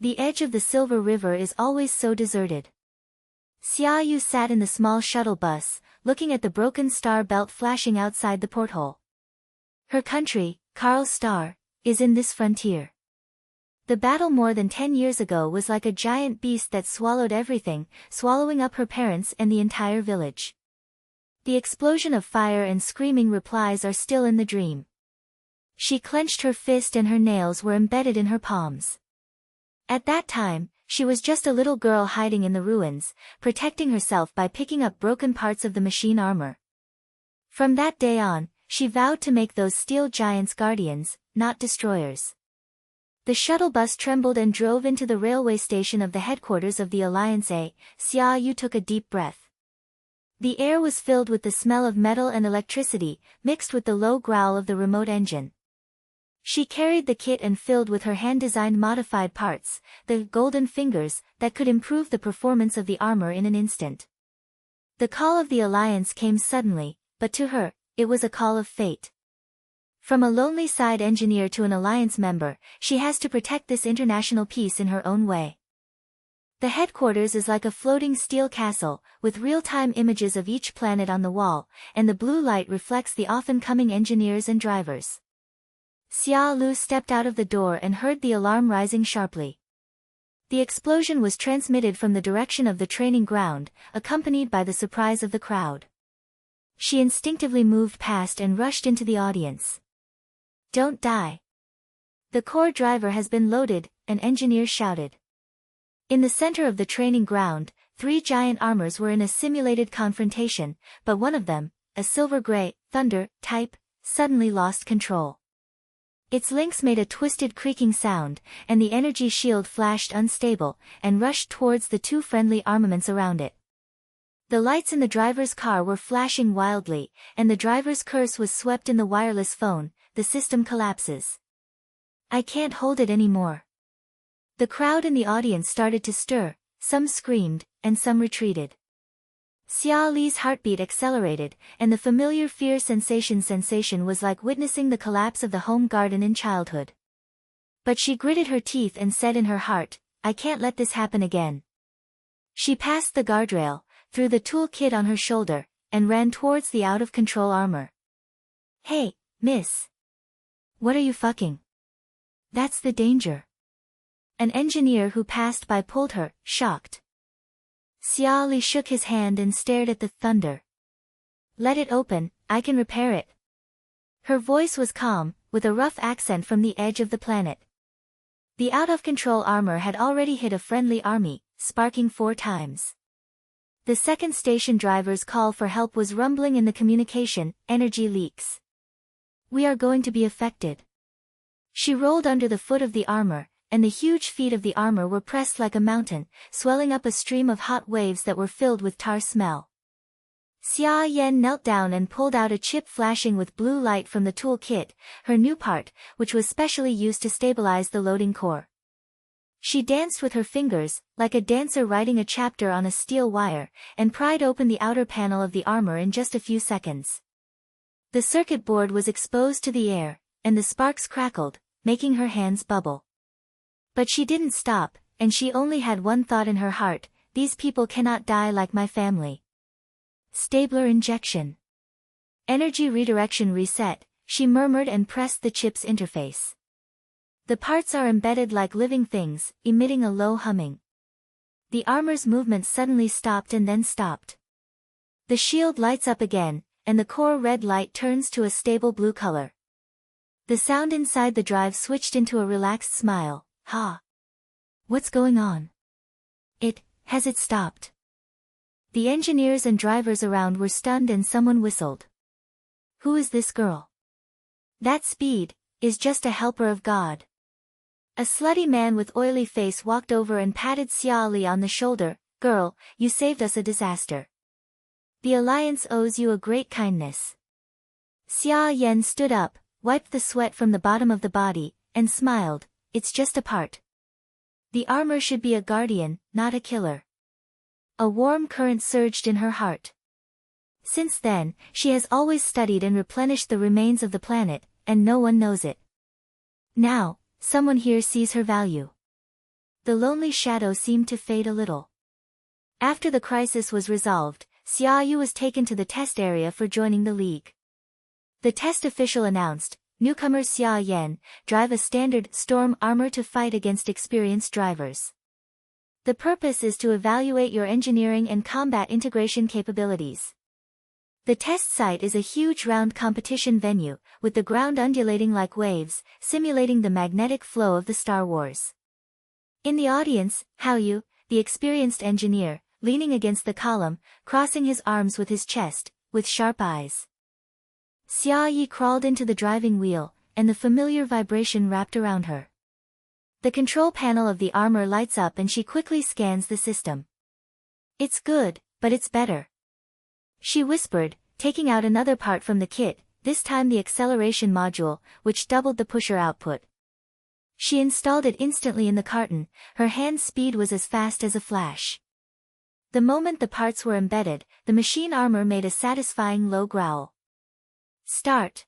The edge of the Silver River is always so deserted. Xia Yu sat in the small shuttle bus, looking at the broken star belt flashing outside the porthole. Her country, Karl's star, is in this frontier. The battle more than 10 years ago was like a giant beast that swallowed everything, swallowing up her parents and the entire village. The explosion of fire and screaming replies are still in the dream. She clenched her fist and her nails were embedded in her palms. At that time, she was just a little girl hiding in the ruins, protecting herself by picking up broken parts of the machine armor. From that day on, she vowed to make those steel giants guardians, not destroyers. The shuttle bus trembled and drove into the railway station of the headquarters of the Alliance. Xia Yu took a deep breath. The air was filled with the smell of metal and electricity, mixed with the low growl of the remote engine. She carried the kit and filled with her hand-designed modified parts, the golden fingers, that could improve the performance of the armor in an instant. The call of the Alliance came suddenly, but to her, it was a call of fate. From a lonely side engineer to an Alliance member, she has to protect this international peace in her own way. The headquarters is like a floating steel castle, with real-time images of each planet on the wall, and the blue light reflects the often-coming engineers and drivers. Xia Lu stepped out of the door and heard the alarm rising sharply. The explosion was transmitted from the direction of the training ground, accompanied by the surprise of the crowd. She instinctively moved past and rushed into the audience. "Don't die. The core driver has been loaded," an engineer shouted. In the center of the training ground, 3 giant armors were in a simulated confrontation, but one of them, a silver-gray, thunder type, suddenly lost control. Its links made a twisted creaking sound, and the energy shield flashed unstable, and rushed towards the 2 friendly armaments around it. The lights in the driver's car were flashing wildly, and the driver's curse was swept in the wireless phone. The system collapses. "I can't hold it anymore." The crowd in the audience started to stir, some screamed, and some retreated. Xia Li's heartbeat accelerated, and the familiar fear sensation was like witnessing the collapse of the home garden in childhood. But she gritted her teeth and said in her heart, "I can't let this happen again." She passed the guardrail, threw the tool kit on her shoulder, and ran towards the out-of-control armor. "Hey, miss. What are you fucking? That's the danger." An engineer who passed by pulled her, shocked. Xia Li shook his hand and stared at the thunder. "Let it open, I can repair it." Her voice was calm, with a rough accent from the edge of the planet. The out-of-control armor had already hit a friendly army, sparking 4 times. The second station driver's call for help was rumbling in the communication, "Energy leaks. We are going to be affected." She rolled under the foot of the armor, and the huge feet of the armor were pressed like a mountain, swelling up a stream of hot waves that were filled with tar smell. Xia Yan knelt down and pulled out a chip flashing with blue light from the tool kit, her new part, which was specially used to stabilize the loading core. She danced with her fingers, like a dancer writing a chapter on a steel wire, and pried open the outer panel of the armor in just a few seconds. The circuit board was exposed to the air, and the sparks crackled, making her hands bubble. But she didn't stop, and she only had one thought in her heart: "These people cannot die like my family." Stabler injection. Energy redirection reset, she murmured and pressed the chip's interface. The parts are embedded like living things, emitting a low humming. The armor's movement suddenly stopped and then stopped. The shield lights up again, and the core red light turns to a stable blue color. The sound inside the drive switched into a relaxed smile. "Ha! What's going on? Has it stopped?" The engineers and drivers around were stunned and someone whistled. "Who is this girl? That speed is just a helper of God." A slutty man with oily face walked over and patted Xia Li on the shoulder. "Girl, you saved us a disaster. The Alliance owes you a great kindness." Xia Yan stood up, wiped the sweat from the bottom of the body, and smiled. "It's just a part. The armor should be a guardian, not a killer." A warm current surged in her heart. Since then, she has always studied and replenished the remains of the planet, and no one knows it. Now, someone here sees her value. The lonely shadow seemed to fade a little. After the crisis was resolved, Xia Yu was taken to the test area for joining the league. The test official announced, newcomer Xia Yan, drive a standard storm armor to fight against experienced drivers. The purpose is to evaluate your engineering and combat integration capabilities. The test site is a huge round competition venue, with the ground undulating like waves, simulating the magnetic flow of the Star Wars. In the audience, Hao Yu, the experienced engineer, leaning against the column, crossing his arms with his chest, with sharp eyes. Xia Yi crawled into the driving wheel, and the familiar vibration wrapped around her. The control panel of the armor lights up and she quickly scans the system. It's good, but it's better. She whispered, taking out another part from the kit, this time the acceleration module, which doubled the pusher output. She installed it instantly in the carton, her hand speed was as fast as a flash. The moment the parts were embedded, the machine armor made a satisfying low growl. Start.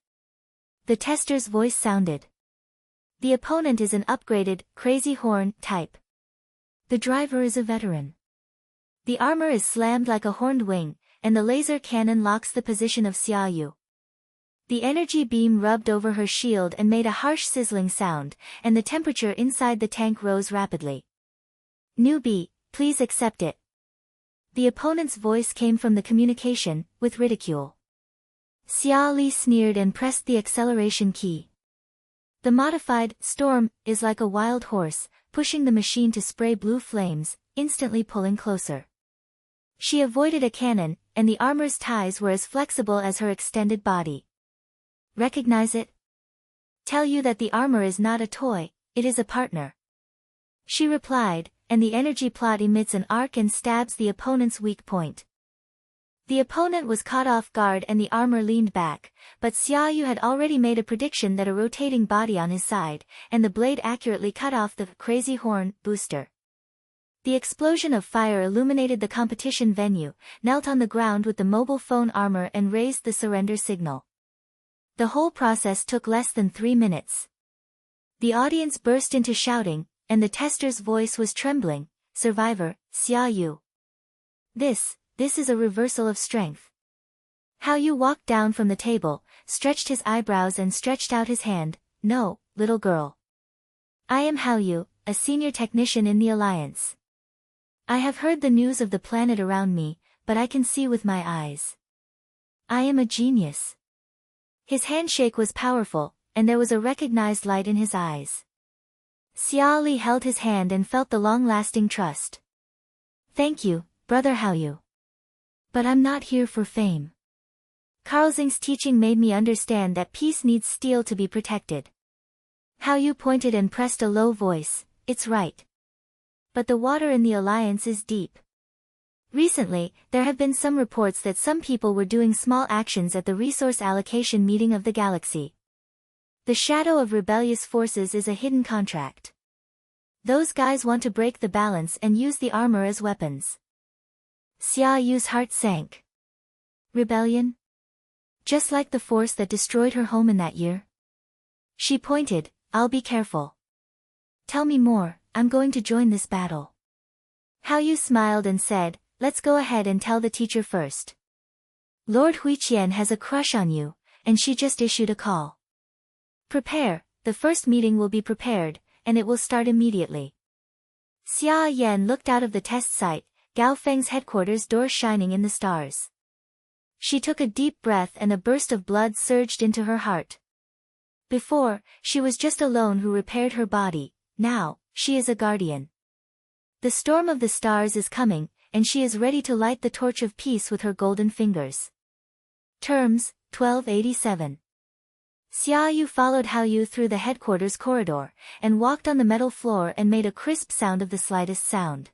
The tester's voice sounded. The opponent is an upgraded, crazy horn type. The driver is a veteran. The armor is slammed like a horned wing, and the laser cannon locks the position of Xia Yu. The energy beam rubbed over her shield and made a harsh sizzling sound, and the temperature inside the tank rose rapidly. Newbie, please accept it. The opponent's voice came from the communication, with ridicule. Xia Li sneered and pressed the acceleration key. The modified storm is like a wild horse, pushing the machine to spray blue flames, instantly pulling closer. She avoided a cannon, and the armor's ties were as flexible as her extended body. Recognize it? Tell you that the armor is not a toy, it is a partner. She replied, and the energy plot emits an arc and stabs the opponent's weak point. The opponent was caught off guard and the armor leaned back, but Xia Yu had already made a prediction that a rotating body on his side, and the blade accurately cut off the crazy horn booster. The explosion of fire illuminated the competition venue, knelt on the ground with the mobile phone armor and raised the surrender signal. The whole process took less than 3 minutes. The audience burst into shouting, and the tester's voice was trembling, "Survivor, Xia Yu. This is a reversal of strength." Hao Yu walked down from the table, stretched his eyebrows and stretched out his hand. "No, little girl. I am Hao Yu, a senior technician in the Alliance. I have heard the news of the planet around me, but I can see with my eyes. I am a genius." His handshake was powerful, and there was a recognized light in his eyes. Xia Li held his hand and felt the long-lasting trust. "Thank you, brother Hao Yu. But I'm not here for fame. Carl Xing's teaching made me understand that peace needs steel to be protected." Hao Yu pointed and pressed a low voice, "It's right. But the water in the Alliance is deep. Recently, there have been some reports that some people were doing small actions at the resource allocation meeting of the galaxy. The shadow of rebellious forces is a hidden contract. Those guys want to break the balance and use the armor as weapons." Xia Yu's heart sank. Rebellion? Just like the force that destroyed her home in that year? She pointed, "I'll be careful. Tell me more, I'm going to join this battle." Hao Yu smiled and said, "Let's go ahead and tell the teacher first. Lord Huiqian has a crush on you, and she just issued a call. Prepare, the first meeting will be prepared, and it will start immediately." Xia Yan looked out of the test site, Gao Feng's headquarters door shining in the stars. She took a deep breath and a burst of blood surged into her heart. Before, she was just a lone who repaired her body, now, she is a guardian. The storm of the stars is coming, and she is ready to light the torch of peace with her golden fingers. Terms, 1287. Xia Yu followed Hao Yu through the headquarters corridor, and walked on the metal floor and made a crisp sound of the slightest sound.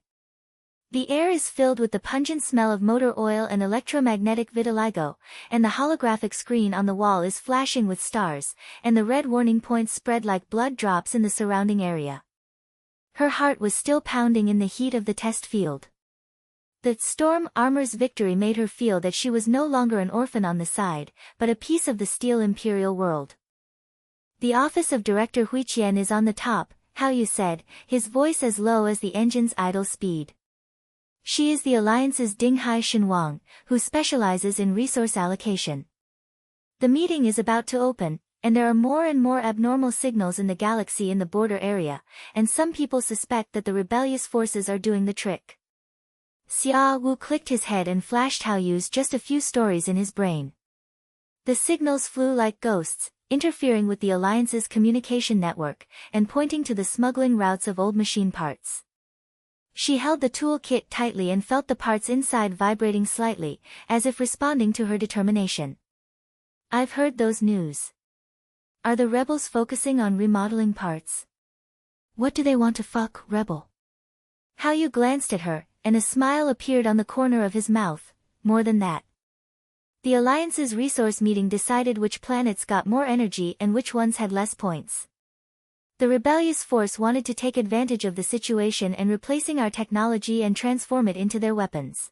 The air is filled with the pungent smell of motor oil and electromagnetic vitiligo, and the holographic screen on the wall is flashing with stars, and the red warning points spread like blood drops in the surrounding area. Her heart was still pounding in the heat of the test field. The storm armor's victory made her feel that she was no longer an orphan on the side, but a piece of the steel imperial world. The office of Director Huiqian is on the top, Yu said, his voice as low as the engine's idle speed. She is the Alliance's Dinghai Shenwang, who specializes in resource allocation. The meeting is about to open, and there are more and more abnormal signals in the galaxy in the border area, and some people suspect that the rebellious forces are doing the trick. Xia Wu clicked his head and flashed Yu's just a few stories in his brain. The signals flew like ghosts, interfering with the Alliance's communication network, and pointing to the smuggling routes of old machine parts. She held the toolkit tightly and felt the parts inside vibrating slightly, as if responding to her determination. I've heard those news. Are the rebels focusing on remodeling parts? What do they want to fuck, rebel? Yu glanced at her, and a smile appeared on the corner of his mouth. More than that. The Alliance's resource meeting decided which planets got more energy and which ones had less points. The rebellious force wanted to take advantage of the situation and replacing our technology and transform it into their weapons.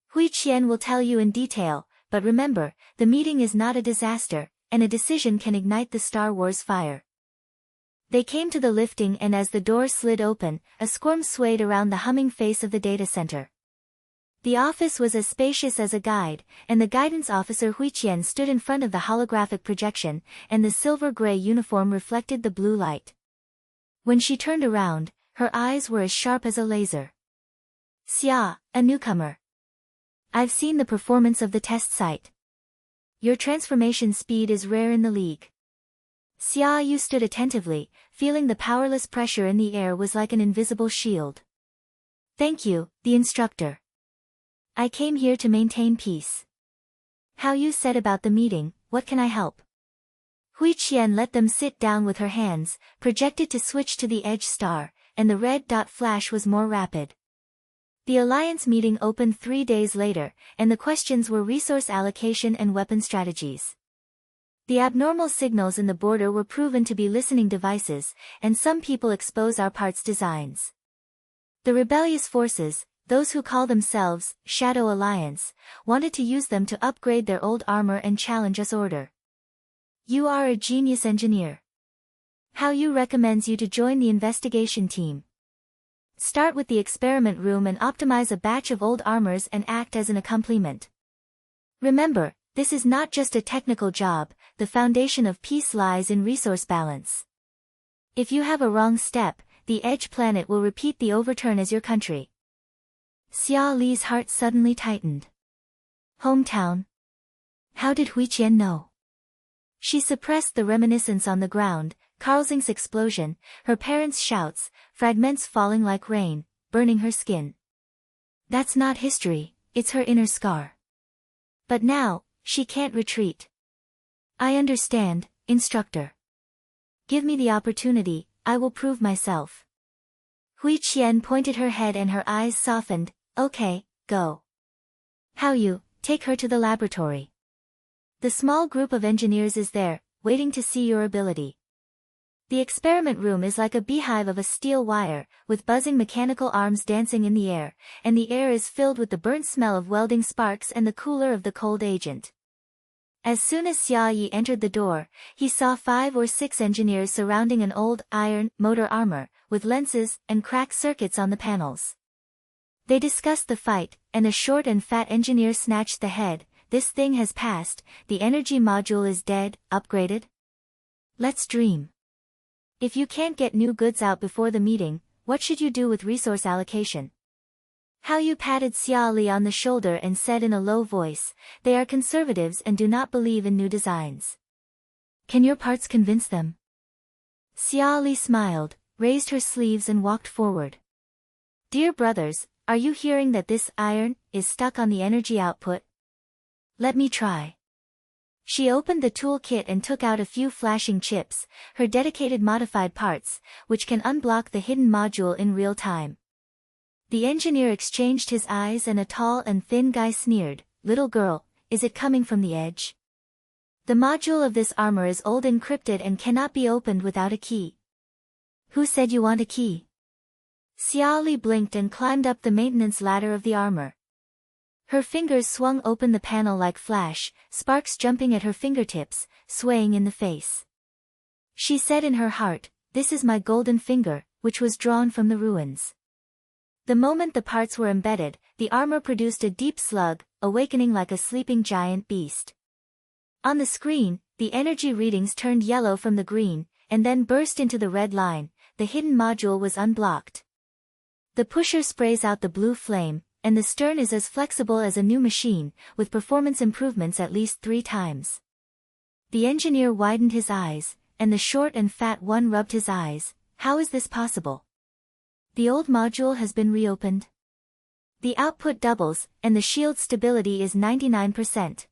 Hui Qian will tell you in detail, but remember, the meeting is not a disaster, and a decision can ignite the Star Wars fire. They came to the lifting, and as the door slid open, a squirm swayed around the humming face of the data center. The office was as spacious as a guide, and the guidance officer Hui Qian stood in front of the holographic projection, and the silver-gray uniform reflected the blue light. When she turned around, her eyes were as sharp as a laser. Xia, a newcomer. I've seen the performance of the test site. Your transformation speed is rare in the league. Xia Yu stood attentively, feeling the powerless pressure in the air was like an invisible shield. Thank you, the instructor. I came here to maintain peace. Yu said about the meeting, what can I help? Hui Qian let them sit down with her hands, projected to switch to the edge star, and the red dot flash was more rapid. The Alliance meeting opened 3 days later, and the questions were resource allocation and weapon strategies. The abnormal signals in the border were proven to be listening devices, and some people expose our parts' designs. The rebellious forces, those who call themselves Shadow Alliance, wanted to use them to upgrade their old armor and challenge us order. You are a genius engineer. Yu recommends you to join the investigation team. Start with the experiment room and optimize a batch of old armors and act as an accompaniment. Remember, this is not just a technical job, the foundation of peace lies in resource balance. If you have a wrong step, the Edge planet will repeat the overturn as your country. Xia Li's heart suddenly tightened. Hometown. How did Hui Qian know? She suppressed the reminiscence on the ground, Carlsing's explosion, her parents' shouts, fragments falling like rain, burning her skin. That's not history, it's her inner scar. But now, she can't retreat. I understand, instructor. Give me the opportunity, I will prove myself. Hui Qian pointed her head and her eyes softened. Okay, go. Yu, take her to the laboratory. The small group of engineers is there, waiting to see your ability. The experiment room is like a beehive of a steel wire, with buzzing mechanical arms dancing in the air, and the air is filled with the burnt smell of welding sparks and the cooler of the cold agent. As soon as Xia Yi entered the door, he saw 5 or 6 engineers surrounding an old, iron, motor armor, with lenses and cracked circuits on the panels. They discussed the fight, and a short and fat engineer snatched the head. This thing has passed, the energy module is dead, upgraded. Let's dream. If you can't get new goods out before the meeting, what should you do with resource allocation? Yu patted Xia Li on the shoulder and said in a low voice, they are conservatives and do not believe in new designs. Can your parts convince them? Xia Li smiled, raised her sleeves and walked forward. Dear brothers, are you hearing that this iron is stuck on the energy output? Let me try. She opened the toolkit and took out a few flashing chips, her dedicated modified parts, which can unblock the hidden module in real time. The engineer exchanged his eyes and a tall and thin guy sneered, little girl, is it coming from the edge? The module of this armor is old, encrypted, and cannot be opened without a key. Who said you want a key? Xia Li blinked and climbed up the maintenance ladder of the armor. Her fingers swung open the panel like flash, sparks jumping at her fingertips, swaying in the face. She said in her heart, "This is my golden finger, which was drawn from the ruins." The moment the parts were embedded, the armor produced a deep slug, awakening like a sleeping giant beast. On the screen, the energy readings turned yellow from the green, and then burst into the red line. The hidden module was unblocked. The pusher sprays out the blue flame, and the stern is as flexible as a new machine, with performance improvements at least 3 times. The engineer widened his eyes, and the short and fat one rubbed his eyes. How is this possible? The old module has been reopened. The output doubles, and the shield stability is 99%.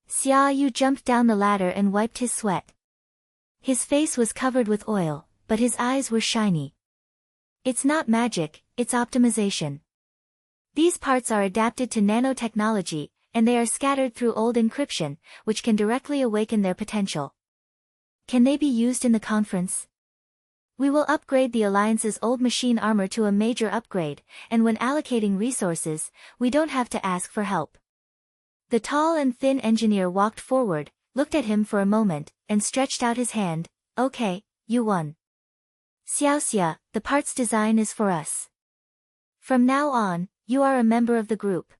Xia Yu jumped down the ladder and wiped his sweat. His face was covered with oil, but his eyes were shiny. It's not magic, it's optimization. These parts are adapted to nanotechnology, and they are scattered through old encryption, which can directly awaken their potential. Can they be used in the conference? We will upgrade the Alliance's old machine armor to a major upgrade, and when allocating resources, we don't have to ask for help. The tall and thin engineer walked forward, looked at him for a moment, and stretched out his hand. Okay, you won. Xiaoxia, the parts design is for us. From now on, you are a member of the group.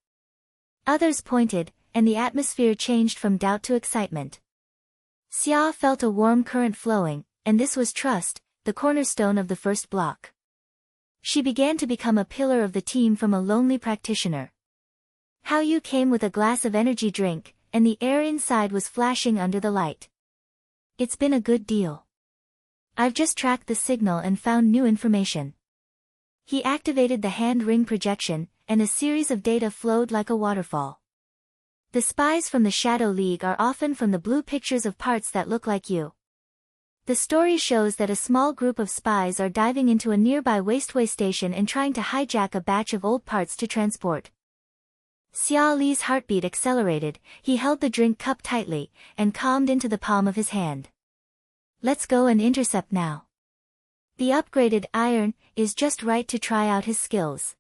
Others pointed, and the atmosphere changed from doubt to excitement. Xia felt a warm current flowing, and this was trust, the cornerstone of the first block. She began to become a pillar of the team from a lonely practitioner. Hao Yu came with a glass of energy drink, and the air inside was flashing under the light. It's been a good deal. I've just tracked the signal and found new information. He activated the hand ring projection, and a series of data flowed like a waterfall. The spies from the Shadow League are often from the blue pictures of parts that look like you. The story shows that a small group of spies are diving into a nearby wasteway station and trying to hijack a batch of old parts to transport. Xia Li's heartbeat accelerated, he held the drink cup tightly, and calmed into the palm of his hand. Let's go and intercept now. The upgraded iron is just right to try out his skills.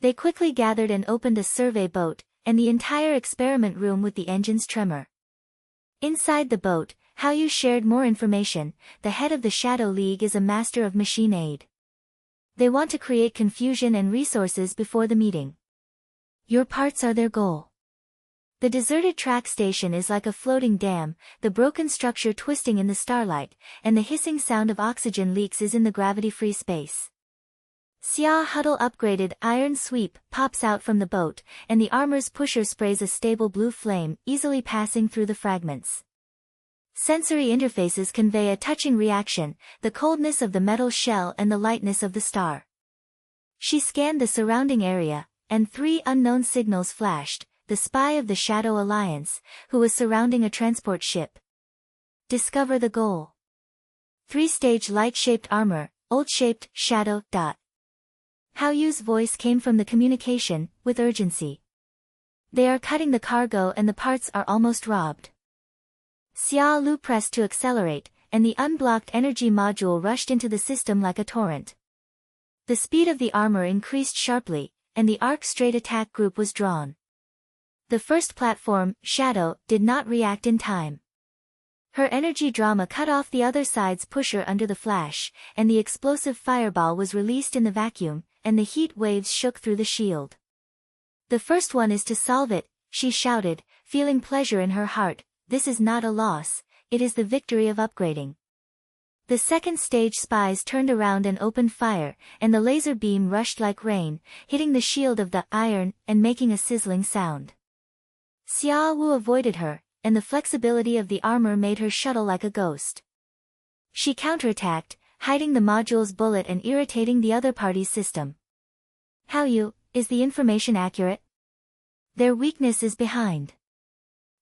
They quickly gathered and opened a survey boat, and the entire experiment room with the engines tremor. Inside the boat, Hao Yu shared more information. The head of the Shadow League is a master of machine aid. They want to create confusion and resources before the meeting. Your parts are their goal. The deserted track station is like a floating dam, the broken structure twisting in the starlight, and the hissing sound of oxygen leaks is in the gravity-free space. Xia Huddle upgraded iron sweep pops out from the boat, and the armor's pusher sprays a stable blue flame, easily passing through the fragments. Sensory interfaces convey a touching reaction, the coldness of the metal shell and the lightness of the star. She scanned the surrounding area, and 3 unknown signals flashed, the spy of the Shadow Alliance, who was surrounding a transport ship. Discover the goal. 3-stage light-shaped armor, old-shaped, shadow, dot. Hao Yu's voice came from the communication, with urgency. They are cutting the cargo and the parts are almost robbed. Xia Lu pressed to accelerate, and the unblocked energy module rushed into the system like a torrent. The speed of the armor increased sharply, and the arc-straight attack group was drawn. The first platform, Shadow, did not react in time. Her energy drama cut off the other side's pusher under the flash, and the explosive fireball was released in the vacuum, and the heat waves shook through the shield. The first one is to solve it, she shouted, feeling pleasure in her heart. This is not a loss, it is the victory of upgrading. The second stage spies turned around and opened fire, and the laser beam rushed like rain, hitting the shield of the iron and making a sizzling sound. Xia Wu avoided her, and the flexibility of the armor made her shuttle like a ghost. She counterattacked, hiding the module's bullet and irritating the other party's system. Hao Yu, is the information accurate? Their weakness is behind.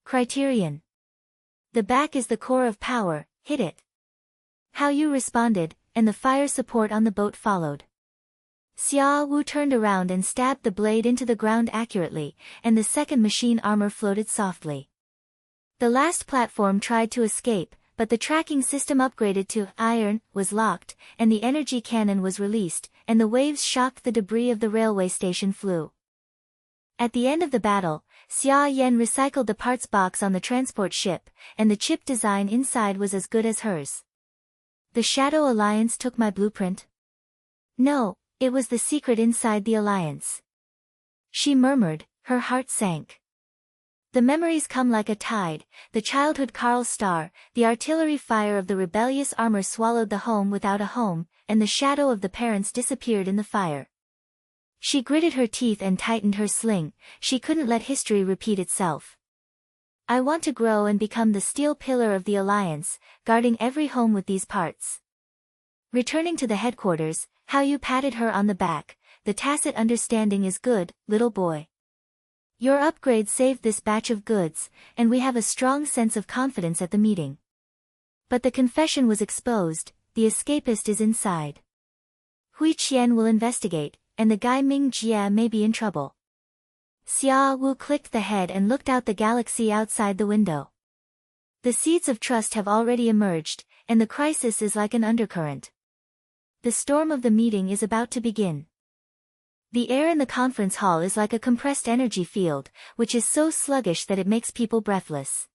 Criterion. The back is the core of power, hit it. Hao Yu responded, and the fire support on the boat followed. Xia Wu turned around and stabbed the blade into the ground accurately, and the second machine armor floated softly. The last platform tried to escape, but the tracking system upgraded to iron was locked, and the energy cannon was released, and the waves shocked the debris of the railway station flew. At the end of the battle, Xia Yan recycled the parts box on the transport ship, and the chip design inside was as good as hers. The Shadow Alliance took my blueprint? No, it was the secret inside the Alliance. She murmured, her heart sank. The memories come like a tide, the childhood Karl star, the artillery fire of the rebellious armor swallowed the home without a home, and the shadow of the parents disappeared in the fire. She gritted her teeth and tightened her sling, she couldn't let history repeat itself. I want to grow and become the steel pillar of the Alliance, guarding every home with these parts. Returning to the headquarters, Hao Yu patted her on the back. The tacit understanding is good, little boy. Your upgrade saved this batch of goods, and we have a strong sense of confidence at the meeting. But the confession was exposed, the escapist is inside. Hui Qian will investigate, and the guy Ming Jia may be in trouble. Xia Wu clicked the head and looked out the galaxy outside the window. The seeds of trust have already emerged, and the crisis is like an undercurrent. The storm of the meeting is about to begin. The air in the conference hall is like a compressed energy field, which is so sluggish that it makes people breathless.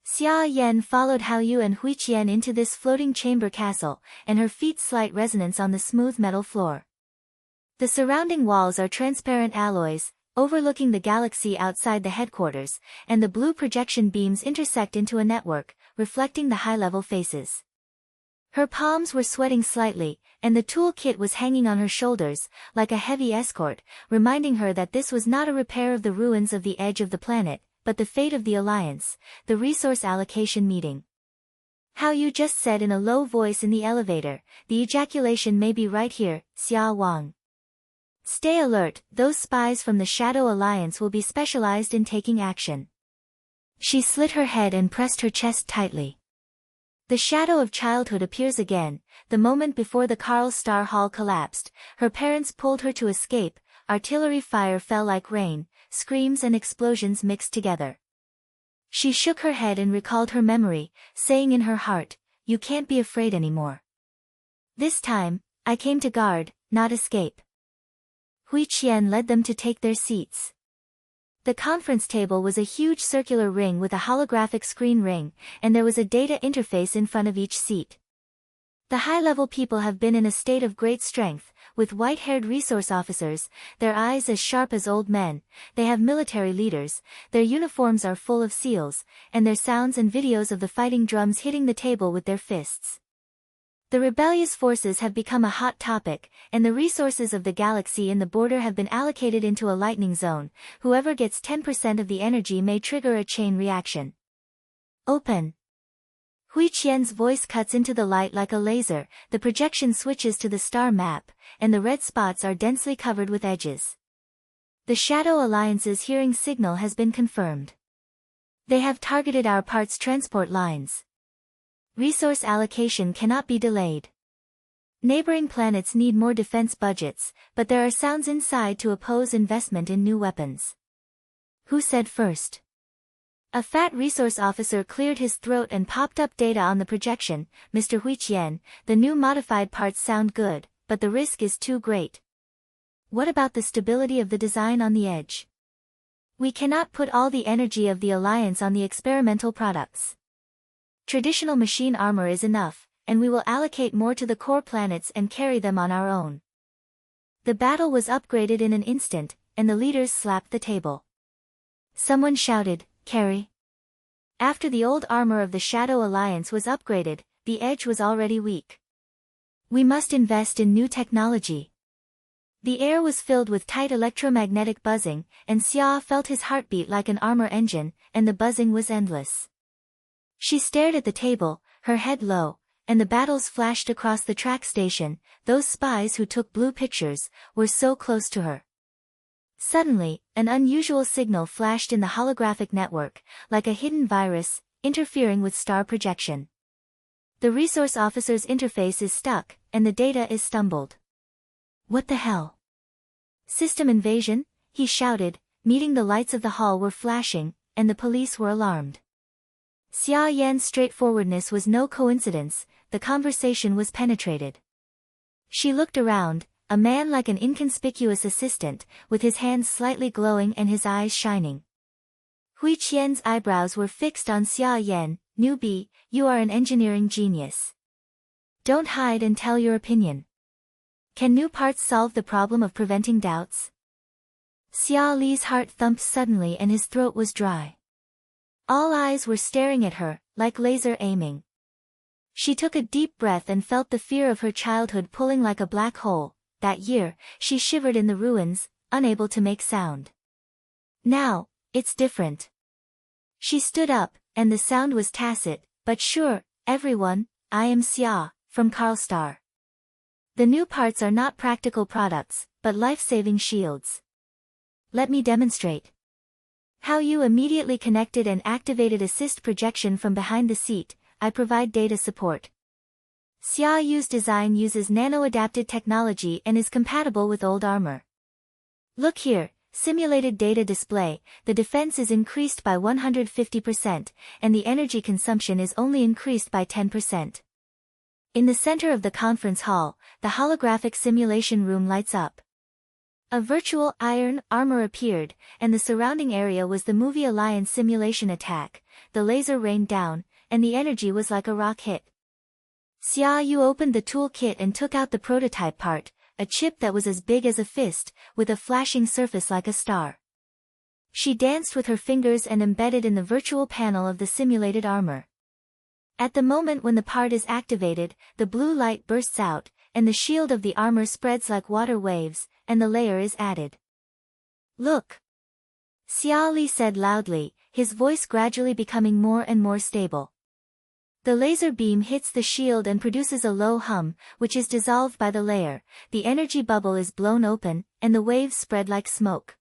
Xia Yan followed Hao Yu and Hui Qian into this floating chamber castle, and her feet slight resonance on the smooth metal floor. The surrounding walls are transparent alloys, overlooking the galaxy outside the headquarters, and the blue projection beams intersect into a network, reflecting the high-level faces. Her palms were sweating slightly, and the tool kit was hanging on her shoulders, like a heavy escort, reminding her that this was not a repair of the ruins of the edge of the planet, but the fate of the Alliance, the resource allocation meeting. Hao Yu just said in a low voice in the elevator, the ejaculation may be right here, Xia Wang. Stay alert, those spies from the Shadow Alliance will be specialized in taking action. She slid her head and pressed her chest tightly. The shadow of childhood appears again, the moment before the Karl Star Hall collapsed, her parents pulled her to escape, artillery fire fell like rain, screams and explosions mixed together. She shook her head and recalled her memory, saying in her heart, you can't be afraid anymore. This time, I came to guard, not escape. Hui Qian led them to take their seats. The conference table was a huge circular ring with a holographic screen ring, and there was a data interface in front of each seat. The high-level people have been in a state of great strength, with white-haired resource officers, their eyes as sharp as old men, they have military leaders, their uniforms are full of seals, and their sounds and videos of the fighting drums hitting the table with their fists. The rebellious forces have become a hot topic, and the resources of the galaxy in the border have been allocated into a lightning zone. Whoever gets 10% of the energy may trigger a chain reaction. Open. Hui Qian's voice cuts into the light like a laser, the projection switches to the star map, and the red spots are densely covered with edges. The Shadow Alliance's hearing signal has been confirmed. They have targeted our parts transport lines. Resource allocation cannot be delayed. Neighboring planets need more defense budgets, but there are sounds inside to oppose investment in new weapons. Who said first? A fat resource officer cleared his throat and popped up data on the projection. Mr. Hui Qian, the new modified parts sound good, but the risk is too great. What about the stability of the design on the edge? We cannot put all the energy of the Alliance on the experimental products. Traditional machine armor is enough, and we will allocate more to the core planets and carry them on our own. The battle was upgraded in an instant, and the leaders slapped the table. Someone shouted, carry. After the old armor of the Shadow Alliance was upgraded, the edge was already weak. We must invest in new technology. The air was filled with tight electromagnetic buzzing, and Xia felt his heartbeat like an armor engine, and the buzzing was endless. She stared at the table, her head low, and the battles flashed across the track station. Those spies who took blue pictures were so close to her. Suddenly, an unusual signal flashed in the holographic network, like a hidden virus, interfering with star projection. The resource officer's interface is stuck, and the data is stumbled. What the hell? System invasion? He shouted, meeting the lights of the hall were flashing, and the police were alarmed. Xia Yan's straightforwardness was no coincidence, the conversation was penetrated. She looked around, a man like an inconspicuous assistant, with his hands slightly glowing and his eyes shining. Hui Qian's eyebrows were fixed on Xia Yan. Newbie, you are an engineering genius. Don't hide and tell your opinion. Can new parts solve the problem of preventing doubts? Xia Li's heart thumped suddenly and his throat was dry. All eyes were staring at her, like laser aiming. She took a deep breath and felt the fear of her childhood pulling like a black hole. That year, she shivered in the ruins, unable to make sound. Now, it's different. She stood up, and the sound was tacit, but sure, everyone, I am Xia, from Karlstar. The new parts are not practical products, but life-saving shields. Let me demonstrate. How you immediately connected and activated assist projection from behind the seat. I provide data support. Xia Yu's design uses nano-adapted technology and is compatible with old armor. Look here, simulated data display, the defense is increased by 150%, and the energy consumption is only increased by 10%. In the center of the conference hall, the holographic simulation room lights up. A virtual iron armor appeared, and the surrounding area was the movie Alliance simulation attack. The laser rained down, and the energy was like a rock hit. Xia Yu opened the tool kit and took out the prototype part, a chip that was as big as a fist, with a flashing surface like a star. She danced with her fingers and embedded in the virtual panel of the simulated armor. At the moment when the part is activated, the blue light bursts out, and the shield of the armor spreads like water waves, and the layer is added. Look! Xia Li said loudly, his voice gradually becoming more and more stable. The laser beam hits the shield and produces a low hum, which is dissolved by the layer. The energy bubble is blown open, and the waves spread like smoke.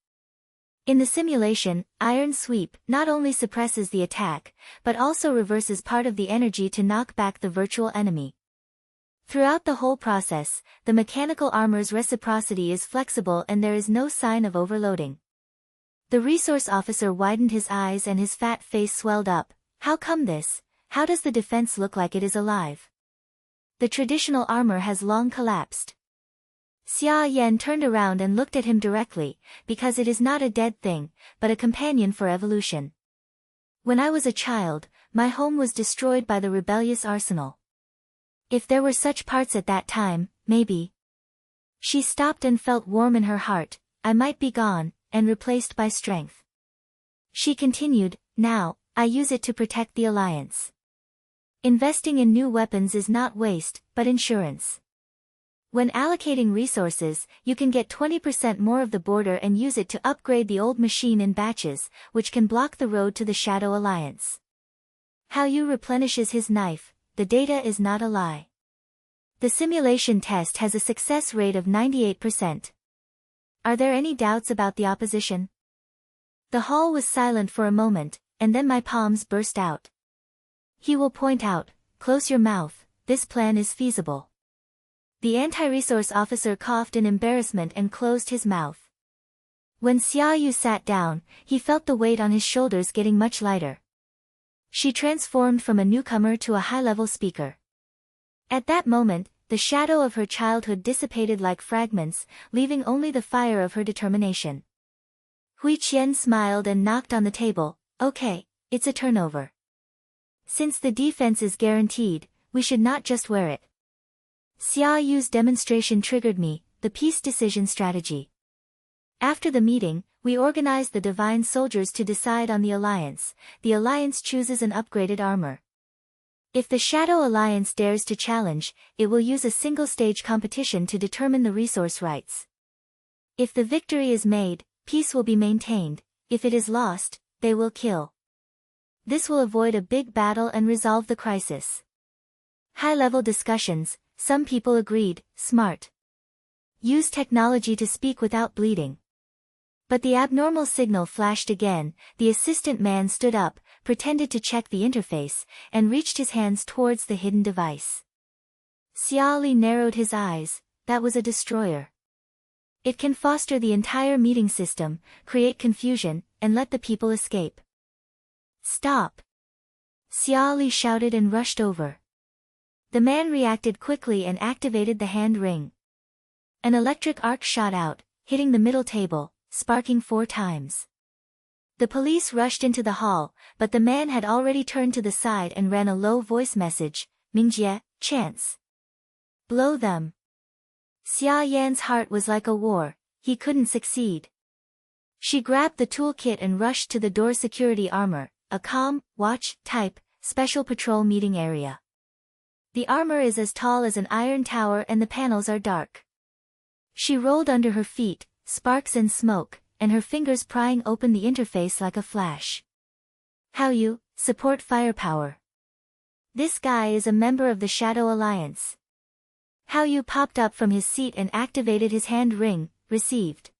In the simulation, Iron Sweep not only suppresses the attack, but also reverses part of the energy to knock back the virtual enemy. Throughout the whole process, the mechanical armor's reciprocity is flexible and there is no sign of overloading. The resource officer widened his eyes and his fat face swelled up. How come this? How does the defense look like it is alive? The traditional armor has long collapsed. Xia Yan turned around and looked at him directly, because it is not a dead thing, but a companion for evolution. When I was a child, my home was destroyed by the rebellious arsenal. If there were such parts at that time, maybe. She stopped and felt warm in her heart. I might be gone, and replaced by strength. She continued, now, I use it to protect the Alliance. Investing in new weapons is not waste, but insurance. When allocating resources, you can get 20% more of the border and use it to upgrade the old machine in batches, which can block the road to the Shadow Alliance. How Yu replenishes his knife, the data is not a lie. The simulation test has a success rate of 98%. Are there any doubts about the opposition? The hall was silent for a moment, and then my palms burst out. He will point out, close your mouth, this plan is feasible. The anti-resource officer coughed in embarrassment and closed his mouth. When Xia Yu sat down, he felt the weight on his shoulders getting much lighter. She transformed from a newcomer to a high-level speaker. At that moment, the shadow of her childhood dissipated like fragments, leaving only the fire of her determination. Hui Qian smiled and knocked on the table. Okay, it's a turnover. Since the defense is guaranteed, we should not just wear it. Xia Yu's demonstration triggered me, the peace decision strategy. After the meeting, we organized the divine soldiers to decide on the alliance. The alliance chooses an upgraded armor. If the Shadow Alliance dares to challenge, it will use a single-stage competition to determine the resource rights. If the victory is made, peace will be maintained. If it is lost, they will kill. This will avoid a big battle and resolve the crisis. High-level discussions, some people agreed, smart. Use technology to speak without bleeding. But the abnormal signal flashed again. The assistant man stood up, pretended to check the interface, and reached his hands towards the hidden device. Xia Li narrowed his eyes. That was a destroyer. It can foster the entire meeting system, create confusion, and let the people escape. Stop! Xia Li shouted and rushed over. The man reacted quickly and activated the hand ring. An electric arc shot out, hitting the middle table, sparking 4 times. The police rushed into the hall, but the man had already turned to the side and ran a low voice message, Mingjie, chance. Blow them. Xia Yan's heart was like a war, he couldn't succeed. She grabbed the toolkit and rushed to the door security armor, a calm, watch-type, special patrol meeting area. The armor is as tall as an iron tower and the panels are dark. She rolled under her feet, sparks and smoke, and her fingers prying open the interface like a flash. How you, support firepower. This guy is a member of the Shadow Alliance. How you popped up from his seat and activated his hand ring, received.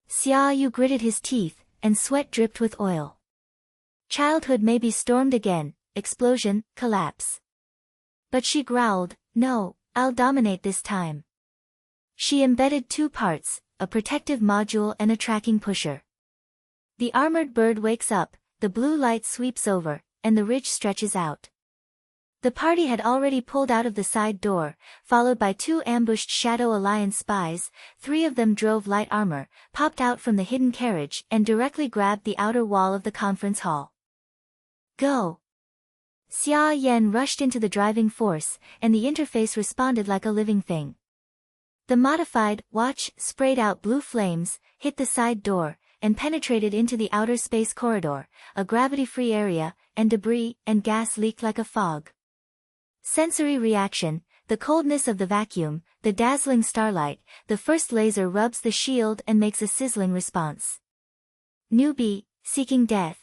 Xia Yu gritted his teeth, and sweat dripped with oil. Childhood may be stormed again, explosion, collapse. But she growled, no, I'll dominate this time. She embedded two parts, a protective module and a tracking pusher. The armored bird wakes up, the blue light sweeps over, and the ridge stretches out. The party had already pulled out of the side door, followed by two ambushed Shadow Alliance spies. Three of them drove light armor, popped out from the hidden carriage and directly grabbed the outer wall of the conference hall. Go! Xia Yan rushed into the driving force, and the interface responded like a living thing. The modified watch sprayed out blue flames, hit the side door, and penetrated into the outer space corridor, a gravity-free area, and debris and gas leaked like a fog. Sensory reaction, the coldness of the vacuum, the dazzling starlight, the first laser rubs the shield and makes a sizzling response. Newbie, seeking death.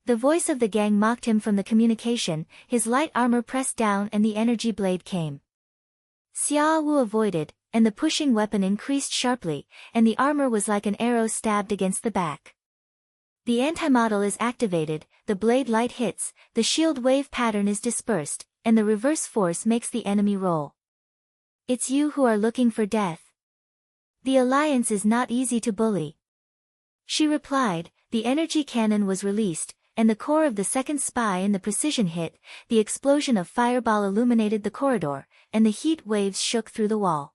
The voice of the gang mocked him from the communication, his light armor pressed down and the energy blade came. Xia Wu avoided, and the pushing weapon increased sharply, and the armor was like an arrow stabbed against the back. The anti-model is activated, the blade light hits, the shield wave pattern is dispersed, and the reverse force makes the enemy roll. It's you who are looking for death. The Alliance is not easy to bully. She replied, the energy cannon was released, and the core of the second spy in the precision hit, the explosion of fireball illuminated the corridor, and the heat waves shook through the wall.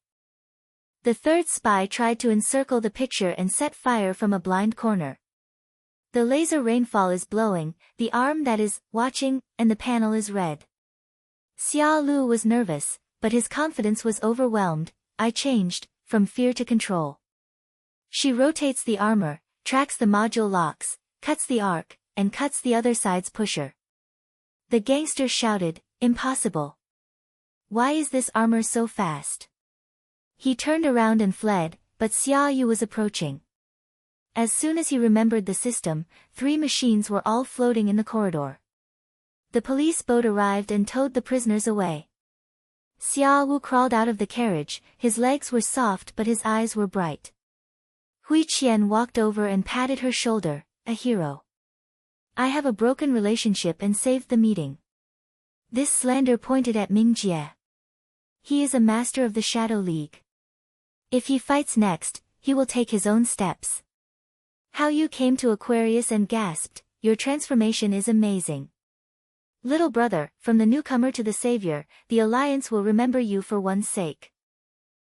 The third spy tried to encircle the picture and set fire from a blind corner. The laser rainfall is blowing, the arm that is watching, and the panel is red. Xia Lu was nervous, but his confidence was overwhelmed. I changed, from fear to control. She rotates the armor, tracks the module locks, cuts the arc, and cuts the other side's pusher. The gangster shouted, impossible. Why is this armor so fast? He turned around and fled, but Xia Yu was approaching. As soon as he remembered the system, 3 machines were all floating in the corridor. The police boat arrived and towed the prisoners away. Xia Wu crawled out of the carriage, his legs were soft but his eyes were bright. Hui Qian walked over and patted her shoulder, a hero. I have a broken relationship and saved the meeting. This slander pointed at Ming Jie. He is a master of the Shadow League. If he fights next, he will take his own steps. How you came to Aquarius and gasped, your transformation is amazing. Little brother, from the newcomer to the savior, the Alliance will remember you for one's sake.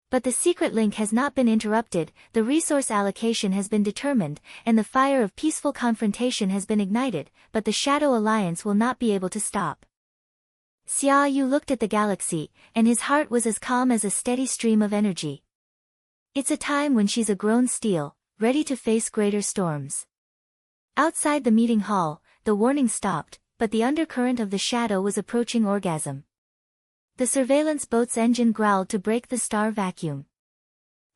But the secret link has not been interrupted, the resource allocation has been determined, and the fire of peaceful confrontation has been ignited, but the Shadow Alliance will not be able to stop. Xia Yu looked at the galaxy, and his heart was as calm as a steady stream of energy. It's a time when she's a grown steel, ready to face greater storms. Outside the meeting hall, the warning stopped, but the undercurrent of the shadow was approaching orgasm. The surveillance boat's engine growled to break the star vacuum.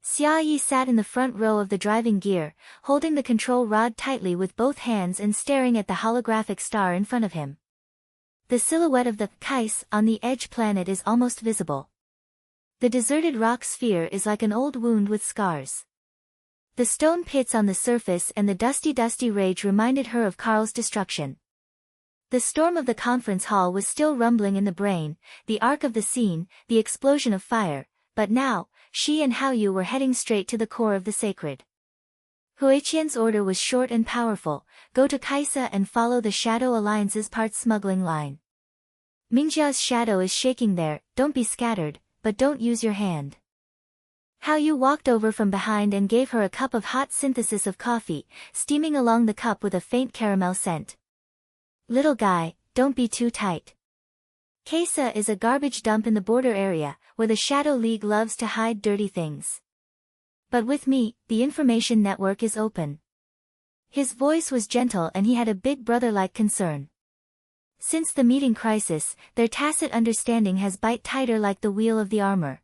Xia Yi sat in the front row of the driving gear, holding the control rod tightly with both hands and staring at the holographic star in front of him. The silhouette of the Kais on the edge planet is almost visible. The deserted rock sphere is like an old wound with scars. The stone pits on the surface and the dusty rage reminded her of Karl's destruction. The storm of the conference hall was still rumbling in the brain, the arc of the scene, the explosion of fire, but now, she and Hao Yu were heading straight to the core of the sacred. Huiqian's order was short and powerful, go to Kaisa and follow the Shadow Alliance's part smuggling line. Mingjia's shadow is shaking there, don't be scattered, but don't use your hand. Hao Yu walked over from behind and gave her a cup of hot synthesis of coffee, steaming along the cup with a faint caramel scent. Little guy, don't be too tight. Xia is a garbage dump in the border area, where the Shadow League loves to hide dirty things. But with me, the information network is open. His voice was gentle and he had a big brother-like concern. Since the meeting crisis, their tacit understanding has bite tighter like the wheel of the armor.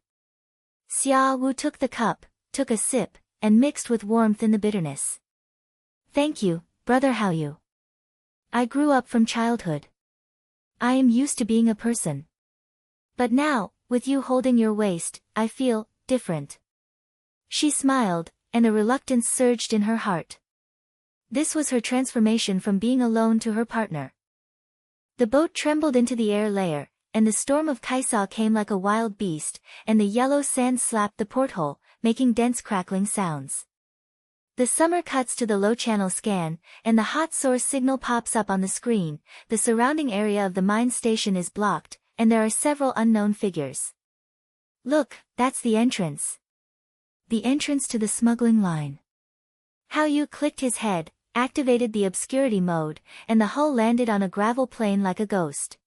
Xia Wu took the cup, took a sip, and mixed with warmth in the bitterness. Thank you, brother Hao Yu. I grew up from childhood. I am used to being a person. But now, with you holding your waist, I feel different. She smiled, and a reluctance surged in her heart. This was her transformation from being alone to her partner. The boat trembled into the air layer, and the storm of Kaisa came like a wild beast, and the yellow sand slapped the porthole, making dense crackling sounds. The summer cuts to the low channel scan, and the hot source signal pops up on the screen. The surrounding area of the mine station is blocked, and there are several unknown figures. Look, that's the entrance. The entrance to the smuggling line. Hao Yu clicked his head, activated the obscurity mode, and the hull landed on a gravel plain like a ghost.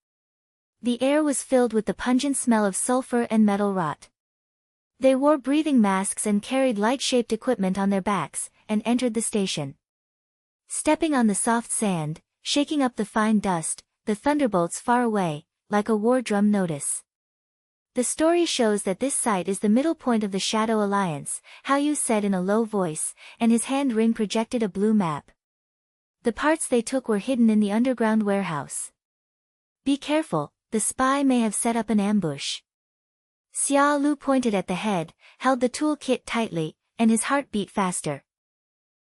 The air was filled with the pungent smell of sulfur and metal rot. They wore breathing masks and carried light-shaped equipment on their backs, and entered the station. Stepping on the soft sand, shaking up the fine dust, the thunderbolts far away, like a war drum notice. The story shows that this site is the middle point of the Shadow Alliance, Hao Yu said in a low voice, and his hand ring projected a blue map. The parts they took were hidden in the underground warehouse. Be careful, the spy may have set up an ambush. Xia Lu pointed at the head, held the tool kit tightly, and his heart beat faster.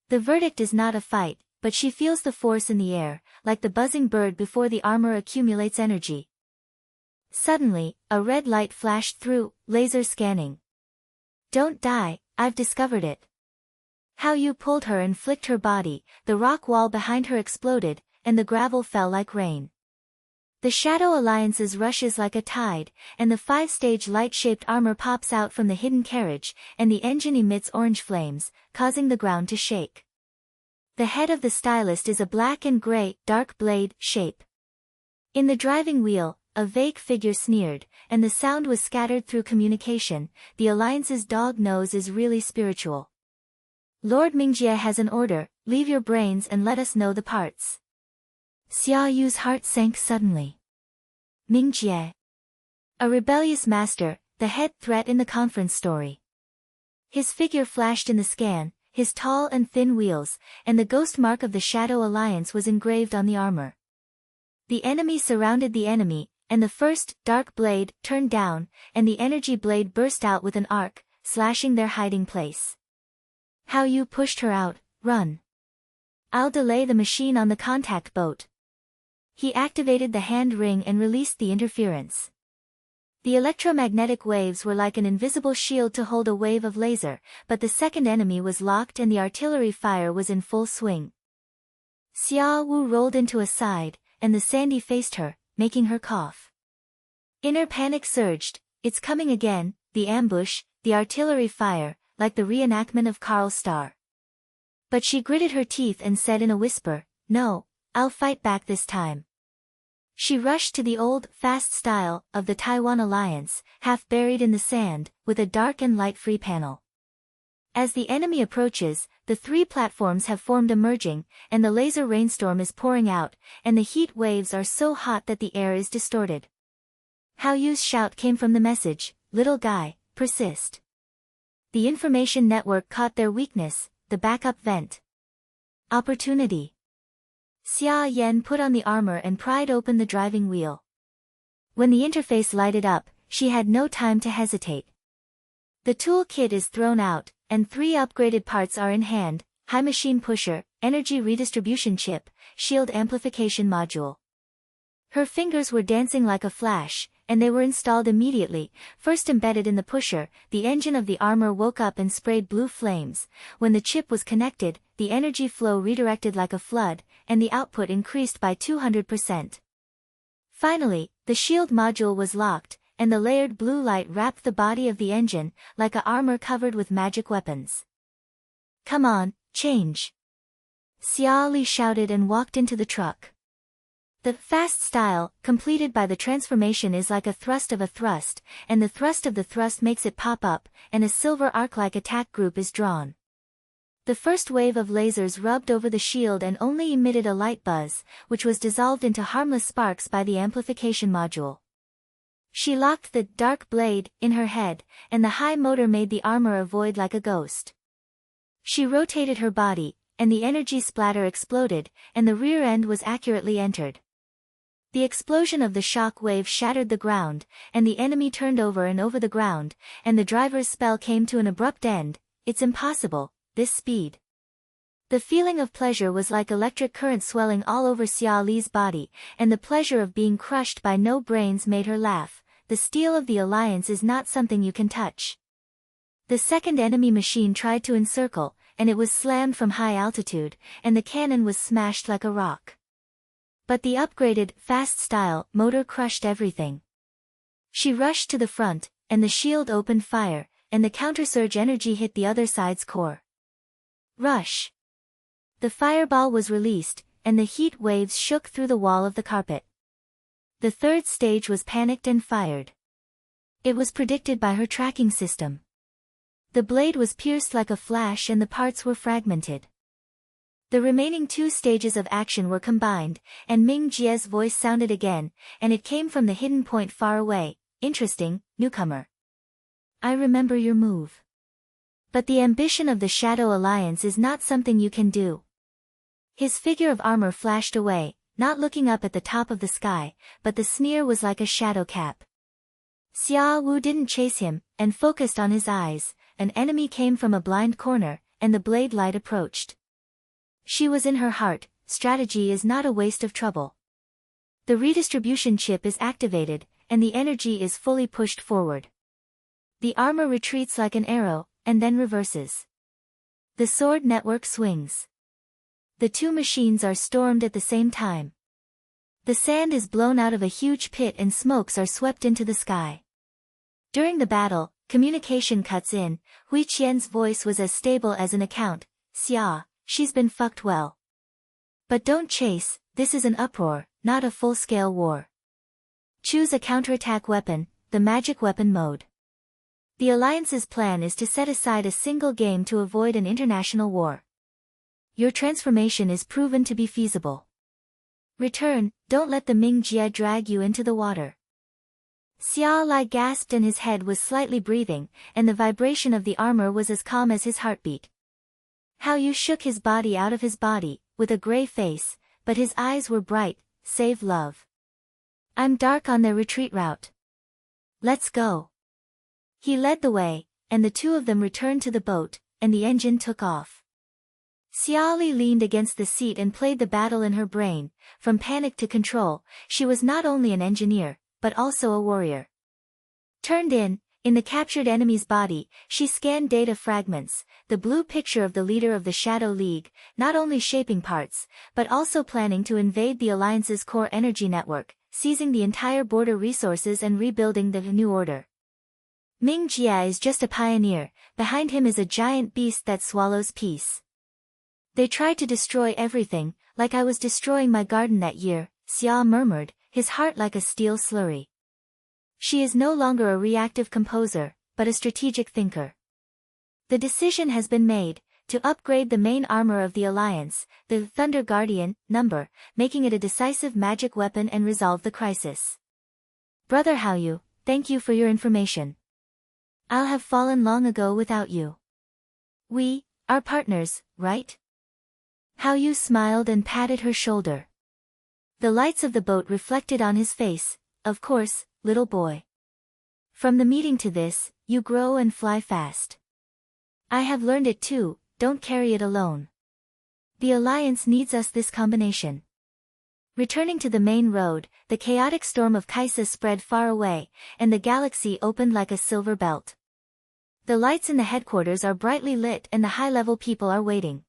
The verdict is not a fight, but she feels the force in the air, like the buzzing bird before the armor accumulates energy. Suddenly, a red light flashed through, laser scanning. Don't die, I've discovered it. Hao Yu pulled her and flicked her body, the rock wall behind her exploded, and the gravel fell like rain. The Shadow Alliance's rushes like a tide, and the 5-stage light-shaped armor pops out from the hidden carriage, and the engine emits orange flames, causing the ground to shake. The head of the stylist is a black and gray, dark blade shape. In the driving wheel, a vague figure sneered, and the sound was scattered through communication. The Alliance's dog nose is really spiritual. Lord Mingjie has an order, leave your brains and let us know the parts. Xia Yu's heart sank suddenly. Mingjie. A rebellious master, the head threat in the conference story. His figure flashed in the scan, his tall and thin wheels, and the ghost mark of the Shadow Alliance was engraved on the armor. The enemy surrounded the enemy, and the first, dark blade, turned down, and the energy blade burst out with an arc, slashing their hiding place. Hao Yu pushed her out, run. I'll delay the machine on the contact boat. He activated the hand ring and released the interference. The electromagnetic waves were like an invisible shield to hold a wave of laser, but the second enemy was locked and the artillery fire was in full swing. Xia Wu rolled into a side, and the sandy faced her, making her cough. Inner panic surged, it's coming again, the ambush, the artillery fire, like the reenactment of Karl's Star. But she gritted her teeth and said in a whisper, no, I'll fight back this time. She rushed to the old, fast style of the Taiwan Alliance, half buried in the sand, with a dark and light-free panel. As the enemy approaches, the 3 platforms have formed emerging, and the laser rainstorm is pouring out, and the heat waves are so hot that the air is distorted. Hao Yu's shout came from the message, little guy, persist. The information network caught their weakness, the backup vent. Opportunity. Xia Yan put on the armor and pried open the driving wheel. When the interface lighted up, she had no time to hesitate. The tool kit is thrown out, and 3 upgraded parts are in hand: high machine pusher, energy redistribution chip, shield amplification module. Her fingers were dancing like a flash, and they were installed immediately. First embedded in the pusher, the engine of the armor woke up and sprayed blue flames. When the chip was connected, the energy flow redirected like a flood, and the output increased by 200%. Finally, the shield module was locked, and the layered blue light wrapped the body of the engine, like a armor covered with magic weapons. Come on, change. Xia Li shouted and walked into the truck. The fast style, completed by the transformation, is like a thrust of a thrust, and the thrust of the thrust makes it pop up, and a silver arc-like attack group is drawn. The first wave of lasers rubbed over the shield and only emitted a light buzz, which was dissolved into harmless sparks by the amplification module. She locked the dark blade in her head, and the high motor made the armor avoid like a ghost. She rotated her body, and the energy splatter exploded, and the rear end was accurately entered. The explosion of the shock wave shattered the ground, and the enemy turned over and over the ground, and the driver's spell came to an abrupt end. It's impossible, this speed. The feeling of pleasure was like electric current swelling all over Xia Li's body, and the pleasure of being crushed by no brains made her laugh. The steel of the Alliance is not something you can touch. The second enemy machine tried to encircle, and it was slammed from high altitude, and the cannon was smashed like a rock. But the upgraded, fast-style motor crushed everything. She rushed to the front, and the shield opened fire, and the countersurge energy hit the other side's core. Rush! The fireball was released, and the heat waves shook through the wall of the carpet. The third stage was panicked and fired. It was predicted by her tracking system. The blade was pierced like a flash and the parts were fragmented. The remaining two stages of action were combined, and Ming Jie's voice sounded again, and it came from the hidden point far away. Interesting, newcomer. I remember your move. But the ambition of the Shadow Alliance is not something you can do. His figure of armor flashed away, not looking up at the top of the sky, but the sneer was like a shadow cap. Xia Wu didn't chase him, and focused on his eyes. An enemy came from a blind corner, and the blade light approached. She was in her heart. Strategy is not a waste of trouble. The redistribution chip is activated, and the energy is fully pushed forward. The armor retreats like an arrow, and then reverses. The sword network swings. The two machines are stormed at the same time. The sand is blown out of a huge pit and smokes are swept into the sky. During the battle, communication cuts in. Hui Qian's voice was as stable as an account. Xia, she's been fucked well. But don't chase, this is an uproar, not a full-scale war. Choose a counterattack weapon, the magic weapon mode. The Alliance's plan is to set aside a single game to avoid an international war. Your transformation is proven to be feasible. Return, don't let the Ming Jie drag you into the water. Xia Lai gasped and his head was slightly breathing, and the vibration of the armor was as calm as his heartbeat. How you shook his body out of his body, with a gray face, but his eyes were bright. Save love. I'm dark on their retreat route. Let's go. He led the way, and the two of them returned to the boat, and the engine took off. Xia Li leaned against the seat and played the battle in her brain. From panic to control, she was not only an engineer, but also a warrior. Turned in the captured enemy's body, she scanned data fragments, the blue picture of the leader of the Shadow League, not only shaping parts, but also planning to invade the Alliance's core energy network, seizing the entire border resources and rebuilding the new order. Ming Jie is just a pioneer, behind him is a giant beast that swallows peace. They tried to destroy everything, like I was destroying my garden that year, Xia murmured, his heart like a steel slurry. She is no longer a reactive composer, but a strategic thinker. The decision has been made, to upgrade the main armor of the Alliance, the Thunder Guardian, number, making it a decisive magic weapon and resolve the crisis. Brother Haoyu, thank you for your information. I'll have fallen long ago without you. We are partners, right? Haoyu smiled and patted her shoulder. The lights of the boat reflected on his face. Of course, little boy. From the meeting to this, you grow and fly fast. I have learned it too, don't carry it alone. The Alliance needs us, this combination. Returning to the main road, the chaotic storm of Kaisa spread far away, and the galaxy opened like a silver belt. The lights in the headquarters are brightly lit and the high-level people are waiting.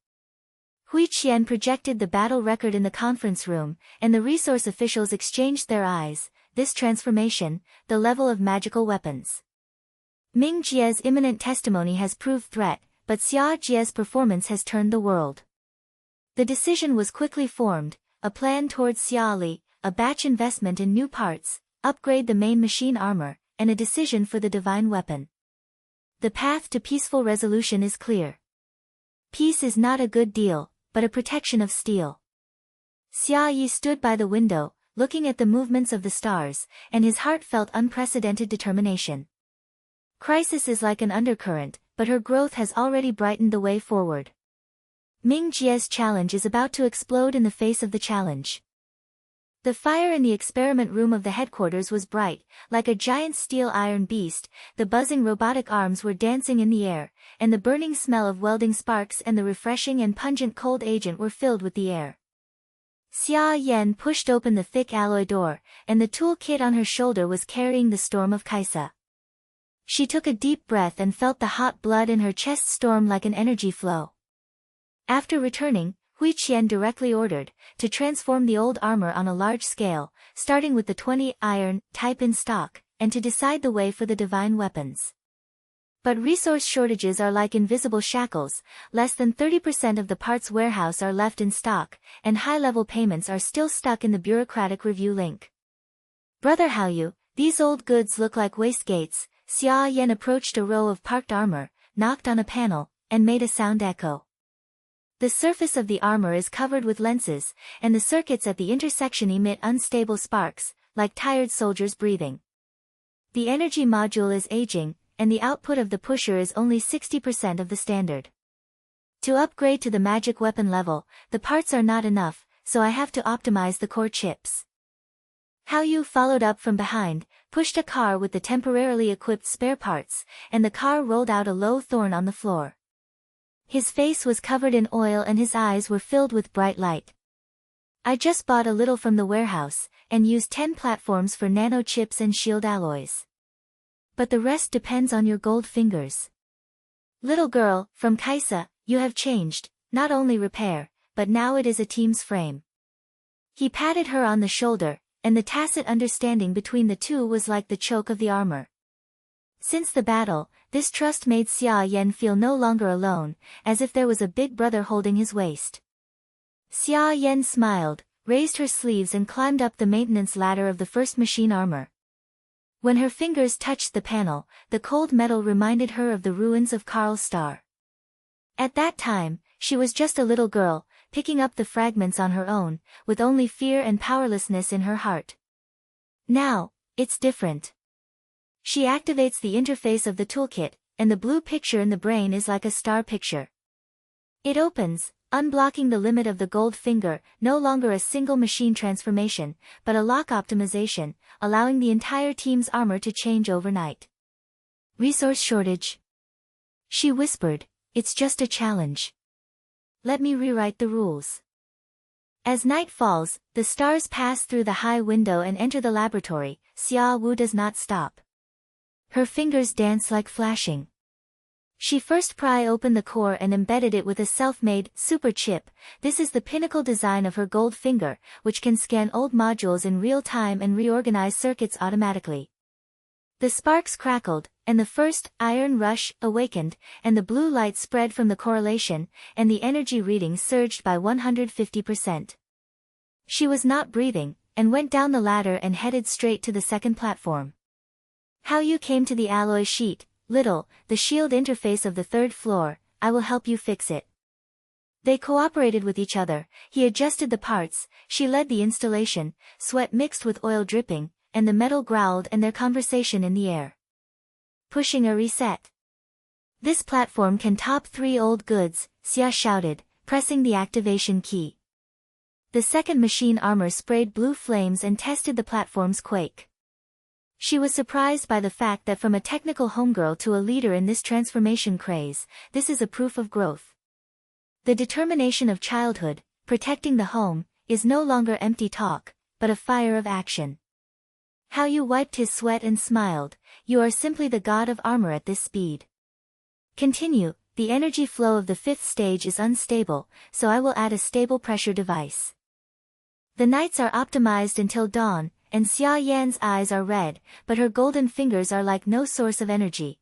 Hui Qian projected the battle record in the conference room, and the resource officials exchanged their eyes. This transformation, the level of magical weapons. Ming Jie's imminent testimony has proved threat, but Xia Jie's performance has turned the world. The decision was quickly formed, a plan towards Xia Li, a batch investment in new parts, upgrade the main machine armor, and a decision for the divine weapon. The path to peaceful resolution is clear. Peace is not a good deal, but a protection of steel. Xia Yi stood by the window, looking at the movements of the stars, and his heart felt unprecedented determination. Crisis is like an undercurrent, but her growth has already brightened the way forward. Ming Jie's challenge is about to explode in the face of the challenge. The fire in the experiment room of the headquarters was bright, like a giant steel iron beast. The buzzing robotic arms were dancing in the air, and the burning smell of welding sparks and the refreshing and pungent cold agent were filled with the air. Xia Yan pushed open the thick alloy door, and the tool kit on her shoulder was carrying the storm of Kaisa. She took a deep breath and felt the hot blood in her chest storm like an energy flow. After returning, Hui Qian directly ordered to transform the old armor on a large scale, starting with the 20 iron type in stock, and to decide the way for the divine weapons. But resource shortages are like invisible shackles. Less than 30% of the parts warehouse are left in stock, and high-level payments are still stuck in the bureaucratic review link. Brother Haoyu, these old goods look like waste gates. Xia Yan approached a row of parked armor, knocked on a panel, and made a sound echo. The surface of the armor is covered with lenses, and the circuits at the intersection emit unstable sparks, like tired soldiers breathing. The energy module is aging, and the output of the pusher is only 60% of the standard. To upgrade to the magic weapon level, the parts are not enough, so I have to optimize the core chips. Haoyu followed up from behind, pushed a car with the temporarily equipped spare parts, and the car rolled out a low thorn on the floor. His face was covered in oil and his eyes were filled with bright light. I just bought a little from the warehouse, and used 10 platforms for nano chips and shield alloys. But the rest depends on your gold fingers. Little girl, from Kaisa, you have changed, not only repair, but now it is a team's frame. He patted her on the shoulder, and the tacit understanding between the two was like the choke of the armor. Since the battle, this trust made Xia Yan feel no longer alone, as if there was a big brother holding his waist. Xia Yan smiled, raised her sleeves and climbed up the maintenance ladder of the first machine armor. When her fingers touched the panel, the cold metal reminded her of the ruins of Karl's star. At that time, she was just a little girl, picking up the fragments on her own, with only fear and powerlessness in her heart. Now, it's different. She activates the interface of the toolkit, and the blue picture in the brain is like a star picture. It opens, unblocking the limit of the gold finger, no longer a single machine transformation, but a lock optimization, allowing the entire team's armor to change overnight. Resource shortage. She whispered, it's just a challenge. Let me rewrite the rules. As night falls, the stars pass through the high window and enter the laboratory. Xia Wu does not stop. Her fingers dance like flashing. She first pry open the core and embedded it with a self-made super chip. This is the pinnacle design of her gold finger, which can scan old modules in real time and reorganize circuits automatically. The sparks crackled, and the first iron rush awakened, and the blue light spread from the correlation, and the energy reading surged by 150%. She was not breathing, and went down the ladder and headed straight to the second platform. Haoyu came to the alloy sheet. Little, the shield interface of the third floor, I will help you fix it. They cooperated with each other. He adjusted the parts, she led the installation, sweat mixed with oil dripping, and the metal growled and their conversation in the air. Pushing a reset. This platform can top 3 old goods, Xia shouted, pressing the activation key. The second machine armor sprayed blue flames and tested the platform's quake. She was surprised by the fact that from a technical homegirl to a leader in this transformation craze, this is a proof of growth. The determination of childhood, protecting the home, is no longer empty talk, but a fire of action. Haoyu wiped his sweat and smiled, you are simply the god of armor at this speed. Continue, the energy flow of the 5th stage is unstable, so I will add a stable pressure device. The nights are optimized until dawn, and Xia Yan's eyes are red, but her golden fingers are like no source of energy.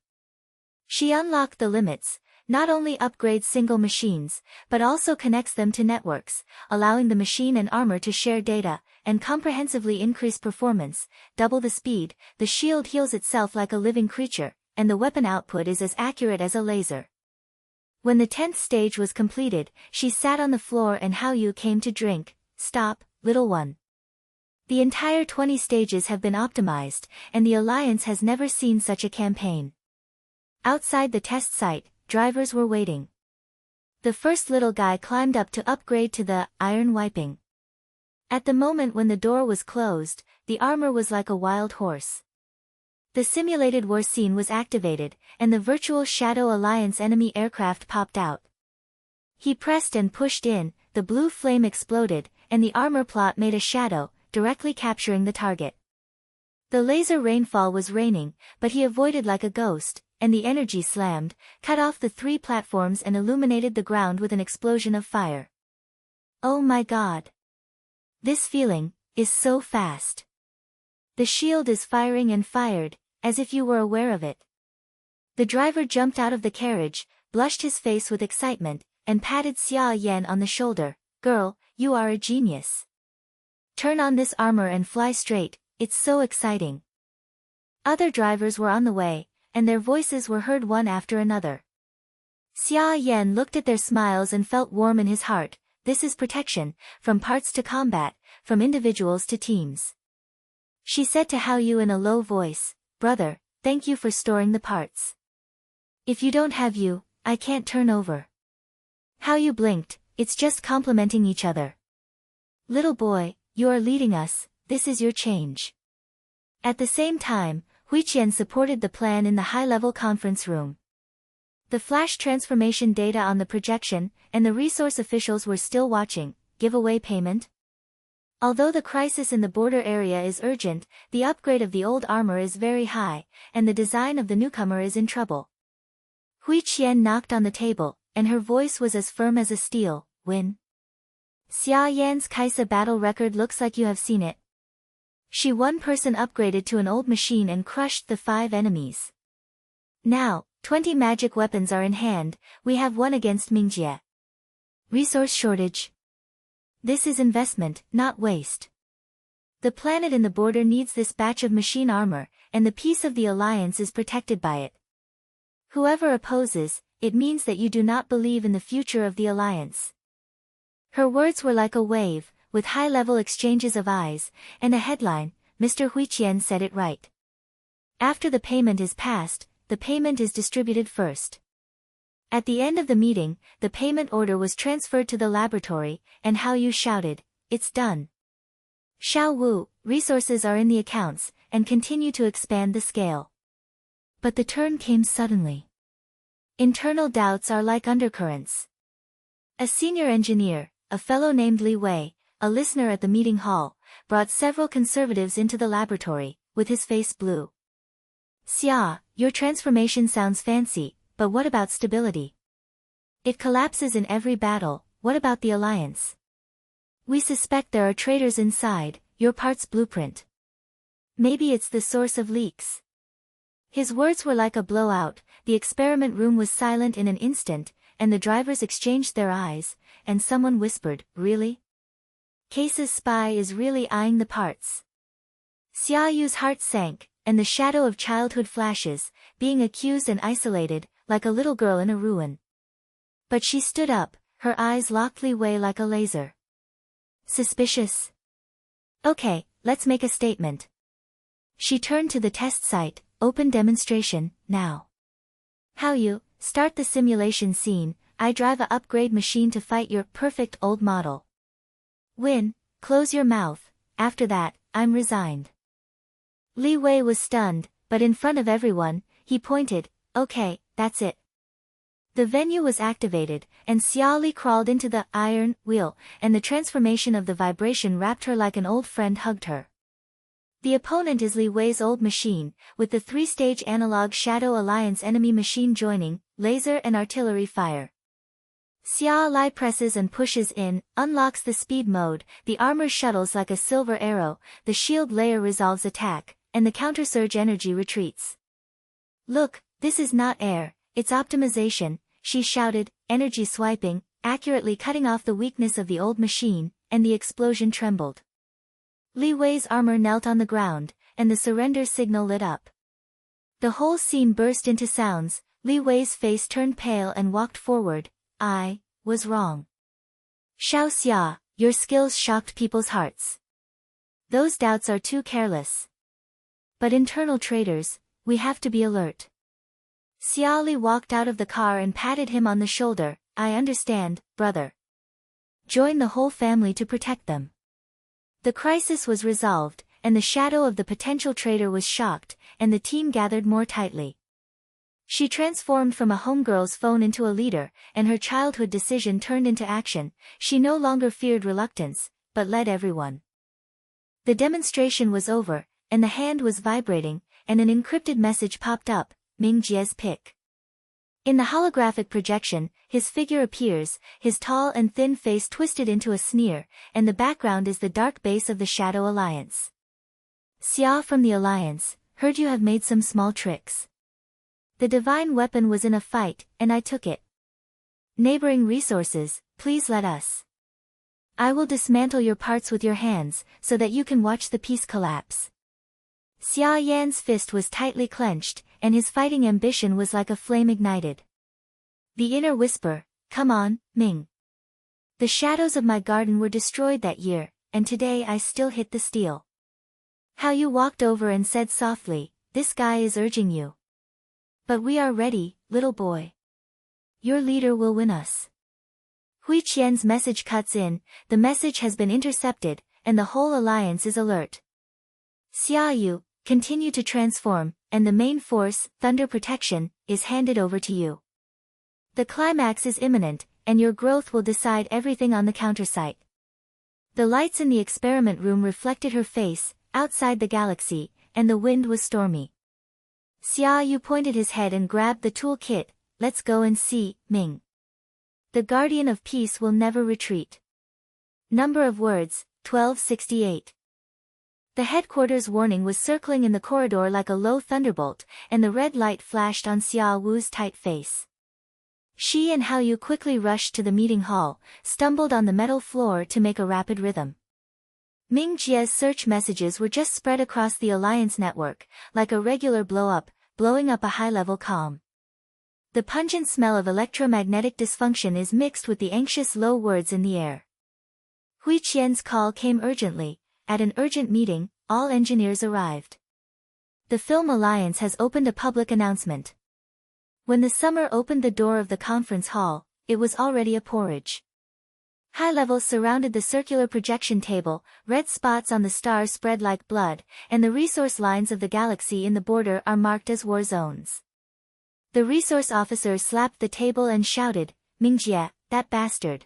She unlocked the limits, not only upgrades single machines, but also connects them to networks, allowing the machine and armor to share data, and comprehensively increase performance, double the speed. The shield heals itself like a living creature, and the weapon output is as accurate as a laser. When the 10th stage was completed, she sat on the floor and Hao Yu came to drink. Stop, little one. The entire 20 stages have been optimized, and the Alliance has never seen such a campaign. Outside the test site, drivers were waiting. The first little guy climbed up to upgrade to the iron wiping. At the moment when the door was closed, the armor was like a wild horse. The simulated war scene was activated, and the virtual Shadow Alliance enemy aircraft popped out. He pressed and pushed in, the blue flame exploded, and the armor plot made a shadow, directly capturing the target. The laser rainfall was raining, but he avoided like a ghost, and the energy slammed, cut off the 3 platforms and illuminated the ground with an explosion of fire. Oh my god. This feeling is so fast. The shield is firing and fired, as if you were aware of it. The driver jumped out of the carriage, blushed his face with excitement, and patted Xia Lan on the shoulder. Girl, you are a genius. Turn on this armor and fly straight, it's so exciting. Other drivers were on the way, and their voices were heard one after another. Xia Yan looked at their smiles and felt warm in his heart. This is protection, from parts to combat, from individuals to teams. She said to Hao Yu in a low voice, Brother, thank you for storing the parts. If you don't have you, I can't turn over. Hao Yu blinked, it's just complementing each other. Little boy, you are leading us, this is your change. At the same time, Huiqian supported the plan in the high-level conference room. The flash transformation data on the projection, and the resource officials were still watching. Giveaway payment? Although the crisis in the border area is urgent, the upgrade of the old armor is very high, and the design of the newcomer is in trouble. Huiqian knocked on the table, and her voice was as firm as a steel. Win. Xia Yan's Kaisa battle record looks like you have seen it. She one person upgraded to an old machine and crushed the 5 enemies. Now, 20 magic weapons are in hand, we have one against Mingjie. Resource shortage. This is investment, not waste. The planet in the border needs this batch of machine armor, and the peace of the Alliance is protected by it. Whoever opposes, it means that you do not believe in the future of the Alliance. Her words were like a wave, with high-level exchanges of eyes, and a headline. Mr. Huiqian said it right. After the payment is passed, the payment is distributed first. At the end of the meeting, the payment order was transferred to the laboratory, and Hao Yu shouted, It's done. Xiao Wu, resources are in the accounts, and continue to expand the scale. But the turn came suddenly. Internal doubts are like undercurrents. A senior engineer, a fellow named Li Wei, a listener at the meeting hall, brought several conservatives into the laboratory, with his face blue. Xia, your transformation sounds fancy, but what about stability? It collapses in every battle, what about the Alliance? We suspect there are traitors inside, your part's blueprint. Maybe it's the source of leaks. His words were like a blowout, the experiment room was silent in an instant, and the drivers exchanged their eyes, and someone whispered, Really? Case's spy is really eyeing the parts. Xia Yu's heart sank, and the shadow of childhood flashes, being accused and isolated, like a little girl in a ruin. But she stood up, her eyes locked Li Wei like a laser. Suspicious? Okay, let's make a statement. She turned to the test site, open demonstration, now. Hao Yu, start the simulation scene, I drive a upgrade machine to fight your perfect old model. Win, close your mouth, after that, I'm resigned. Li Wei was stunned, but in front of everyone, he pointed, Okay, that's it. The venue was activated, and Xia Li crawled into the iron wheel, and the transformation of the vibration wrapped her like an old friend hugged her. The opponent is Li Wei's old machine, with the 3-stage analog Shadow Alliance enemy machine joining, laser and artillery fire. Xia Li presses and pushes in, unlocks the speed mode, the armor shuttles like a silver arrow, the shield layer resolves attack, and the counter-surge energy retreats. Look, this is not air, it's optimization, she shouted, energy swiping, accurately cutting off the weakness of the old machine, and the explosion trembled. Li Wei's armor knelt on the ground, and the surrender signal lit up. The whole scene burst into sounds. Li Wei's face turned pale and walked forward. I was wrong. Xiao Xia, your skills shocked people's hearts. Those doubts are too careless. But internal traitors, we have to be alert. Xia Li walked out of the car and patted him on the shoulder. I understand, brother. Join the whole family to protect them. The crisis was resolved, and the shadow of the potential traitor was shocked, and the team gathered more tightly. She transformed from a homegirl's phone into a leader, and her childhood decision turned into action. She no longer feared reluctance, but led everyone. The demonstration was over, and the hand was vibrating, and an encrypted message popped up, Ming Jie's pick. In the holographic projection, his figure appears, his tall and thin face twisted into a sneer, and the background is the dark base of the Shadow Alliance. Xia from the Alliance, heard you have made some small tricks. The divine weapon was in a fight, and I took it. Neighboring resources, please let us. I will dismantle your parts with your hands, so that you can watch the piece collapse. Xia Yan's fist was tightly clenched, and his fighting ambition was like a flame ignited. The inner whisper, come on, Ming. The shadows of my garden were destroyed that year, and today I still hit the steel. How you walked over and said softly, this guy is urging you. But we are ready, little boy. Your leader will win us. Hui Qian's message cuts in, the message has been intercepted, and the whole alliance is alert. Xia Yu, continue to transform, and the main force, Thunder Protection, is handed over to you. The climax is imminent, and your growth will decide everything on the countersite. The lights in the experiment room reflected her face, outside the galaxy, and the wind was stormy. Xia Yu pointed his head and grabbed the tool kit. Let's go and see, Ming. The Guardian of Peace will never retreat. Number of words, 1268. The headquarters warning was circling in the corridor like a low thunderbolt, and the red light flashed on Xia Wu's tight face. She and Hao Yu quickly rushed to the meeting hall, stumbled on the metal floor to make a rapid rhythm. Ming Jie's search messages were just spread across the Alliance network, like a regular blow-up, blowing up a high-level calm. The pungent smell of electromagnetic dysfunction is mixed with the anxious low words in the air. Hui Qian's call came urgently. At an urgent meeting, all engineers arrived. The Film Alliance has opened a public announcement. When the summer opened the door of the conference hall, it was already a porridge. High levels surrounded the circular projection table, red spots on the stars spread like blood, and the resource lines of the galaxy in the border are marked as war zones. The resource officer slapped the table and shouted, Ming Jie, that bastard.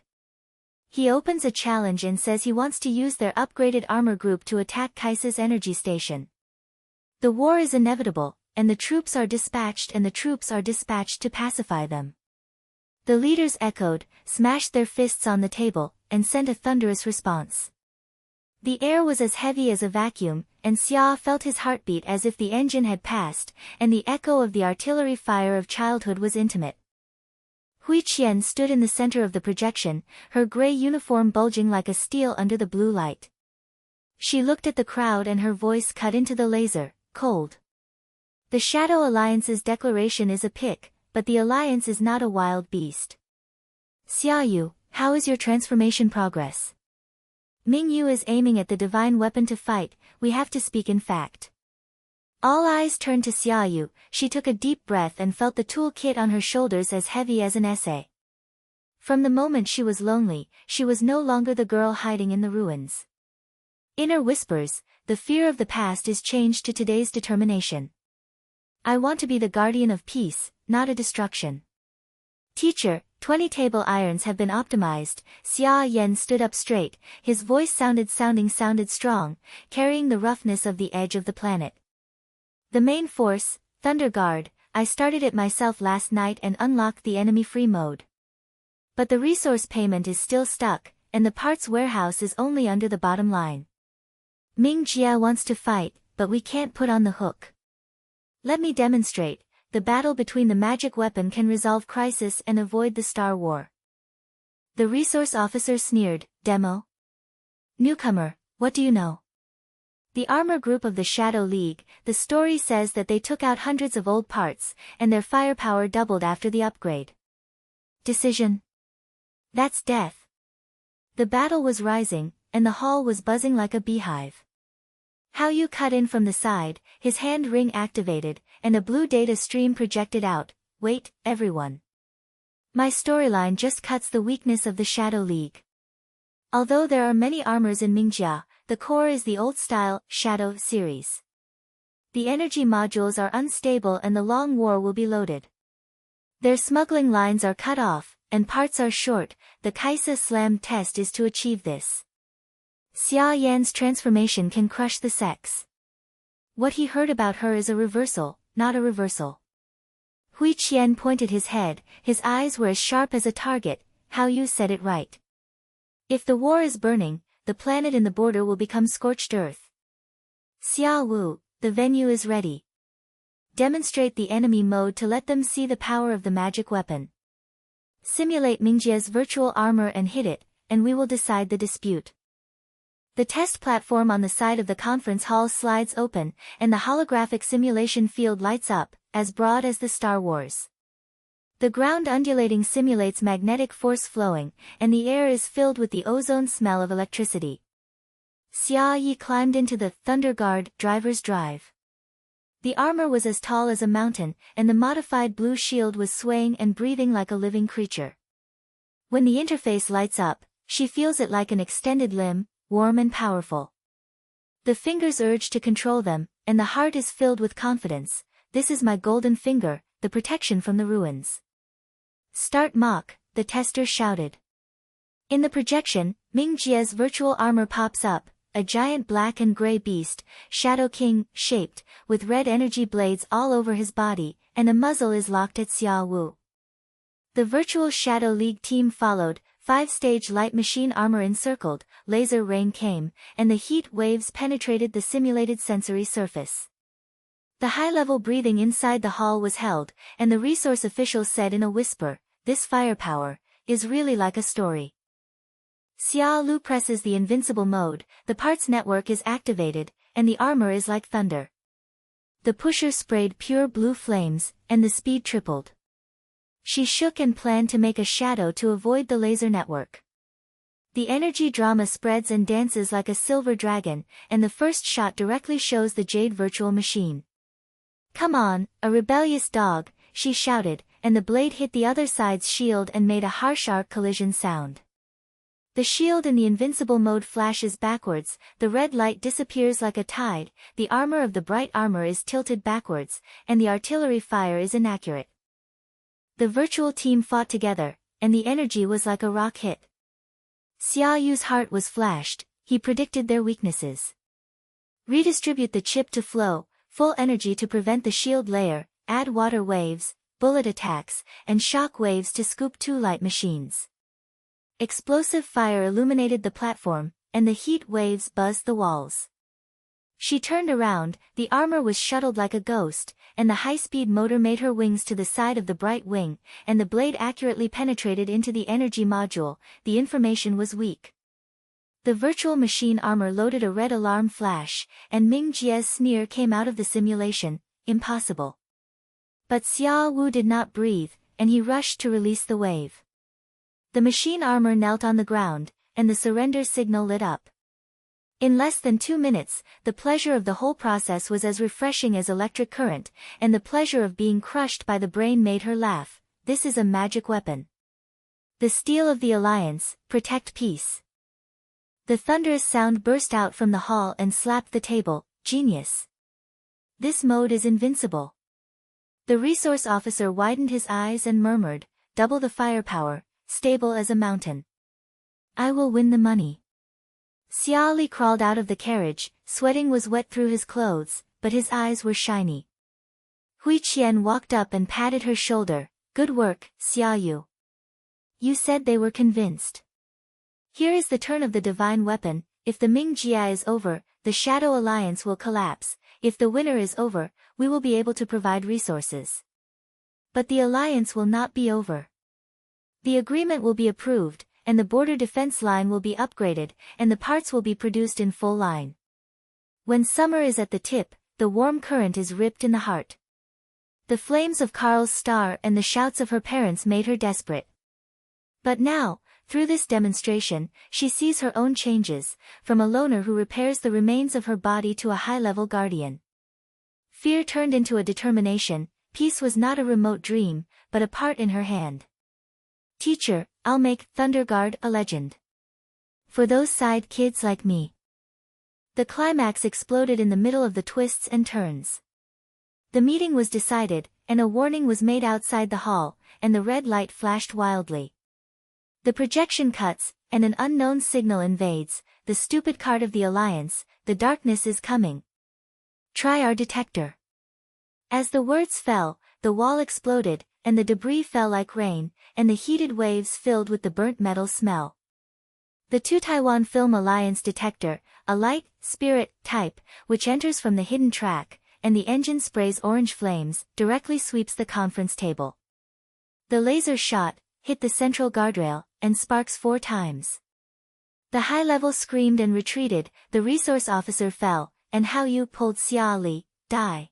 He opens a challenge and says he wants to use their upgraded armor group to attack Kaisa's energy station. The war is inevitable, and the troops are dispatched to pacify them. The leaders echoed, smashed their fists on the table, and sent a thunderous response. The air was as heavy as a vacuum, and Xia felt his heartbeat as if the engine had passed, and the echo of the artillery fire of childhood was intimate. Hui Qian stood in the center of the projection, her gray uniform bulging like a steel under the blue light. She looked at the crowd and her voice cut into the laser, cold. The Shadow Alliance's declaration is a pick, but the Alliance is not a wild beast. Xia Yu, how is your transformation progress? Ming Yu is aiming at the divine weapon to fight, we have to speak in fact. All eyes turned to Xia Yu. She took a deep breath and felt the tool kit on her shoulders as heavy as an essay. From the moment she was lonely, she was no longer the girl hiding in the ruins. Inner whispers, the fear of the past is changed to today's determination. I want to be the guardian of peace, not a destruction. Teacher, 20 table irons have been optimized. Xia Yan stood up straight, his voice sounded strong, carrying the roughness of the edge of the planet. The main force, Thunder Guard, I started it myself last night and unlocked the enemy-free mode. But the resource payment is still stuck, and the parts warehouse is only under the bottom line. Ming Jie wants to fight, but we can't put on the hook. Let me demonstrate. the battle between the magic weapon can resolve crisis and avoid the Star War. The resource officer sneered, demo? Newcomer, what do you know? The armor group of the Shadow League, the story says that they took out hundreds of old parts, and their firepower doubled after the upgrade. Decision? That's death. The battle was rising, and the hall was buzzing like a beehive. How you cut in from the side, his hand ring activated, and a blue data stream projected out. Wait, everyone. My storyline just cuts the weakness of the Shadow League. Although there are many armors in Mingjia, the core is the old-style, Shadow series. The energy modules are unstable and the long war will be loaded. Their smuggling lines are cut off, and parts are short. The Kaisa Slam test is to achieve this. Xia Yan's transformation can crush the sex. What he heard about her is a reversal, not a reversal. Hui Qian pointed his head, his eyes were as sharp as a target. How you said it right. If the war is burning, the planet in the border will become scorched earth. Xia Wu, the venue is ready. Demonstrate the enemy mode to let them see the power of the magic weapon. Simulate Mingjia's virtual armor and hit it, and we will decide the dispute. The test platform on the side of the conference hall slides open, and the holographic simulation field lights up, as broad as the Star Wars. The ground undulating simulates magnetic force flowing, and the air is filled with the ozone smell of electricity. Xia Yi climbed into the Thunder Guard driver's drive. The armor was as tall as a mountain, and the modified blue shield was swaying and breathing like a living creature. When the interface lights up, she feels it like an extended limb, warm and powerful. The fingers urge to control them, and the heart is filled with confidence. This is my golden finger, the protection from the ruins. Start mock, the tester shouted. In the projection, Mingjia's virtual armor pops up, a giant black and gray beast, Shadow King, shaped, with red energy blades all over his body, and a muzzle is locked at Xia Wu. The virtual Shadow League team followed, 5-stage light machine armor encircled, laser rain came, and the heat waves penetrated the simulated sensory surface. The high-level breathing inside the hall was held, and the resource official said in a whisper, "This firepower is really like a story." Xia Lu presses the invincible mode, the parts network is activated, and the armor is like thunder. The pusher sprayed pure blue flames, and the speed tripled. She shook and planned to make a shadow to avoid the laser network. The energy drama spreads and dances like a silver dragon, and the first shot directly shows the Jade virtual machine. "Come on, a rebellious dog," she shouted, and the blade hit the other side's shield and made a harsh arc collision sound. The shield in the invincible mode flashes backwards, the red light disappears like a tide, the armor of the bright armor is tilted backwards, and the artillery fire is inaccurate. The virtual team fought together, and the energy was like a rock hit. Xia Yu's heart was flashed, he predicted their weaknesses. Redistribute the chip to flow, full energy to prevent the shield layer, add water waves, bullet attacks, and shock waves to scoop two light machines. Explosive fire illuminated the platform, and the heat waves buzzed the walls. She turned around, the armor was shuttled like a ghost, and the high-speed motor made her wings to the side of the bright wing, and the blade accurately penetrated into the energy module. The information was weak. The virtual machine armor loaded a red alarm flash, and Ming Jie's sneer came out of the simulation, "Impossible." But Xia Wu did not breathe, and he rushed to release the wave. The machine armor knelt on the ground, and the surrender signal lit up. In less than 2 minutes, the pleasure of the whole process was as refreshing as electric current, and the pleasure of being crushed by the brain made her laugh. This is a magic weapon. The steel of the Alliance, protect peace. The thunderous sound burst out from the hall and slapped the table. Genius. This mode is invincible. The resource officer widened his eyes and murmured, double the firepower, stable as a mountain. I will win the money. Xia Li crawled out of the carriage, sweating was wet through his clothes, but his eyes were shiny. Hui Qian walked up and patted her shoulder. Good work, Xia Yu. You said they were convinced. Here is the turn of the divine weapon. If the Ming Jia is over, the Shadow Alliance will collapse. If the winner is over, we will be able to provide resources. But the alliance will not be over. The agreement will be approved, and the border defense line will be upgraded, and the parts will be produced in full line. When summer is at the tip, the warm current is ripped in the heart. The flames of Karl's star and the shouts of her parents made her desperate. But now, through this demonstration, she sees her own changes, from a loner who repairs the remains of her body to a high-level guardian. Fear turned into a determination. Peace was not a remote dream, but a part in her hand. Teacher, I'll make Thunder Guard a legend. For those side kids like me. The climax exploded in the middle of the twists and turns. The meeting was decided, and a warning was made outside the hall, and the red light flashed wildly. The projection cuts, and an unknown signal invades. The stupid card of the Alliance, the darkness is coming. Try our detector. As the words fell, the wall exploded, and the debris fell like rain, and the heated waves filled with the burnt metal smell. The 2 Taiwan Film Alliance detector, a light, spirit, type, which enters from the hidden track, and the engine sprays orange flames, directly sweeps the conference table. The laser shot, hit the central guardrail, and sparks 4 times. The high-level screamed and retreated, the resource officer fell, and Hao Yu pulled Xia Li, die.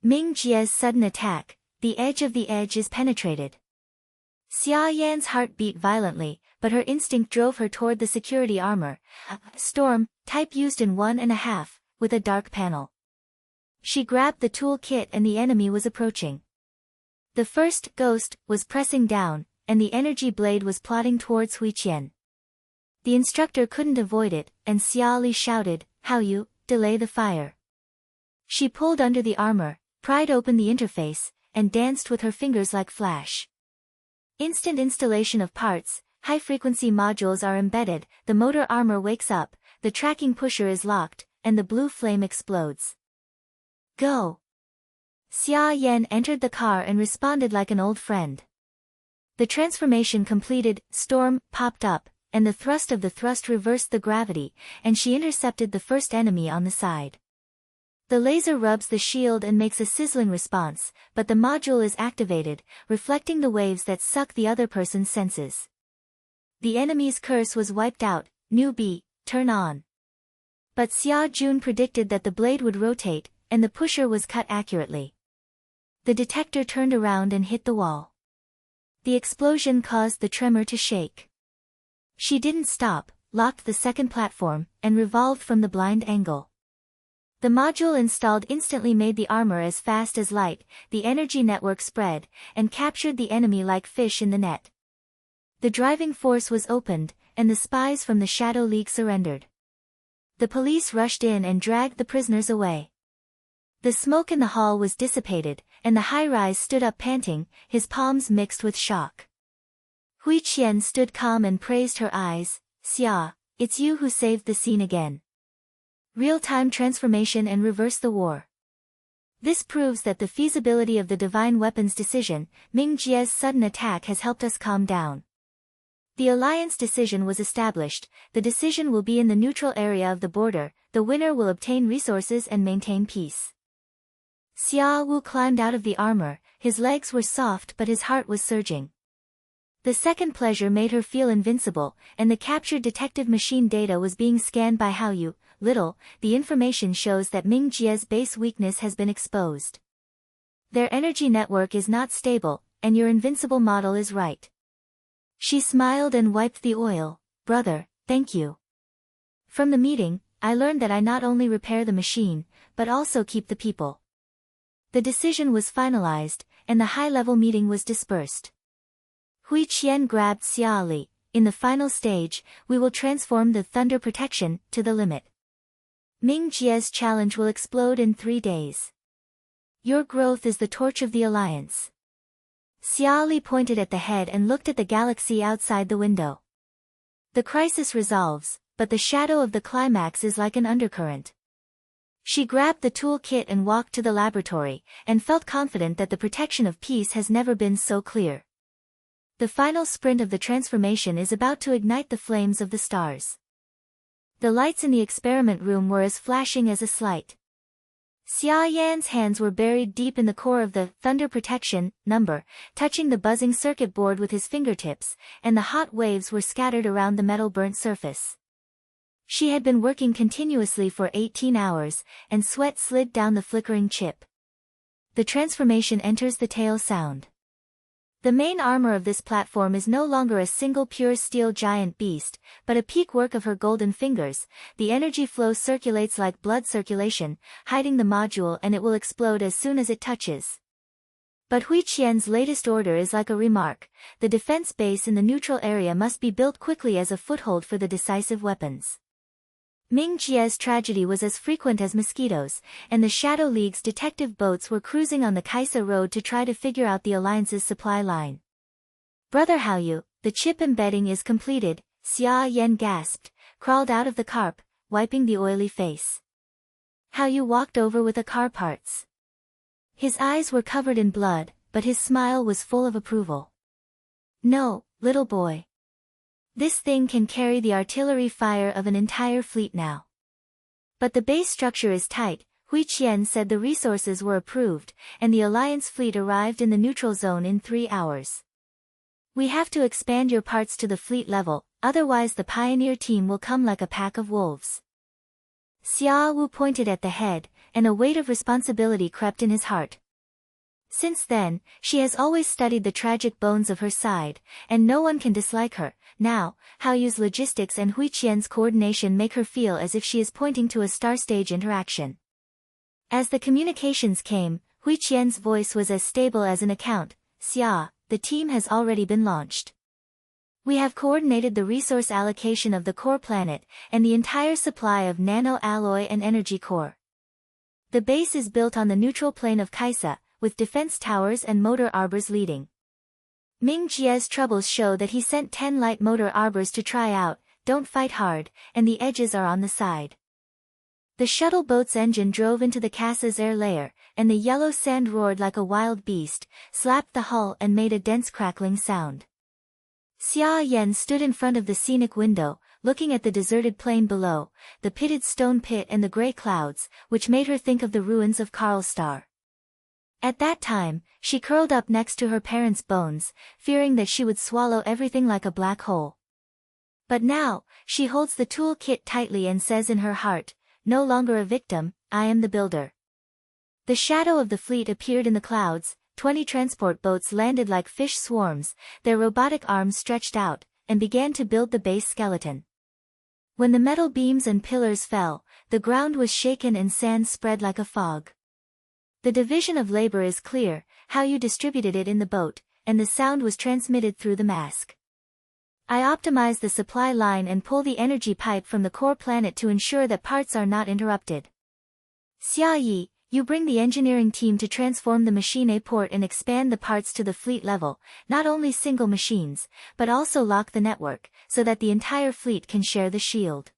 Ming Jie's sudden attack, the edge of the edge is penetrated. Xia Yan's heart beat violently, but her instinct drove her toward the security armor, a storm, type used in 1.5, with a dark panel. She grabbed the tool kit and the enemy was approaching. The first ghost was pressing down, and the energy blade was plodding towards Huiqian. The instructor couldn't avoid it, and Xia Li shouted, Hao Yu, delay the fire. She pulled under the armor, pried open the interface, and danced with her fingers like flash. Instant installation of parts, high-frequency modules are embedded, the motor armor wakes up, the tracking pusher is locked, and the blue flame explodes. Go! Xia Yan entered the car and responded like an old friend. The transformation completed, storm popped up, and the thrust of the thrust reversed the gravity, and she intercepted the first enemy on the side. The laser rubs the shield and makes a sizzling response, but the module is activated, reflecting the waves that suck the other person's senses. The enemy's curse was wiped out, newbie, turn on. But Xia Jun predicted that the blade would rotate, and the pusher was cut accurately. The detector turned around and hit the wall. The explosion caused the tremor to shake. She didn't stop, locked the second platform, and revolved from the blind angle. The module installed instantly made the armor as fast as light, the energy network spread, and captured the enemy like fish in the net. The driving force was opened, and the spies from the Shadow League surrendered. The police rushed in and dragged the prisoners away. The smoke in the hall was dissipated, and the high-rise stood up panting, his palms mixed with shock. Huiqian stood calm and praised her eyes, Xia, it's you who saved the scene again. Real-time transformation and reverse the war. This proves that the feasibility of the divine weapons decision, Ming Jie's sudden attack has helped us calm down. The alliance decision was established, the decision will be in the neutral area of the border, the winner will obtain resources and maintain peace. Xia Wu climbed out of the armor, his legs were soft but his heart was surging. The second pleasure made her feel invincible, and the captured detective machine data was being scanned by Hao Yu. Little, the information shows that Ming Jie's base weakness has been exposed. Their energy network is not stable, and your invincible model is right. She smiled and wiped the oil, brother, thank you. From the meeting, I learned that I not only repair the machine, but also keep the people. The decision was finalized, and the high-level meeting was dispersed. Huiqian grabbed Xia Li. In the final stage, we will transform the thunder protection to the limit. Ming Jie's challenge will explode in 3 days. Your growth is the torch of the alliance. Xia Li pointed at the head and looked at the galaxy outside the window. The crisis resolves, but the shadow of the climax is like an undercurrent. She grabbed the tool kit and walked to the laboratory, and felt confident that the protection of peace has never been so clear. The final sprint of the transformation is about to ignite the flames of the stars. The lights in the experiment room were as flashing as a slight. Xia Yan's hands were buried deep in the core of the thunder protection number, touching the buzzing circuit board with his fingertips, and the hot waves were scattered around the metal burnt surface. She had been working continuously for 18 hours, and sweat slid down the flickering chip. The transformation enters the tail sound. The main armor of this platform is no longer a single pure steel giant beast, but a peak work of her golden fingers. The energy flow circulates like blood circulation, hiding the module, and it will explode as soon as it touches. But Hui Qian's latest order is like a remark: the defense base in the neutral area must be built quickly as a foothold for the decisive weapons. Ming Jie's tragedy was as frequent as mosquitoes, and the Shadow League's detective boats were cruising on the Kaisa road to try to figure out the Alliance's supply line. "Brother Haoyu, the chip embedding is completed," Xia Yan gasped, crawled out of the carp, wiping the oily face. Haoyu walked over with the car parts. His eyes were covered in blood, but his smile was full of approval. "No, little boy. This thing can carry the artillery fire of an entire fleet now." "But the base structure is tight." Hui Qian said. The resources were approved, and the Alliance fleet arrived in the neutral zone in 3 hours. "We have to expand your parts to the fleet level, otherwise the pioneer team will come like a pack of wolves." Xia Wu pointed at the head, and a weight of responsibility crept in his heart. Since then, she has always studied the tragic bones of her side, and no one can dislike her. Now, Haoyu's logistics and Hui Qian's coordination make her feel as if she is pointing to a star-stage interaction. As the communications came, Hui Qian's voice was as stable as an account. "Xia, the team has already been launched. We have coordinated the resource allocation of the core planet, and the entire supply of nano-alloy and energy core. The base is built on the neutral plane of Kaisa, with defense towers and motor arbors leading. Ming Jie's troubles show that he sent 10 light motor arbors to try out. Don't fight hard, and the edges are on the side." The shuttle boat's engine drove into the Kaisa's air layer, and the yellow sand roared like a wild beast, slapped the hull and made a dense crackling sound. Xia Yan stood in front of the scenic window, looking at the deserted plain below, the pitted stone pit and the gray clouds, which made her think of the ruins of Karlstar. At that time, she curled up next to her parents' bones, fearing that she would swallow everything like a black hole. But now, she holds the tool kit tightly and says in her heart, "No longer a victim, I am the builder." The shadow of the fleet appeared in the clouds. 20 transport boats landed like fish swarms, their robotic arms stretched out, and began to build the base skeleton. When the metal beams and pillars fell, the ground was shaken and sand spread like a fog. The division of labor is clear: how you distributed it in the boat, and the sound was transmitted through the mask. "I optimize the supply line and pull the energy pipe from the core planet to ensure that parts are not interrupted. Xia Yi, you bring the engineering team to transform the machine A port and expand the parts to the fleet level, not only single machines, but also lock the network, so that the entire fleet can share the shield.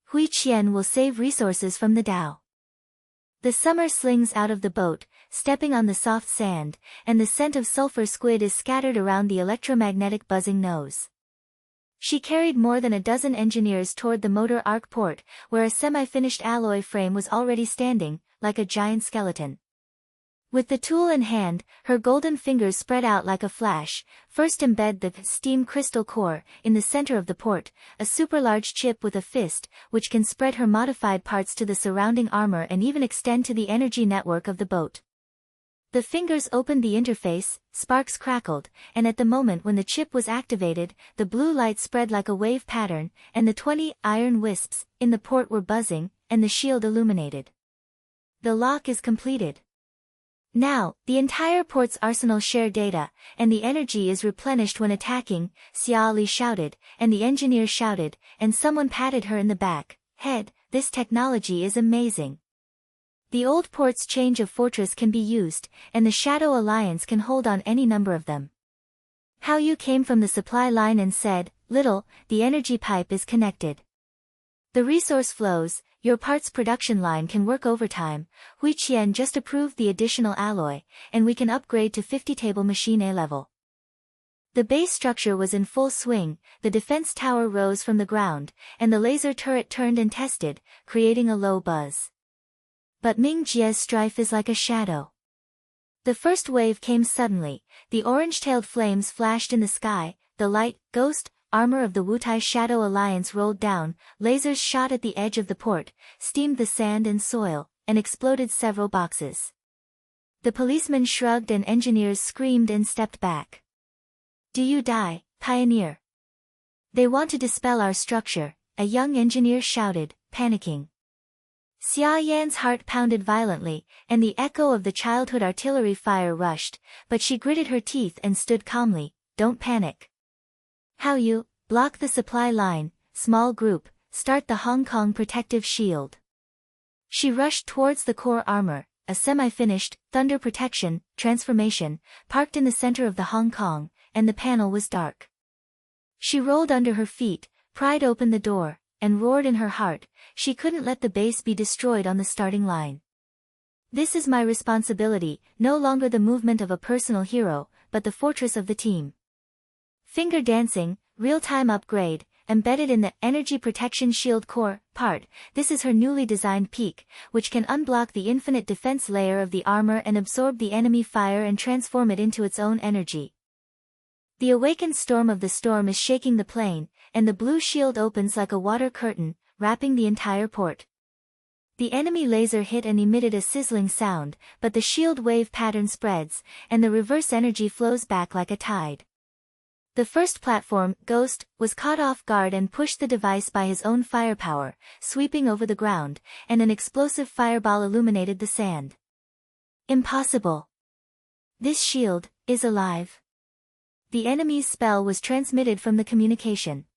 Hui Qian will save resources from the Tao." The summer slings out of the boat, stepping on the soft sand, and the scent of sulfur squid is scattered around the electromagnetic buzzing nose. She carried more than a dozen engineers toward the motor arc port, where a semi-finished alloy frame was already standing, like a giant skeleton. With the tool in hand, her golden fingers spread out like a flash. First embed the steam crystal core in the center of the port, a super-large chip with a fist, which can spread her modified parts to the surrounding armor and even extend to the energy network of the boat. The fingers opened the interface, sparks crackled, and at the moment when the chip was activated, the blue light spread like a wave pattern, and the 20 iron wisps in the port were buzzing, and the shield illuminated. The lock is completed. Now, the entire port's arsenal share data, and the energy is replenished when attacking, Xia Li shouted, and the engineer shouted, and someone patted her in the back. "Head, this technology is amazing. The old port's change of fortress can be used, and the Shadow Alliance can hold on any number of them." Haoyu came from the supply line and said, "Little, the energy pipe is connected. The resource flows, your parts production line can work overtime. Hui Qian just approved the additional alloy, and we can upgrade to 50-table machine A level." The base structure was in full swing, the defense tower rose from the ground, and the laser turret turned and tested, creating a low buzz. But Ming Jie's strife is like a shadow. The first wave came suddenly, the orange-tailed flames flashed in the sky, the light, ghost, armor of the Wutai Shadow Alliance rolled down, lasers shot at the edge of the port, steamed the sand and soil, and exploded several boxes. The policemen shrugged and engineers screamed and stepped back. "Do you die, pioneer? They want to dispel our structure," a young engineer shouted, panicking. Xia Yan's heart pounded violently, and the echo of the childhood artillery fire rushed, but she gritted her teeth and stood calmly. "Don't panic. How you, block the supply line, small group, start the Hong Kong protective shield." She rushed towards the core armor, a semi-finished, thunder protection, transformation, parked in the center of the Hong Kong, and the panel was dark. She rolled under her feet, pried open the door, and roared in her heart, she couldn't let the base be destroyed on the starting line. "This is my responsibility, no longer the movement of a personal hero, but the fortress of the team." Finger dancing, real-time upgrade, embedded in the energy protection shield core part, this is her newly designed peak, which can unblock the infinite defense layer of the armor and absorb the enemy fire and transform it into its own energy. The awakened storm of the storm is shaking the plane, and the blue shield opens like a water curtain, wrapping the entire port. The enemy laser hit and emitted a sizzling sound, but the shield wave pattern spreads, and the reverse energy flows back like a tide. The first platform, Ghost, was caught off guard and pushed the device by his own firepower, sweeping over the ground, and an explosive fireball illuminated the sand. "Impossible. This shield is alive." The enemy's spell was transmitted from the communication.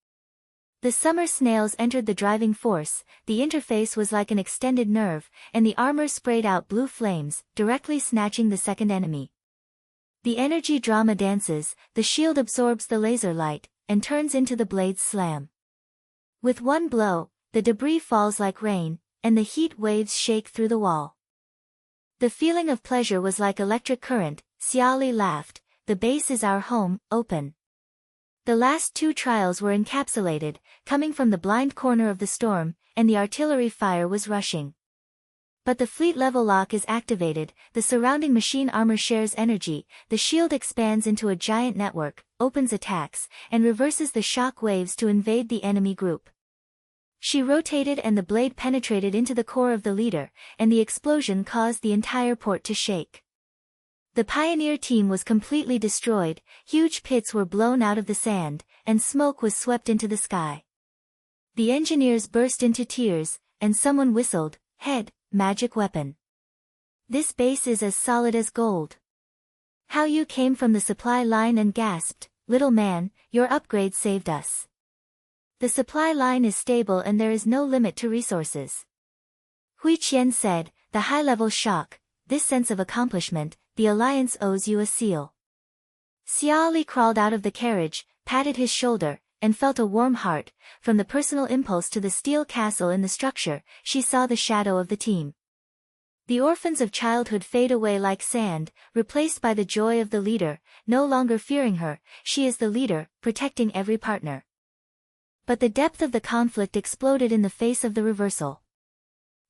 The summer snails entered the driving force, the interface was like an extended nerve, and the armor sprayed out blue flames, directly snatching the second enemy. The energy drama dances, the shield absorbs the laser light, and turns into the blade's slam. With one blow, the debris falls like rain, and the heat waves shake through the wall. The feeling of pleasure was like electric current. Xia Li laughed. "The base is our home, open." The last two trials were encapsulated, coming from the blind corner of the storm, and the artillery fire was rushing. But the fleet level lock is activated, the surrounding machine armor shares energy, the shield expands into a giant network, opens attacks, and reverses the shock waves to invade the enemy group. She rotated and the blade penetrated into the core of the leader, and the explosion caused the entire port to shake. The pioneer team was completely destroyed, huge pits were blown out of the sand, and smoke was swept into the sky. The engineers burst into tears, and someone whistled, "Head, magic weapon. This base is as solid as gold." Hao Yu came from the supply line and gasped, "Little man, your upgrade saved us. The supply line is stable and there is no limit to resources." Hui Qian said, "The high-level shock, this sense of accomplishment, the Alliance owes you a seal." Xia Li crawled out of the carriage, patted his shoulder, and felt a warm heart. From the personal impulse to the steel castle in the structure, she saw the shadow of the team. The orphans of childhood fade away like sand, replaced by the joy of the leader, no longer fearing her, she is the leader, protecting every partner. But the depth of the conflict exploded in the face of the reversal.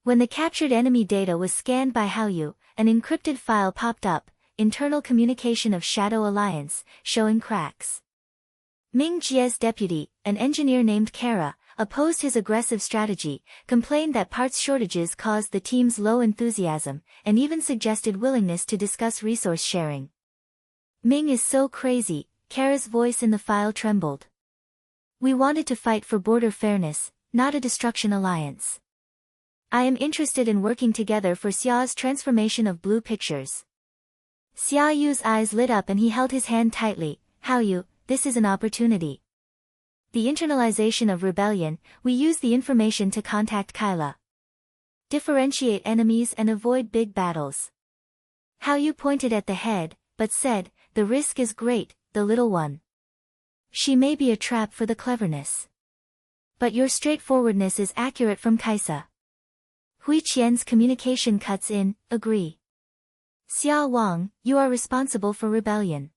When the captured enemy data was scanned by Hao Yu, an encrypted file popped up, internal communication of Shadow Alliance, showing cracks. Ming Jie's deputy, an engineer named Kara, opposed his aggressive strategy, complained that parts shortages caused the team's low enthusiasm, and even suggested willingness to discuss resource sharing. "Ming is so crazy," Kara's voice in the file trembled. "We wanted to fight for border fairness, not a destruction alliance. I am interested in working together for Xia's transformation of blue pictures." Xia Yu's eyes lit up and he held his hand tightly. "Hao Yu, this is an opportunity. The internalization of rebellion, we use the information to contact Kyla. Differentiate enemies and avoid big battles." Hao Yu pointed at the head, but said, "The risk is great, the little one. She may be a trap for the cleverness. But your straightforwardness is accurate from Kaisa." Hui Qian's communication cuts in, "Agree. Xia Wang, you are responsible for rebellion.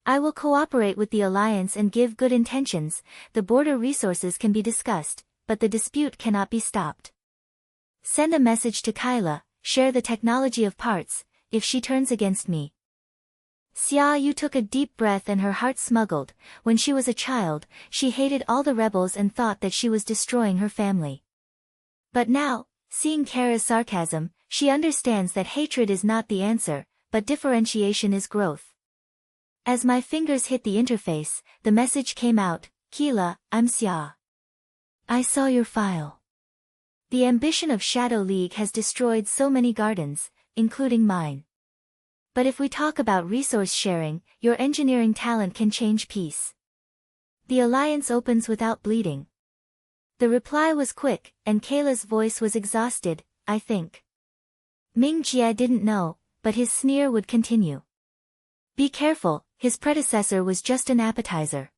I will cooperate with the alliance and give good intentions, the border resources can be discussed, but the dispute cannot be stopped." Send a message to Kyla, share the technology of parts, if she turns against me. Xia Yu took a deep breath and her heart smuggled. When she was a child, she hated all the rebels and thought that she was destroying her family. But now, seeing Kara's sarcasm, she understands that hatred is not the answer, but differentiation is growth. As my fingers hit the interface, the message came out, Kyla, I'm Xia. I saw your file. The ambition of Shadow League has destroyed so many gardens, including mine. But if we talk about resource sharing, your engineering talent can change peace. The alliance opens without bleeding. The reply was quick, and Kayla's voice was exhausted, I think. Ming Jie didn't know, but his sneer would continue. Be careful, his predecessor was just an appetizer.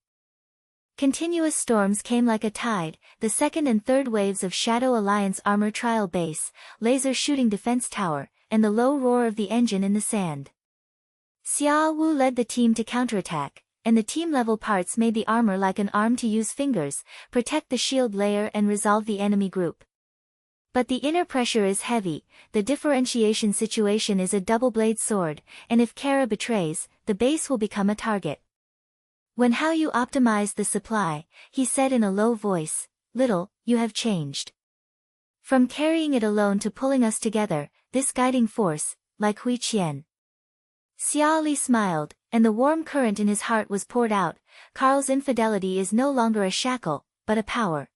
Continuous storms came like a tide, the second and third waves of Shadow Alliance armor trial base, laser shooting defense tower, and the low roar of the engine in the sand. Xia Wu led the team to counterattack, and the team-level parts made the armor like an arm to use fingers, protect the shield layer and resolve the enemy group. But the inner pressure is heavy, the differentiation situation is a double-blade sword, and if Kara betrays, the base will become a target. When how you optimize the supply, he said in a low voice, little, you have changed. From carrying it alone to pulling us together, this guiding force, like Hui Qian. Xia Li smiled, and the warm current in his heart was poured out. Carl's infidelity is no longer a shackle, but a power.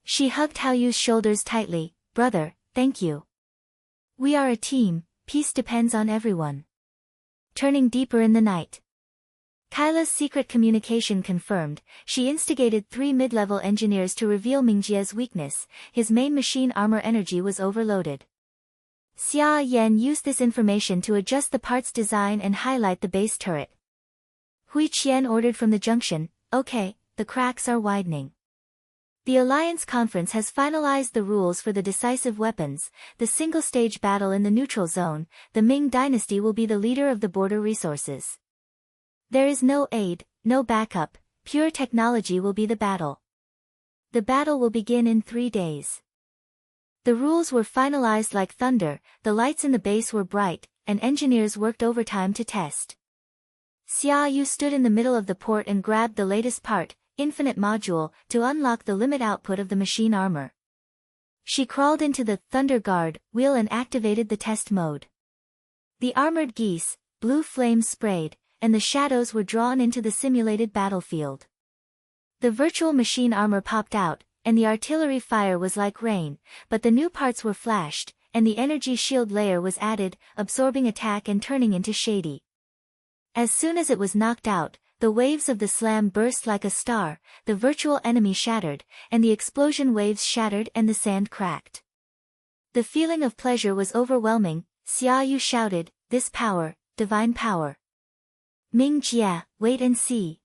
She hugged Hao Yu's shoulders tightly, brother, thank you. We are a team, peace depends on everyone. Turning deeper in the night. Kyla's secret communication confirmed, she instigated 3 mid-level engineers to reveal Mingjie's weakness, his main machine armor energy was overloaded. Xia Yan used this information to adjust the part's design and highlight the base turret. Hui Qian ordered from the junction, okay, the cracks are widening. The Alliance Conference has finalized the rules for the decisive weapons, the single-stage battle in the neutral zone, the Ming dynasty will be the leader of the border resources. There is no aid, no backup, pure technology will be the battle. The battle will begin in 3 days. The rules were finalized like thunder, the lights in the base were bright, and engineers worked overtime to test. Xia Yu stood in the middle of the port and grabbed the latest part, Infinite Module, to unlock the limit output of the machine armor. She crawled into the Thunder Guard wheel and activated the test mode. The armored geese, blue flames sprayed, and the shadows were drawn into the simulated battlefield. The virtual machine armor popped out, and the artillery fire was like rain, but the new parts were flashed, and the energy shield layer was added, absorbing attack and turning into shady. As soon as it was knocked out, the waves of the slam burst like a star, the virtual enemy shattered, and the explosion waves shattered and the sand cracked. The feeling of pleasure was overwhelming. Xia Yu shouted, this power, divine power. Ming Jie, wait and see.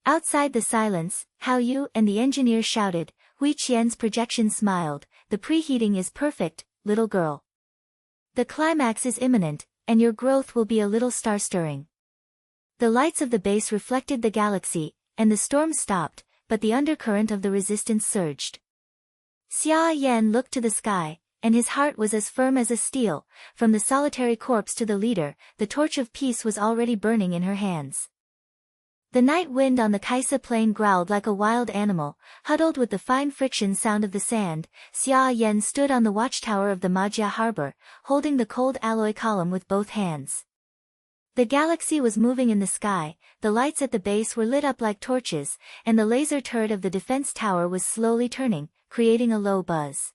Outside the silence, Hao Yu and the engineer shouted, Hui Qian's projection smiled, the preheating is perfect, little girl. The climax is imminent, and your growth will be a little star-stirring. The lights of the base reflected the galaxy, and the storm stopped, but the undercurrent of the resistance surged. Xia Yan looked to the sky, and his heart was as firm as a steel. From the solitary corpse to the leader, the torch of peace was already burning in her hands. The night wind on the Kaisa plain growled like a wild animal, huddled with the fine friction sound of the sand. Xia Yan stood on the watchtower of the Majia harbor, holding the cold alloy column with both hands. The galaxy was moving in the sky, the lights at the base were lit up like torches, and the laser turret of the defense tower was slowly turning, creating a low buzz.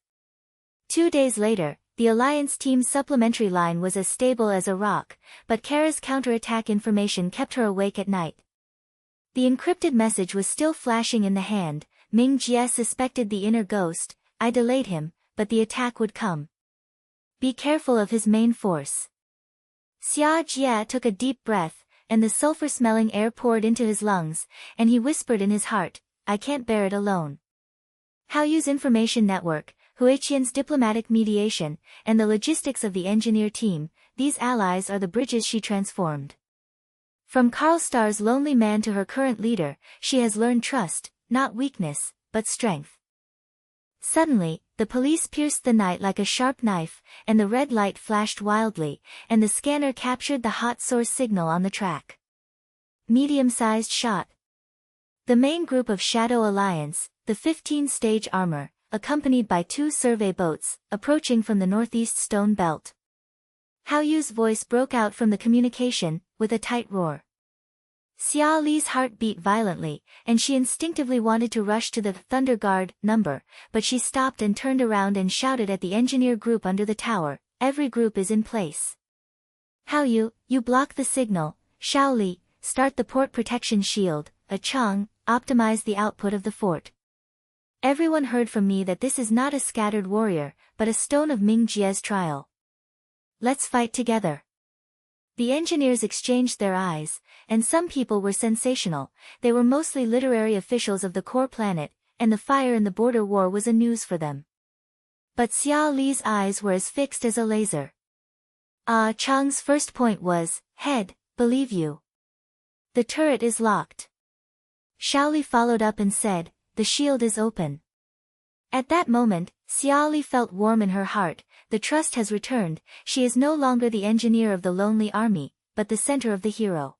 2 days later, the Alliance team's supplementary line was as stable as a rock, but Kara's counterattack information kept her awake at night. The encrypted message was still flashing in the hand. Ming Jie suspected the inner ghost, I delayed him, but the attack would come. Be careful of his main force. Xia Jie took a deep breath, and the sulfur-smelling air poured into his lungs, and he whispered in his heart, I can't bear it alone. Hao Yu's information network, Huiqian's diplomatic mediation, and the logistics of the engineer team, these allies are the bridges she transformed. From Karl Star's lonely man to her current leader, she has learned trust, not weakness, but strength. Suddenly, the police pierced the night like a sharp knife, and the red light flashed wildly, and the scanner captured the hot source signal on the track. Medium-sized shot. The main group of Shadow Alliance, the 15-stage armor, accompanied by 2 survey boats, approaching from the northeast stone belt. Hao Yu's voice broke out from the communication, with a tight roar. Xia Li's heart beat violently, and she instinctively wanted to rush to the Thunder Guard number, but she stopped and turned around and shouted at the engineer group under the tower, "Every group is in place. Hao Yu, you block the signal. Shao Li, start the port protection shield. Chang, optimize the output of the fort. Everyone heard from me that this is not a scattered warrior, but a stone of Ming Jie's trial. Let's fight together." The engineers exchanged their eyes, and some people were sensational. They were mostly literary officials of the core planet, and the fire in the border war was a news for them. But Xia Li's eyes were as fixed as a laser. Chang's first point was, "Head, believe you. The turret is locked." Shao Li followed up and said, "The shield is open." At that moment, Xia Li felt warm in her heart. The trust has returned. She is no longer the engineer of the lonely army, but the center of the hero.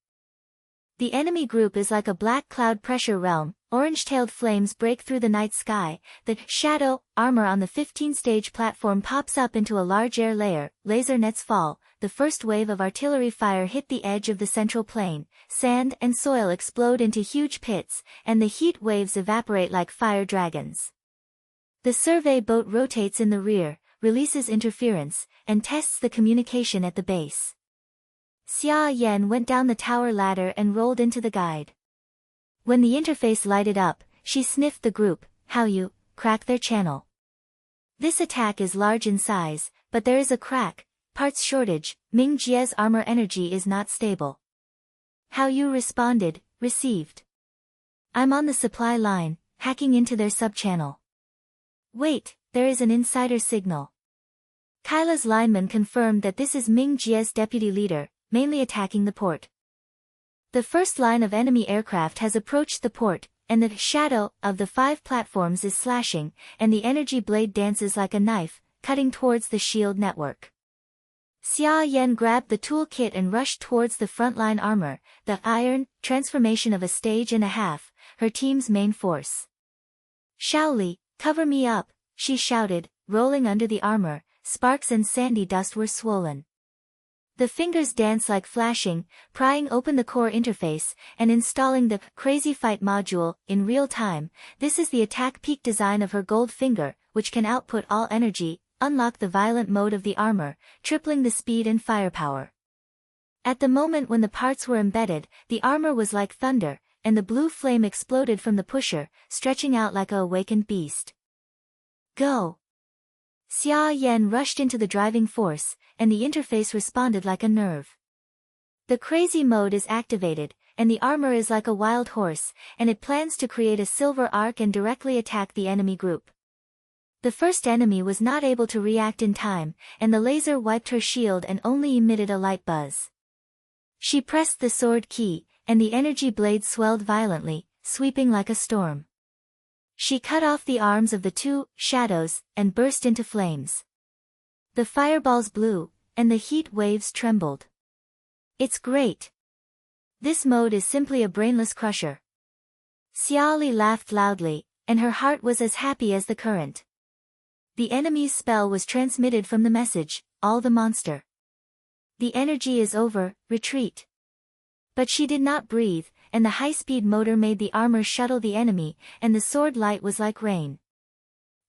The enemy group is like a black cloud pressure realm. Orange-tailed flames break through the night sky. The shadow armor on the 15-stage platform pops up into a large air layer. Laser nets fall. The first wave of artillery fire hit the edge of the central plain. Sand and soil explode into huge pits, and the heat waves evaporate like fire dragons. The survey boat rotates in the rear, releases interference, and tests the communication at the base. Xia Yan went down the tower ladder and rolled into the guide. When the interface lighted up, she sniffed the group. "Hao Yu, crack their channel. This attack is large in size, but there is a crack, parts shortage. Ming Jie's armor energy is not stable." Hao Yu responded, "Received. I'm on the supply line, hacking into their sub-channel." "Wait, there is an insider signal." Kyla's lineman confirmed that this is Ming Jie's deputy leader, mainly attacking the port. The first line of enemy aircraft has approached the port, and the shadow of the 5 platforms is slashing, and the energy blade dances like a knife, cutting towards the shield network. Xia Yan grabbed the toolkit and rushed towards the frontline armor, the iron transformation of a stage and a half, her team's main force. "Shao Li, cover me up," she shouted, rolling under the armor. Sparks and sandy dust were swollen. The fingers danced like flashing, prying open the core interface, and installing the Crazy Fight module in real time. This is the attack peak design of her gold finger, which can output all energy, unlock the violent mode of the armor, tripling the speed and firepower. At the moment when the parts were embedded, the armor was like thunder, and the blue flame exploded from the pusher, stretching out like a awakened beast. "Go!" Xia Yan rushed into the driving force, and the interface responded like a nerve. The crazy mode is activated, and the armor is like a wild horse, and it plans to create a silver arc and directly attack the enemy group. The first enemy was not able to react in time, and the laser wiped her shield and only emitted a light buzz. She pressed the sword key, and the energy blade swelled violently, sweeping like a storm. She cut off the arms of the 2 shadows, and burst into flames. The fireballs blew, and the heat waves trembled. "It's great. This mode is simply a brainless crusher." Xia Li laughed loudly, and her heart was as happy as the current. The enemy's spell was transmitted from the message, "All the monster. The energy is over, retreat." But she did not breathe, and the high-speed motor made the armor shuttle the enemy, and the sword light was like rain.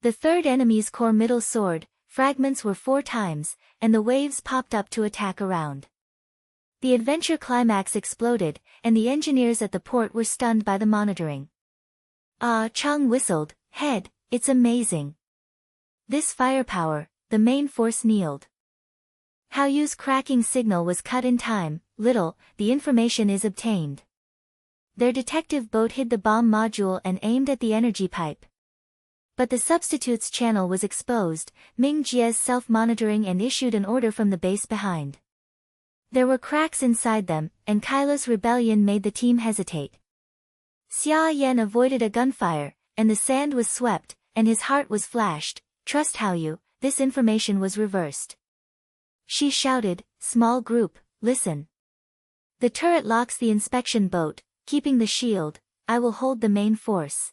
The third enemy's core middle sword, fragments were 4 times, and the waves popped up to attack around. The adventure climax exploded, and the engineers at the port were stunned by the monitoring. Chang whistled, "Head, it's amazing. This firepower," the main force kneeled. Hao Yu's cracking signal was cut in time. "Little, the information is obtained." Their detective boat hid the bomb module and aimed at the energy pipe. But the substitute's channel was exposed. Ming Jie's self-monitoring and issued an order from the base behind. There were cracks inside them, and Kyla's rebellion made the team hesitate. Xia Yan avoided a gunfire, and the sand was swept, and his heart was flashed. trust how you, this information was reversed. She shouted, small group, listen. The turret locks the inspection boat, keeping the shield, I will hold the main force.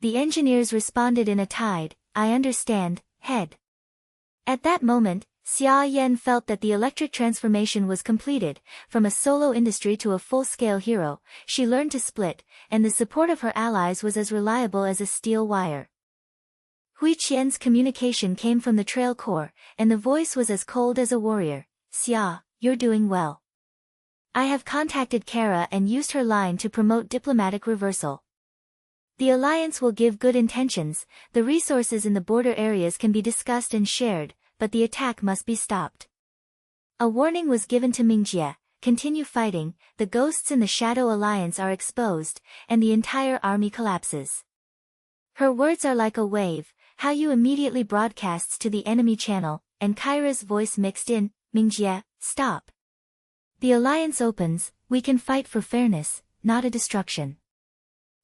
The engineers responded in a tide, I understand, head. At that moment, Xia Yan felt that the electric transformation was completed. From a solo industry to a full-scale hero, she learned to split, and the support of her allies was as reliable as a steel wire. Hui Qian's communication came from the trail core, and the voice was as cold as a warrior. Xia, you're doing well. I have contacted Kara and used her line to promote diplomatic reversal. The alliance will give good intentions, the resources in the border areas can be discussed and shared, but the attack must be stopped. A warning was given to Mingjie, continue fighting, the ghosts in the Shadow Alliance are exposed, and the entire army collapses. Her words are like a wave, how you immediately broadcasts to the enemy channel, and Kyra's voice mixed in, Mingjie, stop. The alliance opens, we can fight for fairness, not a destruction.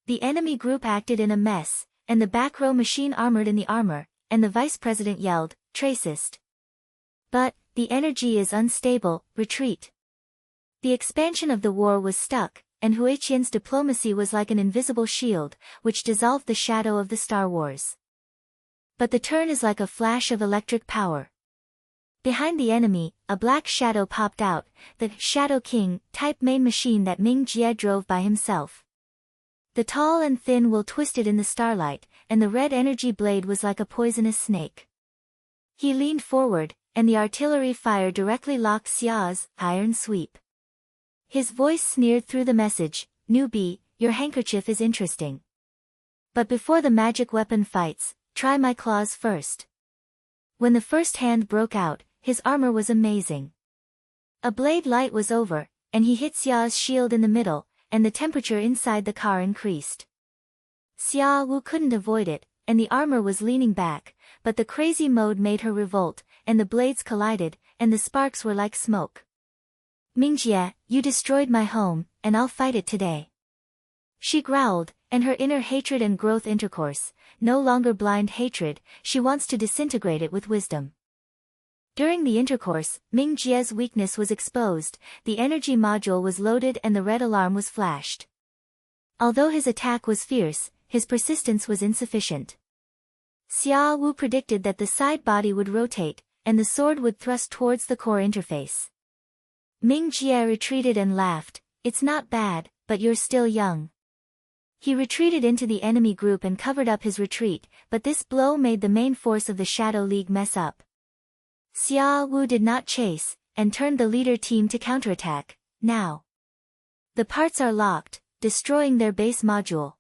The enemy group acted in a mess, and the back row machine armored in the armor, and the vice president yelled, Tracist. But, the energy is unstable, retreat. The expansion of the war was stuck, and Huiqian's diplomacy was like an invisible shield, which dissolved the shadow of the Star Wars. But the turn is like a flash of electric power. Behind the enemy, a black shadow popped out, the Shadow King type main machine that Ming Jie drove by himself. The tall and thin will twisted in the starlight, and the red energy blade was like a poisonous snake. He leaned forward, and the artillery fire directly locked Xia's iron sweep. His voice sneered through the message, newbie, your handkerchief is interesting. But before the magic weapon fights, try my claws first. When the first hand broke out, his armor was amazing. A blade light was over, and he hit Xia's shield in the middle, and the temperature inside the car increased. Xia Wu couldn't avoid it, and the armor was leaning back, but the crazy mode made her revolt, and the blades collided, and the sparks were like smoke. Mingjie, you destroyed my home, and I'll fight it today. She growled, and her inner hatred and growth intercourse, no longer blind hatred, she wants to disintegrate it with wisdom. During the intercourse, Ming Jie's weakness was exposed, the energy module was loaded and the red alarm was flashed. Although his attack was fierce, his persistence was insufficient. Xia Wu predicted that the side body would rotate, and the sword would thrust towards the core interface. Ming Jie retreated and laughed, it's not bad, but you're still young. He retreated into the enemy group and covered up his retreat, but this blow made the main force of the Shadow League mess up. Xia Wu did not chase, and turned the leader team to counterattack, now. The parts are locked, destroying their base module.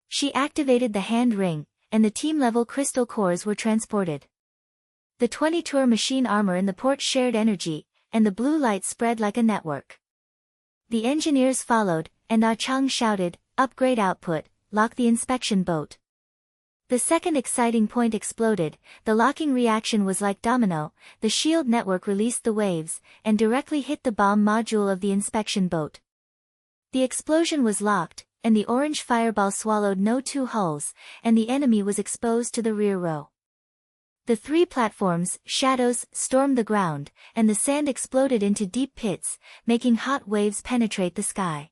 She activated the hand ring, and the team-level crystal cores were transported. The 20-tour machine armor in the port shared energy, and the blue light spread like a network. The engineers followed, and Ah Chang shouted, upgrade output, lock the inspection boat. The second exciting point exploded, the locking reaction was like domino, the shield network released the waves, and directly hit the bomb module of the inspection boat. The explosion was locked, and the orange fireball swallowed no two hulls, and the enemy was exposed to the rear row. The three platforms, shadows, stormed the ground, and the sand exploded into deep pits, making hot waves penetrate the sky.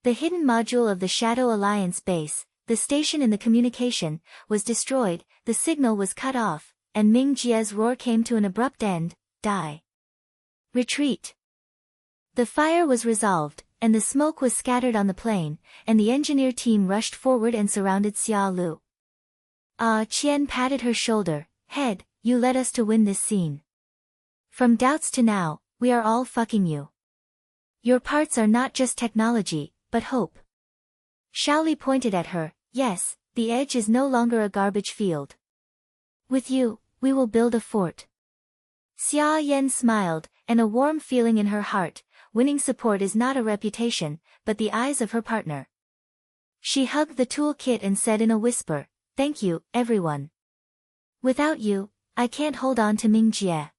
The hidden module of the Shadow Alliance base, the station in the communication, was destroyed, the signal was cut off, and Ming Jie's roar came to an abrupt end, die. Retreat. The fire was resolved, and the smoke was scattered on the plain, and the engineer team rushed forward and surrounded Xia Lu. Ah Qian patted her shoulder, head, you led us to win this scene. From doubts to now, we are all fucking you. Your parts are not just technology, but hope. Shaoli pointed at her, yes, the edge is no longer a garbage field. With you, we will build a fort. Xia Yan smiled, and a warm feeling in her heart, winning support is not a reputation, but the eyes of her partner. She hugged the tool kit and said in a whisper, thank you, everyone. Without you, I can't hold on to Ming Jie.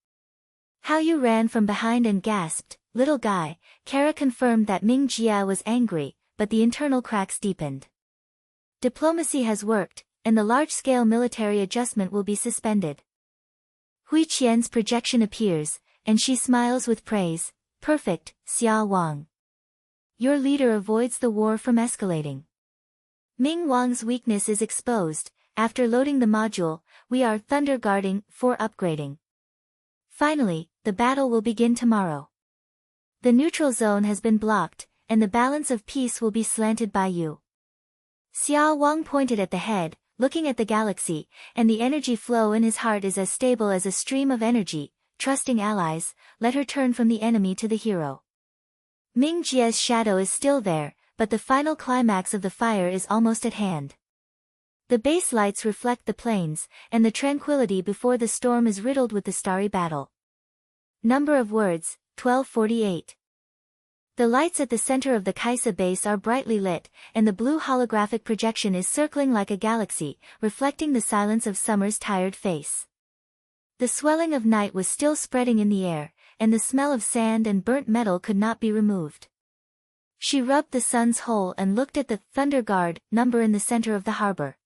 How you ran from behind and gasped, little guy. Kara confirmed that Ming Jie was angry, but the internal cracks deepened. Diplomacy has worked, and the large-scale military adjustment will be suspended. Hui Qian's projection appears, and she smiles with praise. Perfect, Xia Wang. Your leader avoids the war from escalating. Ming Wang's weakness is exposed. After loading the module, we are thunder guarding for upgrading. Finally, the battle will begin tomorrow. The neutral zone has been blocked, and the balance of peace will be slanted by you. Xia Wang pointed at the head, looking at the galaxy, and the energy flow in his heart is as stable as a stream of energy. Trusting allies, let her turn from the enemy to the hero. Ming Jie's shadow is still there, but the final climax of the fire is almost at hand. The base lights reflect the plains, and the tranquility before the storm is riddled with the starry battle. Number of words, 1248. The lights at the center of the Kaisa base are brightly lit, and the blue holographic projection is circling like a galaxy, reflecting the silence of summer's tired face. The swelling of night was still spreading in the air, and the smell of sand and burnt metal could not be removed. She rubbed the sun's hole and looked at the Thunder Guard number in the center of the harbor.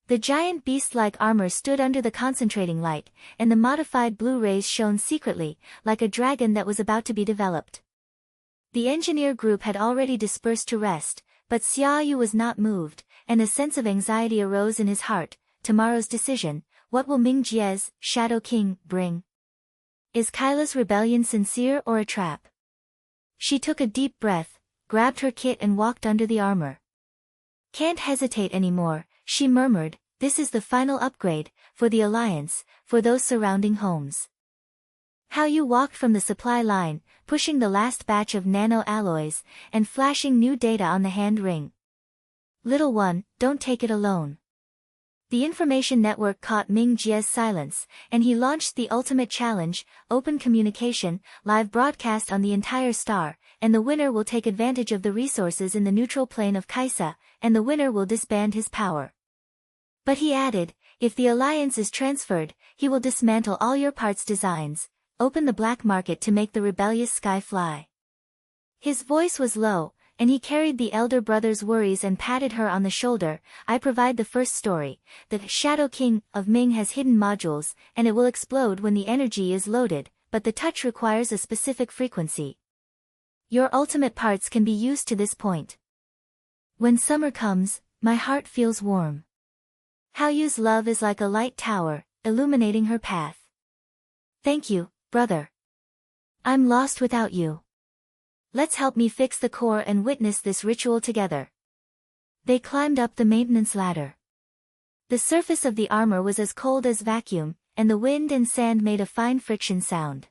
The giant beast-like armor stood under the concentrating light, and the modified blue rays shone secretly, like a dragon that was about to be developed. The engineer group had already dispersed to rest, but Xia Yu was not moved, and a sense of anxiety arose in his heart. Tomorrow's decision, what will Ming Jie's Shadow King bring? Is Kyla's rebellion sincere or a trap? She took a deep breath, grabbed her kit and walked under the armor. Can't hesitate anymore, she murmured, this is the final upgrade, for the Alliance, for those surrounding homes. How you walked from the supply line, pushing the last batch of nano-alloys, and flashing new data on the hand ring. Little one, don't take it alone. The information network caught Ming Jie's silence, and he launched the ultimate challenge, open communication, live broadcast on the entire star, and the winner will take advantage of the resources in the neutral plane of Kaisa, and the winner will disband his power. But he added, if the Alliance is transferred, he will dismantle all your parts designs, open the black market to make the rebellious sky fly. His voice was low, and he carried the elder brother's worries and patted her on the shoulder. I provide the first story. The Shadow King of Ming has hidden modules, and it will explode when the energy is loaded, but the touch requires a specific frequency. Your ultimate parts can be used to this point. When summer comes, my heart feels warm. Haoyu's love is like a light tower, illuminating her path. Thank you, brother. I'm lost without you. Let's help me fix the core and witness this ritual together. They climbed up the maintenance ladder. The surface of the armor was as cold as vacuum, and the wind and sand made a fine friction sound.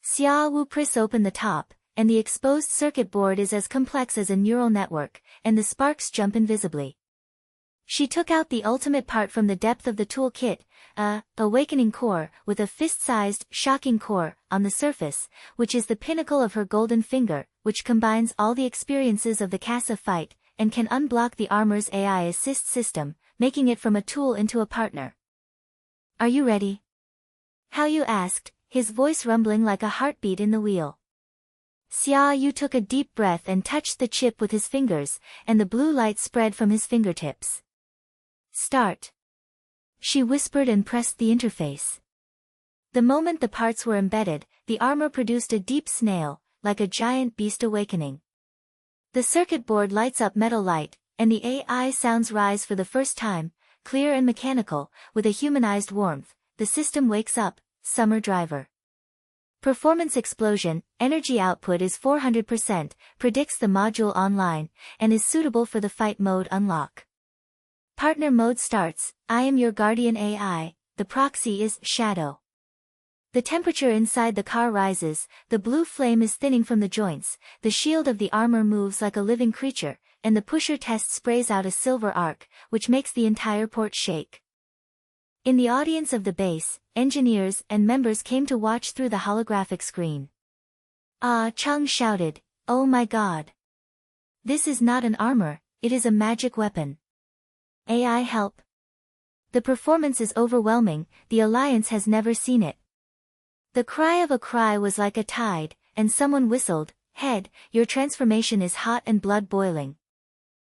Xia Wu press open the top, and the exposed circuit board is as complex as a neural network, and the sparks jump invisibly. She took out the ultimate part from the depth of the tool kit, a awakening core with a fist-sized, shocking core on the surface, which is the pinnacle of her golden finger, which combines all the experiences of the Casa fight, and can unblock the armor's AI assist system, making it from a tool into a partner. Are you ready? Haoyu asked, his voice rumbling like a heartbeat in the wheel. Xia Yu took a deep breath and touched the chip with his fingers, and the blue light spread from his fingertips. Start. She whispered and pressed the interface. The moment the parts were embedded, the armor produced a deep snail, like a giant beast awakening. The circuit board lights up metal light, and the AI sounds rise for the first time, clear and mechanical, with a humanized warmth. The system wakes up, summer driver. Performance explosion, energy output is 400%, predicts the module online, and is suitable for the fight mode unlock. Partner mode starts, I am your guardian AI, the proxy is Shadow. The temperature inside the car rises, the blue flame is thinning from the joints, the shield of the armor moves like a living creature, and the pusher test sprays out a silver arc, which makes the entire port shake. In the audience of the base, engineers and members came to watch through the holographic screen. Ah, Chang shouted, oh my god. This is not an armor, it is a magic weapon. AI help. The performance is overwhelming, the Alliance has never seen it. The cry of a cry was like a tide, and someone whistled, head, your transformation is hot and blood boiling.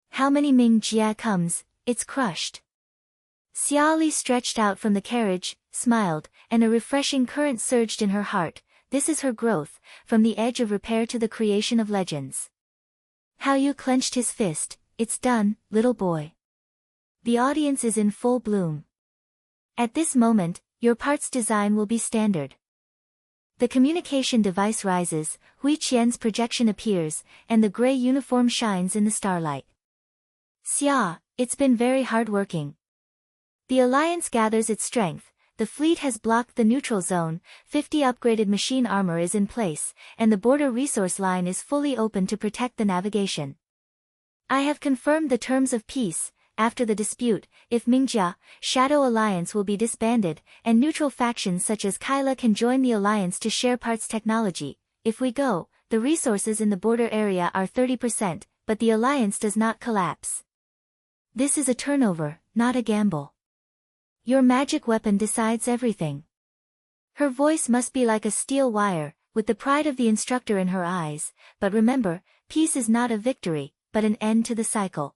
How many Ming Jia comes, it's crushed. Xia Li stretched out from the carriage, smiled, and a refreshing current surged in her heart. This is her growth, from the edge of repair to the creation of legends. Hao Yu clenched his fist. It's done, little boy. The audience is in full bloom. At this moment, your part's design will be standard. The communication device rises, Hui Qian's projection appears, and the gray uniform shines in the starlight. Xia, it's been very hard-working. The Alliance gathers its strength, the fleet has blocked the neutral zone, 50 upgraded machine armor is in place, and the border resource line is fully open to protect the navigation. I have confirmed the terms of peace. After the dispute, if Mingjia, Shadow Alliance will be disbanded, and neutral factions such as Kyla can join the Alliance to share parts technology. If we go, the resources in the border area are 30%, but the Alliance does not collapse. This is a turnover, not a gamble. Your magic weapon decides everything. Her voice must be like a steel wire, with the pride of the instructor in her eyes, but remember, peace is not a victory, but an end to the cycle.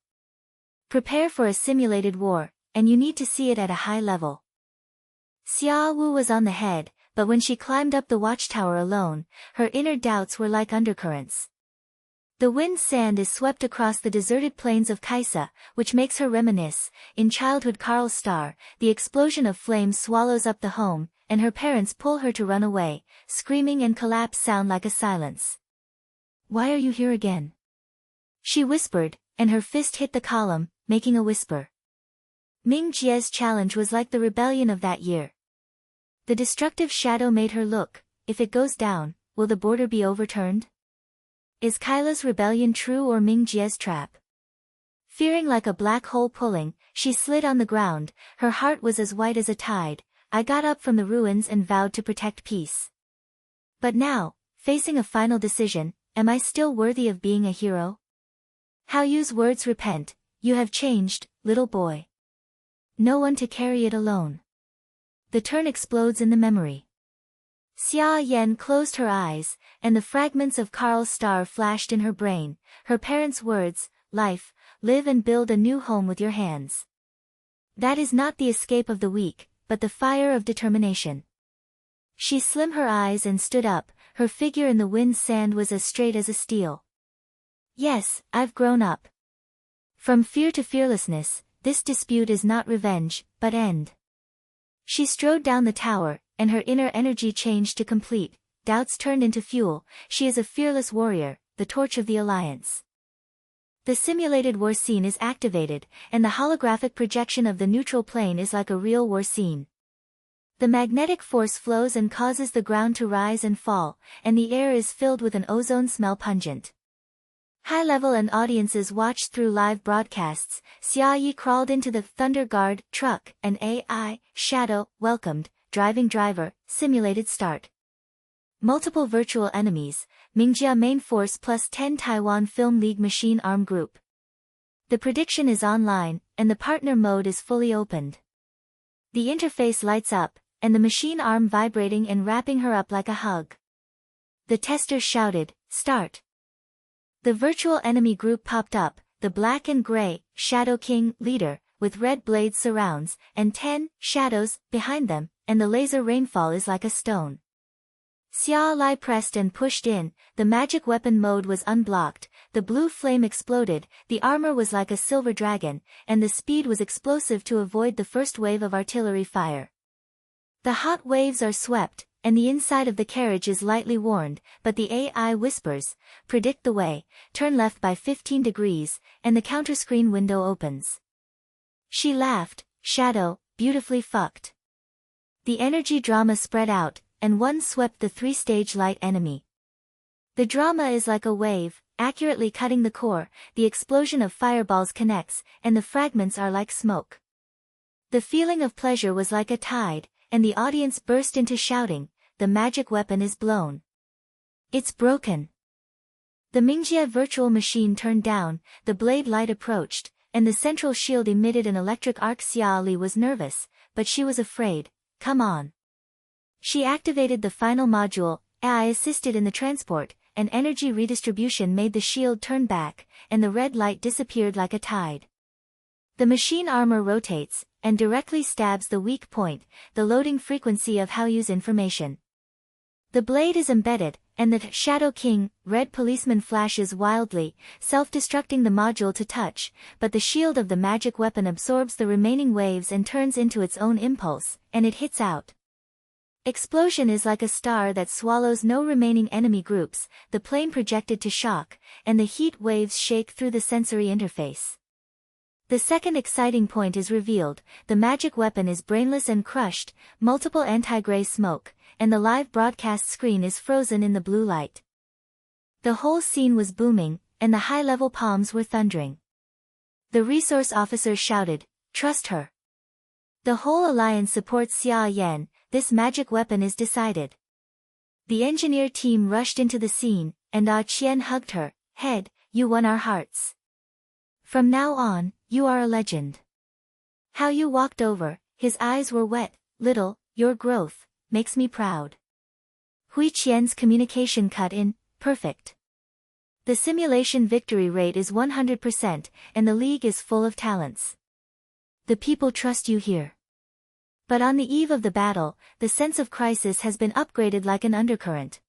Prepare for a simulated war, and you need to see it at a high level. Xia Wu was on the head, but when she climbed up the watchtower alone, her inner doubts were like undercurrents. The wind sand is swept across the deserted plains of Kaisa, which makes her reminisce, in childhood Karl's star, the explosion of flames swallows up the home, and her parents pull her to run away, screaming and collapse sound like a silence. Why are you here again? She whispered, and her fist hit the column, making a whisper. Ming Jie's challenge was like the rebellion of that year. The destructive shadow made her look. If it goes down, will the border be overturned? Is Kyla's rebellion true or Ming Jie's trap? Fearing like a black hole pulling, she slid on the ground, her heart was as white as a tide. I got up from the ruins and vowed to protect peace. But now, facing a final decision, am I still worthy of being a hero? Hao Yu's words repent. You have changed, little boy. No one to carry it alone. The turn explodes in the memory. Xia Yan closed her eyes, and the fragments of Karl's star flashed in her brain, her parents' words, life, live and build a new home with your hands. That is not the escape of the weak, but the fire of determination. She slimmed her eyes and stood up, her figure in the wind sand was as straight as a steel. Yes, I've grown up. From fear to fearlessness, this dispute is not revenge, but end. She strode down the tower, and her inner energy changed to complete, doubts turned into fuel. She is a fearless warrior, the torch of the Alliance. The simulated war scene is activated, and the holographic projection of the neutral plane is like a real war scene. The magnetic force flows and causes the ground to rise and fall, and the air is filled with an ozone smell pungent. High-level and audiences watched through live broadcasts. Xia Yi crawled into the Thunder Guard truck, and AI, Shadow, welcomed, driving driver, simulated start. Multiple virtual enemies, Mingjia main force plus 10 Taiwan Film League machine arm group. The prediction is online, and the partner mode is fully opened. The interface lights up, and the machine arm vibrating and wrapping her up like a hug. The tester shouted, start. The virtual enemy group popped up, the black and gray, Shadow King, leader, with red blades surrounds, and 10 shadows behind them, and the laser rainfall is like a stone. Xia Lai pressed and pushed in, the magic weapon mode was unblocked, the blue flame exploded, the armor was like a silver dragon, and the speed was explosive to avoid the first wave of artillery fire. The hot waves are swept, and the inside of the carriage is lightly warmed, but the AI whispers, predict the way, turn left by 15 degrees, and the counterscreen window opens. She laughed, Shadow, beautifully fucked. The energy drama spread out, and one swept the 3-stage light enemy. The drama is like a wave, accurately cutting the core, the explosion of fireballs connects, and the fragments are like smoke. The feeling of pleasure was like a tide, and the audience burst into shouting, the magic weapon is blown. It's broken. The Mingjia virtual machine turned down, the blade light approached, and the central shield emitted an electric arc. Xia Li was nervous, but she was afraid. Come on. She activated the final module, AI assisted in the transport, and energy redistribution made the shield turn back, and the red light disappeared like a tide. The machine armor rotates, and directly stabs the weak point, the loading frequency of Haoyu's information. The blade is embedded, and the Shadow King, red policeman flashes wildly, self-destructing the module to touch, but the shield of the magic weapon absorbs the remaining waves and turns into its own impulse, and it hits out. Explosion is like a star that swallows no remaining enemy groups, the plane projected to shock, and the heat waves shake through the sensory interface. The second exciting point is revealed, the magic weapon is brainless and crushed, multiple anti-gray smoke, and the live broadcast screen is frozen in the blue light. The whole scene was booming, and the high-level palms were thundering. The resource officer shouted, "Trust her." The whole alliance supports Xia Lan, this magic weapon is decided. The engineer team rushed into the scene, and Ah Qian hugged her, "Head, you won our hearts. From now on, you are a legend." Haoyu walked over, his eyes were wet, "Little, your growth makes me proud." Hui Qian's communication cut in, "Perfect. The simulation victory rate is 100%, and the league is full of talents. The people trust you here." But on the eve of the battle, the sense of crisis has been upgraded like an undercurrent.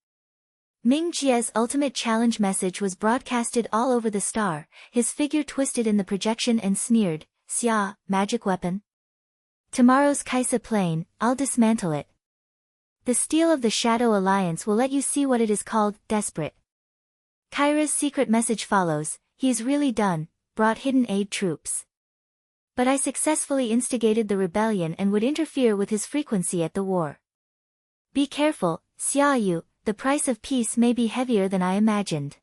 Ming Jie's ultimate challenge message was broadcasted all over the star, his figure twisted in the projection and sneered, "Xia, magic weapon? Tomorrow's Kaisa plane, I'll dismantle it. The steel of the Shadow Alliance will let you see what it is called, desperate." Kyra's secret message follows, "He's really done, brought hidden aid troops. But I successfully instigated the rebellion and would interfere with his frequency at the war. Be careful, Xiaoyu, the price of peace may be heavier than I imagined."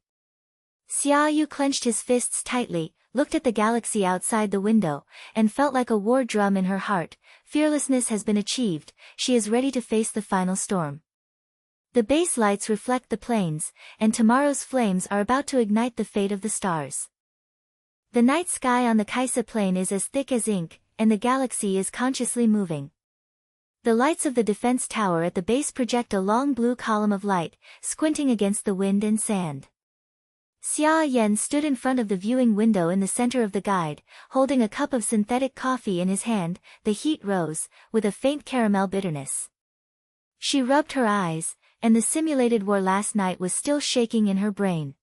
Xiaoyu clenched his fists tightly, looked at the galaxy outside the window, and felt like a war drum in her heart. Fearlessness has been achieved, she is ready to face the final storm. The base lights reflect the plains, and tomorrow's flames are about to ignite the fate of the stars. The night sky on the Kaisa plain is as thick as ink, and the galaxy is consciously moving. The lights of the defense tower at the base project a long blue column of light, squinting against the wind and sand. Xia Yan stood in front of the viewing window in the center of the guide, holding a cup of synthetic coffee in his hand. The heat rose, with a faint caramel bitterness. She rubbed her eyes, and the simulated war last night was still shaking in her brain.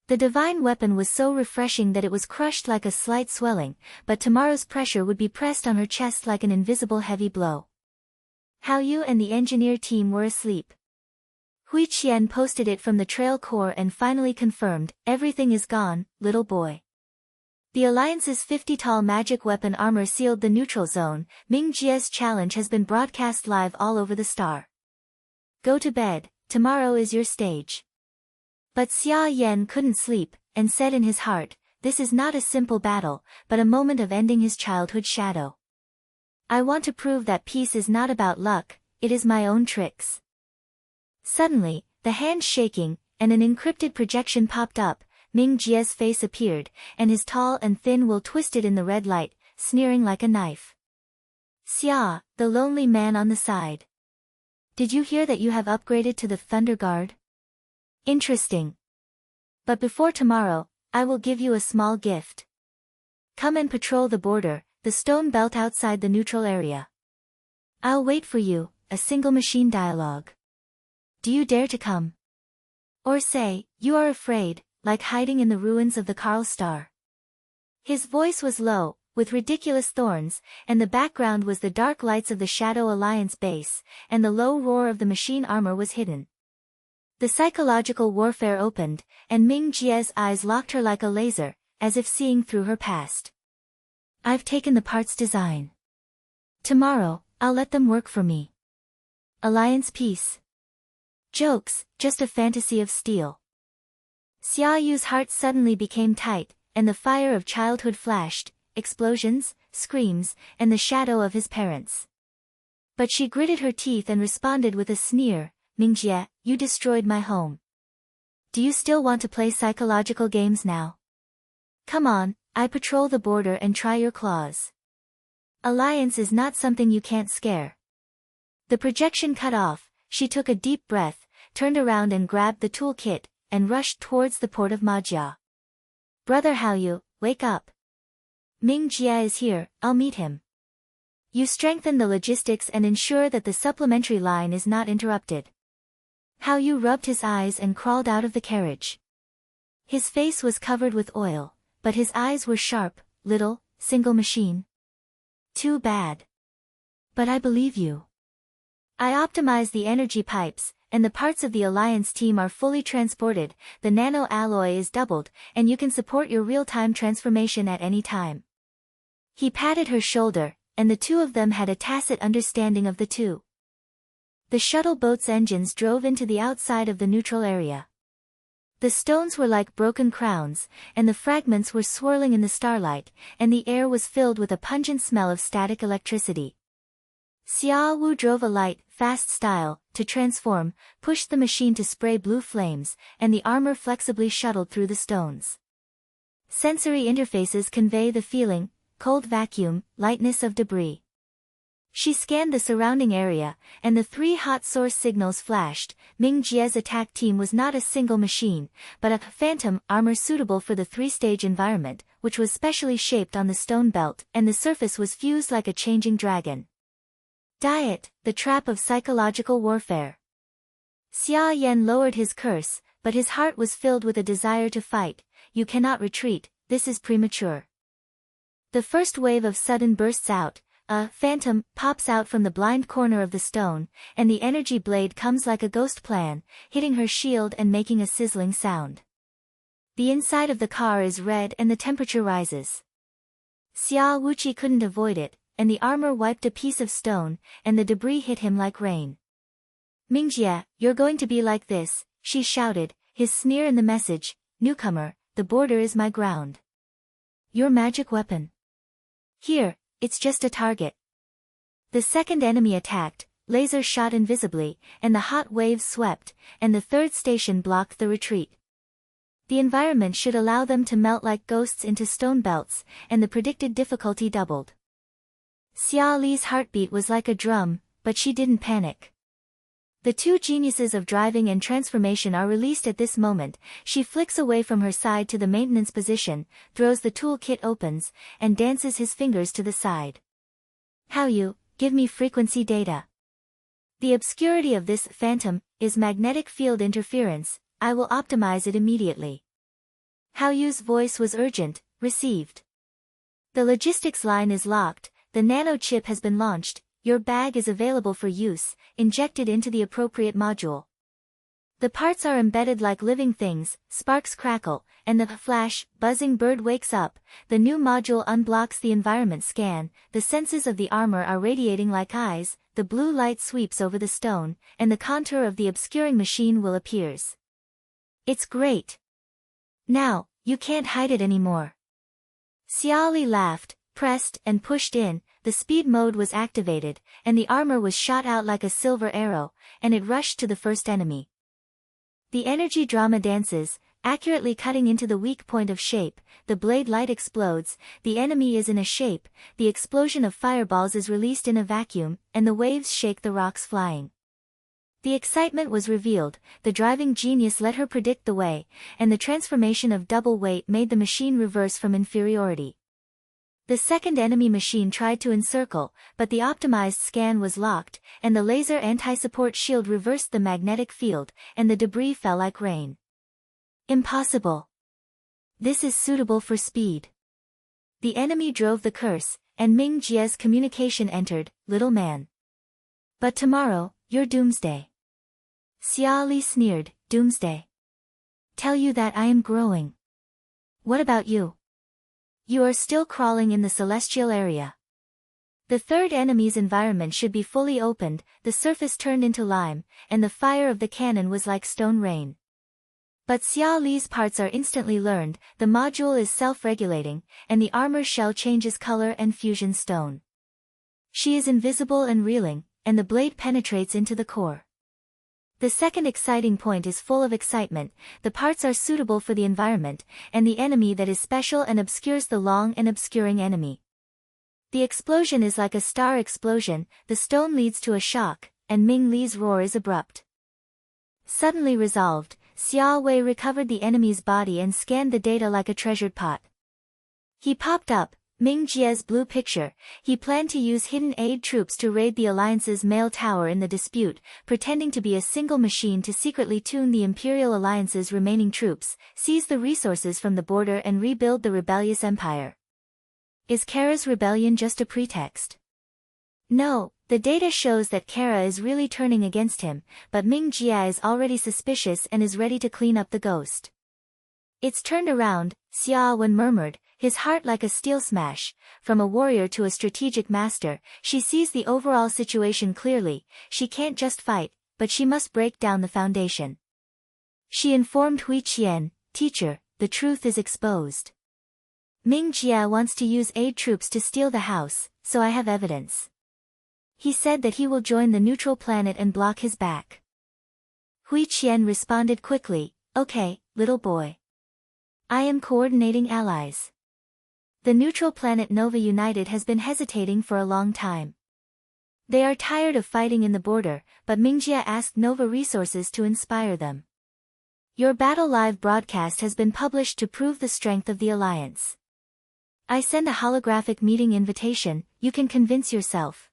The divine weapon was so refreshing that it was crushed like a slight swelling, but tomorrow's pressure would be pressed on her chest like an invisible heavy blow. Haoyu and the engineer team were asleep. Hui Qian posted it from the trail core and finally confirmed, "Everything is gone, little boy." The Alliance's 50-tall magic weapon armor sealed the neutral zone. Ming Jie's challenge has been broadcast live all over the star. "Go to bed, tomorrow is your stage." But Xia Yan couldn't sleep, and said in his heart, "This is not a simple battle, but a moment of ending his childhood shadow. I want to prove that peace is not about luck, it is my own tricks." Suddenly, the hand shaking, and an encrypted projection popped up. Ming Jie's face appeared, and his tall and thin will twisted in the red light, sneering like a knife. "Xia, the lonely man on the side. Did you hear that you have upgraded to the Thunder Guard? Interesting. But before tomorrow, I will give you a small gift. Come and patrol the border, the stone belt outside the neutral area. I'll wait for you." A single machine dialogue. "Do you dare to come? Or say, you are afraid, like hiding in the ruins of the Karl Star?" His voice was low, with ridiculous thorns, and the background was the dark lights of the Shadow Alliance base, and the low roar of the machine armor was hidden. The psychological warfare opened, and Ming Jie's eyes locked her like a laser, as if seeing through her past. "I've taken the parts design. Tomorrow, I'll let them work for me. Alliance peace. Jokes, just a fantasy of steel." Xiaoyu's heart suddenly became tight, and the fire of childhood flashed, explosions, screams, and the shadow of his parents. But she gritted her teeth and responded with a sneer, "Mingjie, you destroyed my home. Do you still want to play psychological games now? Come on, I patrol the border and try your claws. Alliance is not something you can't scare." The projection cut off, she took a deep breath, turned around and grabbed the toolkit, and rushed towards the port of Majia. "Brother Haoyu, wake up. Ming Jie is here, I'll meet him." You strengthen the logistics and ensure that the supplementary line is not interrupted. Hao Yu rubbed his eyes and crawled out of the carriage. His face was covered with oil, but his eyes were sharp. Little, single machine. Too bad. But I believe you. I optimized the energy pipes, and the parts of the Alliance team are fully transported, the nano alloy is doubled, and you can support your real-time transformation at any time. He patted her shoulder, and the two of them had a tacit understanding of the two. The shuttle boat's engines drove into the outside of the neutral area. The stones were like broken crowns, and the fragments were swirling in the starlight, and the air was filled with a pungent smell of static electricity. Xia Wu drove a light, fast style, to transform, pushed the machine to spray blue flames, and the armor flexibly shuttled through the stones. Sensory interfaces convey the feeling, cold vacuum, lightness of debris. She scanned the surrounding area, and the 3 hot source signals flashed. Ming Jie's attack team was not a single machine, but a phantom armor suitable for the 3-stage environment, which was specially shaped on the stone belt, and the surface was fused like a changing dragon. Diet, the trap of psychological warfare. Xia Yan lowered his curse, but his heart was filled with a desire to fight. You cannot retreat, this is premature. The first wave of sudden bursts out. A phantom pops out from the blind corner of the stone, and the energy blade comes like a ghost plan, hitting her shield and making a sizzling sound. The inside of the car is red and the temperature rises. Xia Wuqi couldn't avoid it, and the armor wiped a piece of stone, and the debris hit him like rain. Mingjie, you're going to be like this, she shouted, his sneer in the message, newcomer, the border is my ground. Your magic weapon. Here. It's just a target. The second enemy attacked, laser shot invisibly, and the hot waves swept, and the third station blocked the retreat. The environment should allow them to melt like ghosts into stone belts, and the predicted difficulty doubled. Xia Li's heartbeat was like a drum, but she didn't panic. The 2 geniuses of driving and transformation are released at this moment. She flicks away from her side to the maintenance position, throws the toolkit opens, and dances his fingers to the side. Hao Yu, give me frequency data. The obscurity of this phantom is magnetic field interference. I will optimize it immediately. Hao Yu's voice was urgent. Received. The logistics line is locked. The nano chip has been launched. Your bag is available for use, injected into the appropriate module. The parts are embedded like living things, sparks crackle, and the flash, buzzing bird wakes up. The new module unblocks the environment scan, the senses of the armor are radiating like eyes, the blue light sweeps over the stone, and the contour of the obscuring machine will appears. It's great. Now, you can't hide it anymore. Xia Li laughed, pressed and pushed in. The speed mode was activated, and the armor was shot out like a silver arrow, and it rushed to the first enemy. The energy drama dances, accurately cutting into the weak point of shape. The blade light explodes, the enemy is in a shape, the explosion of fireballs is released in a vacuum, and the waves shake the rocks flying. The excitement was revealed, the driving genius let her predict the way, and the transformation of double weight made the machine reverse from inferiority. The second enemy machine tried to encircle, but the optimized scan was locked, and the laser anti-support shield reversed the magnetic field, and the debris fell like rain. Impossible. This is suitable for speed. The enemy drove the curse, and Ming Jie's communication entered, little man. But tomorrow, your doomsday. Xia Li sneered, doomsday. Tell you that I am growing. What about you? You are still crawling in the celestial area. The third enemy's environment should be fully opened, the surface turned into lime, and the fire of the cannon was like stone rain. But Xia Li's parts are instantly learned, the module is self-regulating, and the armor shell changes color and fusion stone. She is invisible and reeling, and the blade penetrates into the core. The second exciting point is full of excitement, the parts are suitable for the environment, and the enemy that is special and obscures the long and obscuring enemy. The explosion is like a star explosion, the stone leads to a shock, and Ming Li's roar is abrupt. Suddenly resolved, Xia Wei recovered the enemy's body and scanned the data like a treasured pot. He popped up, Ming Jie's blue picture. He planned to use hidden aid troops to raid the Alliance's mail tower in the dispute, pretending to be a single machine to secretly tune the Imperial Alliance's remaining troops, seize the resources from the border and rebuild the rebellious empire. Is Kara's rebellion just a pretext? No, the data shows that Kara is really turning against him, but Ming Jie is already suspicious and is ready to clean up the ghost. It's turned around, Xia Lan murmured, his heart like a steel smash. From a warrior to a strategic master, she sees the overall situation clearly. She can't just fight, but she must break down the foundation. She informed Hui Qian, "Teacher, the truth is exposed. Ming Jie wants to use aid troops to steal the house, so I have evidence. He said that he will join the neutral planet and block his back." Hui Qian responded quickly, "Okay, little boy. I am coordinating allies." The neutral planet Nova United has been hesitating for a long time. They are tired of fighting in the border, but Mingjia asked Nova Resources to inspire them. "Your battle live broadcast has been published to prove the strength of the alliance. I send a holographic meeting invitation, you can convince yourself."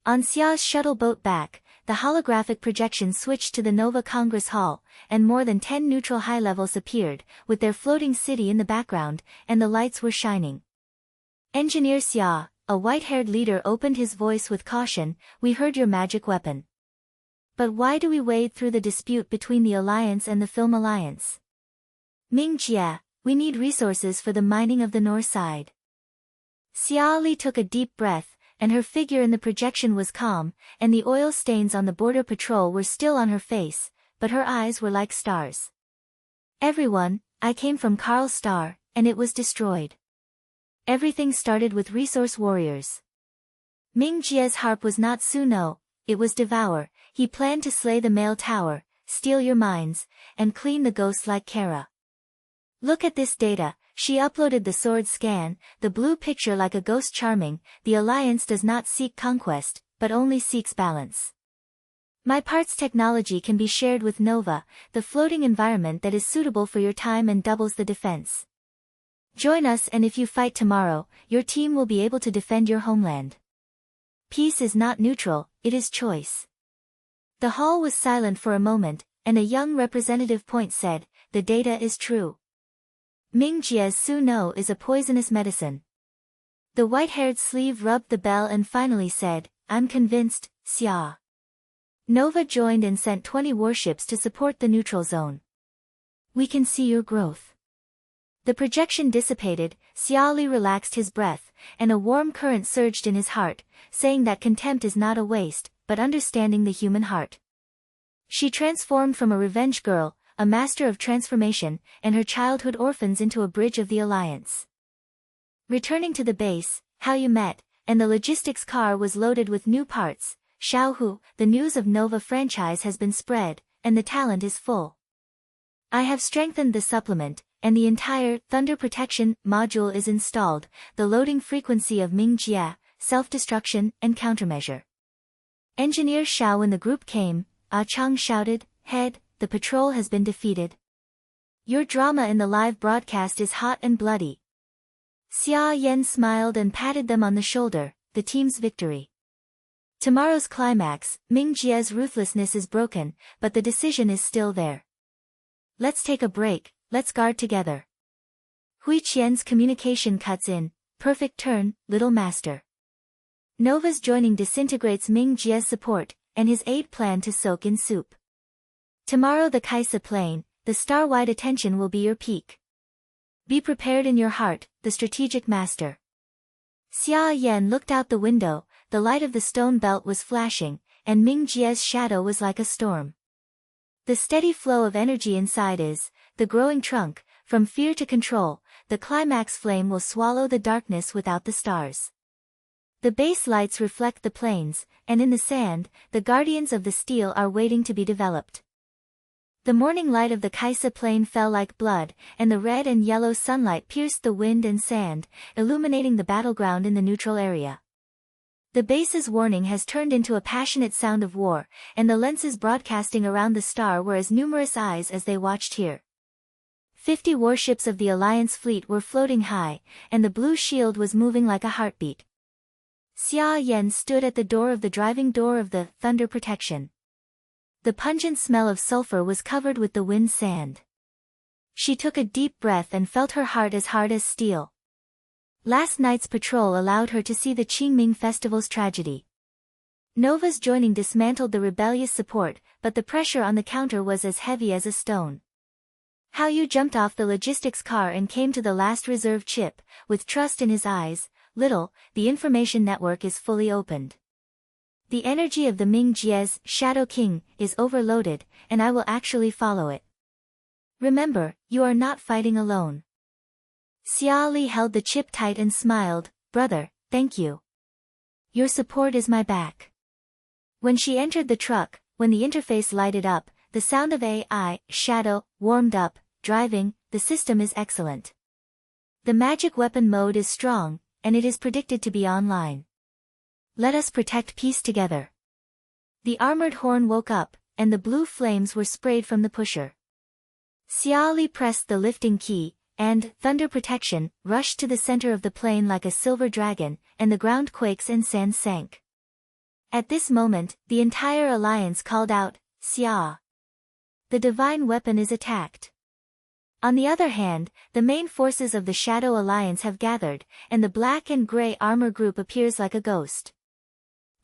On Xia's shuttle boat back, the holographic projection switched to the Nova Congress Hall, and more than 10 neutral high-levels appeared, with their floating city in the background, and the lights were shining. Engineer Xia, a white-haired leader, opened his voice with caution, "We heard your magic weapon. But why do we wade through the dispute between the Alliance and the Film Alliance? Ming Jie, we need resources for the mining of the north side." Xia Li took a deep breath, and her figure in the projection was calm, and the oil stains on the border patrol were still on her face, but her eyes were like stars. "Everyone, I came from Karl's star, and it was destroyed. Everything started with resource warriors. Ming Jie's harp was not Suno, it was Devour. He planned to slay the mail tower, steal your mines, and clean the ghosts like Kara. Look at this data." She uploaded the sword scan, the blue picture like a ghost charming. "The Alliance does not seek conquest, but only seeks balance. My parts technology can be shared with Nova, the floating environment that is suitable for your time and doubles the defense. Join us, and if you fight tomorrow, your team will be able to defend your homeland. Peace is not neutral, it is choice." The hall was silent for a moment, and a young representative point said, "The data is true. Ming Jie's Su-No is a poisonous medicine." The white-haired sleeve rubbed the bell and finally said, "I'm convinced, Xia." Nova joined and sent 20 warships to support the neutral zone. "We can see your growth." The projection dissipated, Xia Li relaxed his breath, and a warm current surged in his heart, saying that contempt is not a waste, but understanding the human heart. She transformed from a revenge girl, a master of transformation, and her childhood orphans into a bridge of the Alliance. Returning to the base, How You Met, and the logistics car was loaded with new parts. "Xiaohu, the news of Nova franchise has been spread, and the talent is full. I have strengthened the supplement, and the entire Thunder Protection module is installed, the loading frequency of Ming Jie, self-destruction, and countermeasure." Engineer Xiao when the group came, Ah Chang shouted, "Head, the patrol has been defeated. Your drama in the live broadcast is hot and bloody." Xia Yan smiled and patted them on the shoulder, "The team's victory. Tomorrow's climax, Ming Jie's ruthlessness is broken, but the decision is still there. Let's take a break, let's guard together." Hui Qian's communication cuts in, "Perfect turn, little master. Nova's joining disintegrates Ming Jie's support, and his aid plan to soak in soup. Tomorrow the Kaisa Plain, the star-wide attention will be your peak. Be prepared in your heart, the strategic master." Xia Yan looked out the window, the light of the stone belt was flashing, and Ming Jie's shadow was like a storm. The steady flow of energy inside is, the growing trunk, from fear to control. The climax flame will swallow the darkness without the stars. The base lights reflect the plains, and in the sand, the guardians of the steel are waiting to be developed. The morning light of the Kaisa Plain fell like blood, and the red and yellow sunlight pierced the wind and sand, illuminating the battleground in the neutral area. The base's warning has turned into a passionate sound of war, and the lenses broadcasting around the star were as numerous eyes as they watched here. 50 warships of the Alliance fleet were floating high, and the blue shield was moving like a heartbeat. Xia Yan stood at the door of the driving door of the Thunder Protection. The pungent smell of sulfur was covered with the wind sand. She took a deep breath and felt her heart as hard as steel. Last night's patrol allowed her to see the Qingming festival's tragedy. Nova's joining dismantled the rebellious support, but the pressure on the counter was as heavy as a stone. Hao Yu jumped off the logistics car and came to the last reserve chip, with trust in his eyes. Little, the information network is fully opened. The energy of the Ming Jie's Shadow King is overloaded, and I will actually follow it. Remember, you are not fighting alone. Xia Li held the chip tight and smiled. Brother, thank you. Your support is my back. When she entered the truck, when the interface lighted up, the sound of AI, Shadow, warmed up. Driving, the system is excellent. The magic weapon mode is strong, and it is predicted to be online. Let us protect peace together. The armored horn woke up, and the blue flames were sprayed from the pusher. Xia Li pressed the lifting key, and Thunder Protection rushed to the center of the plane like a silver dragon, and the ground quakes and sand sank. At this moment, the entire alliance called out, Xia. The divine weapon is attacked. On the other hand, the main forces of the Shadow Alliance have gathered, and the black and gray armor group appears like a ghost.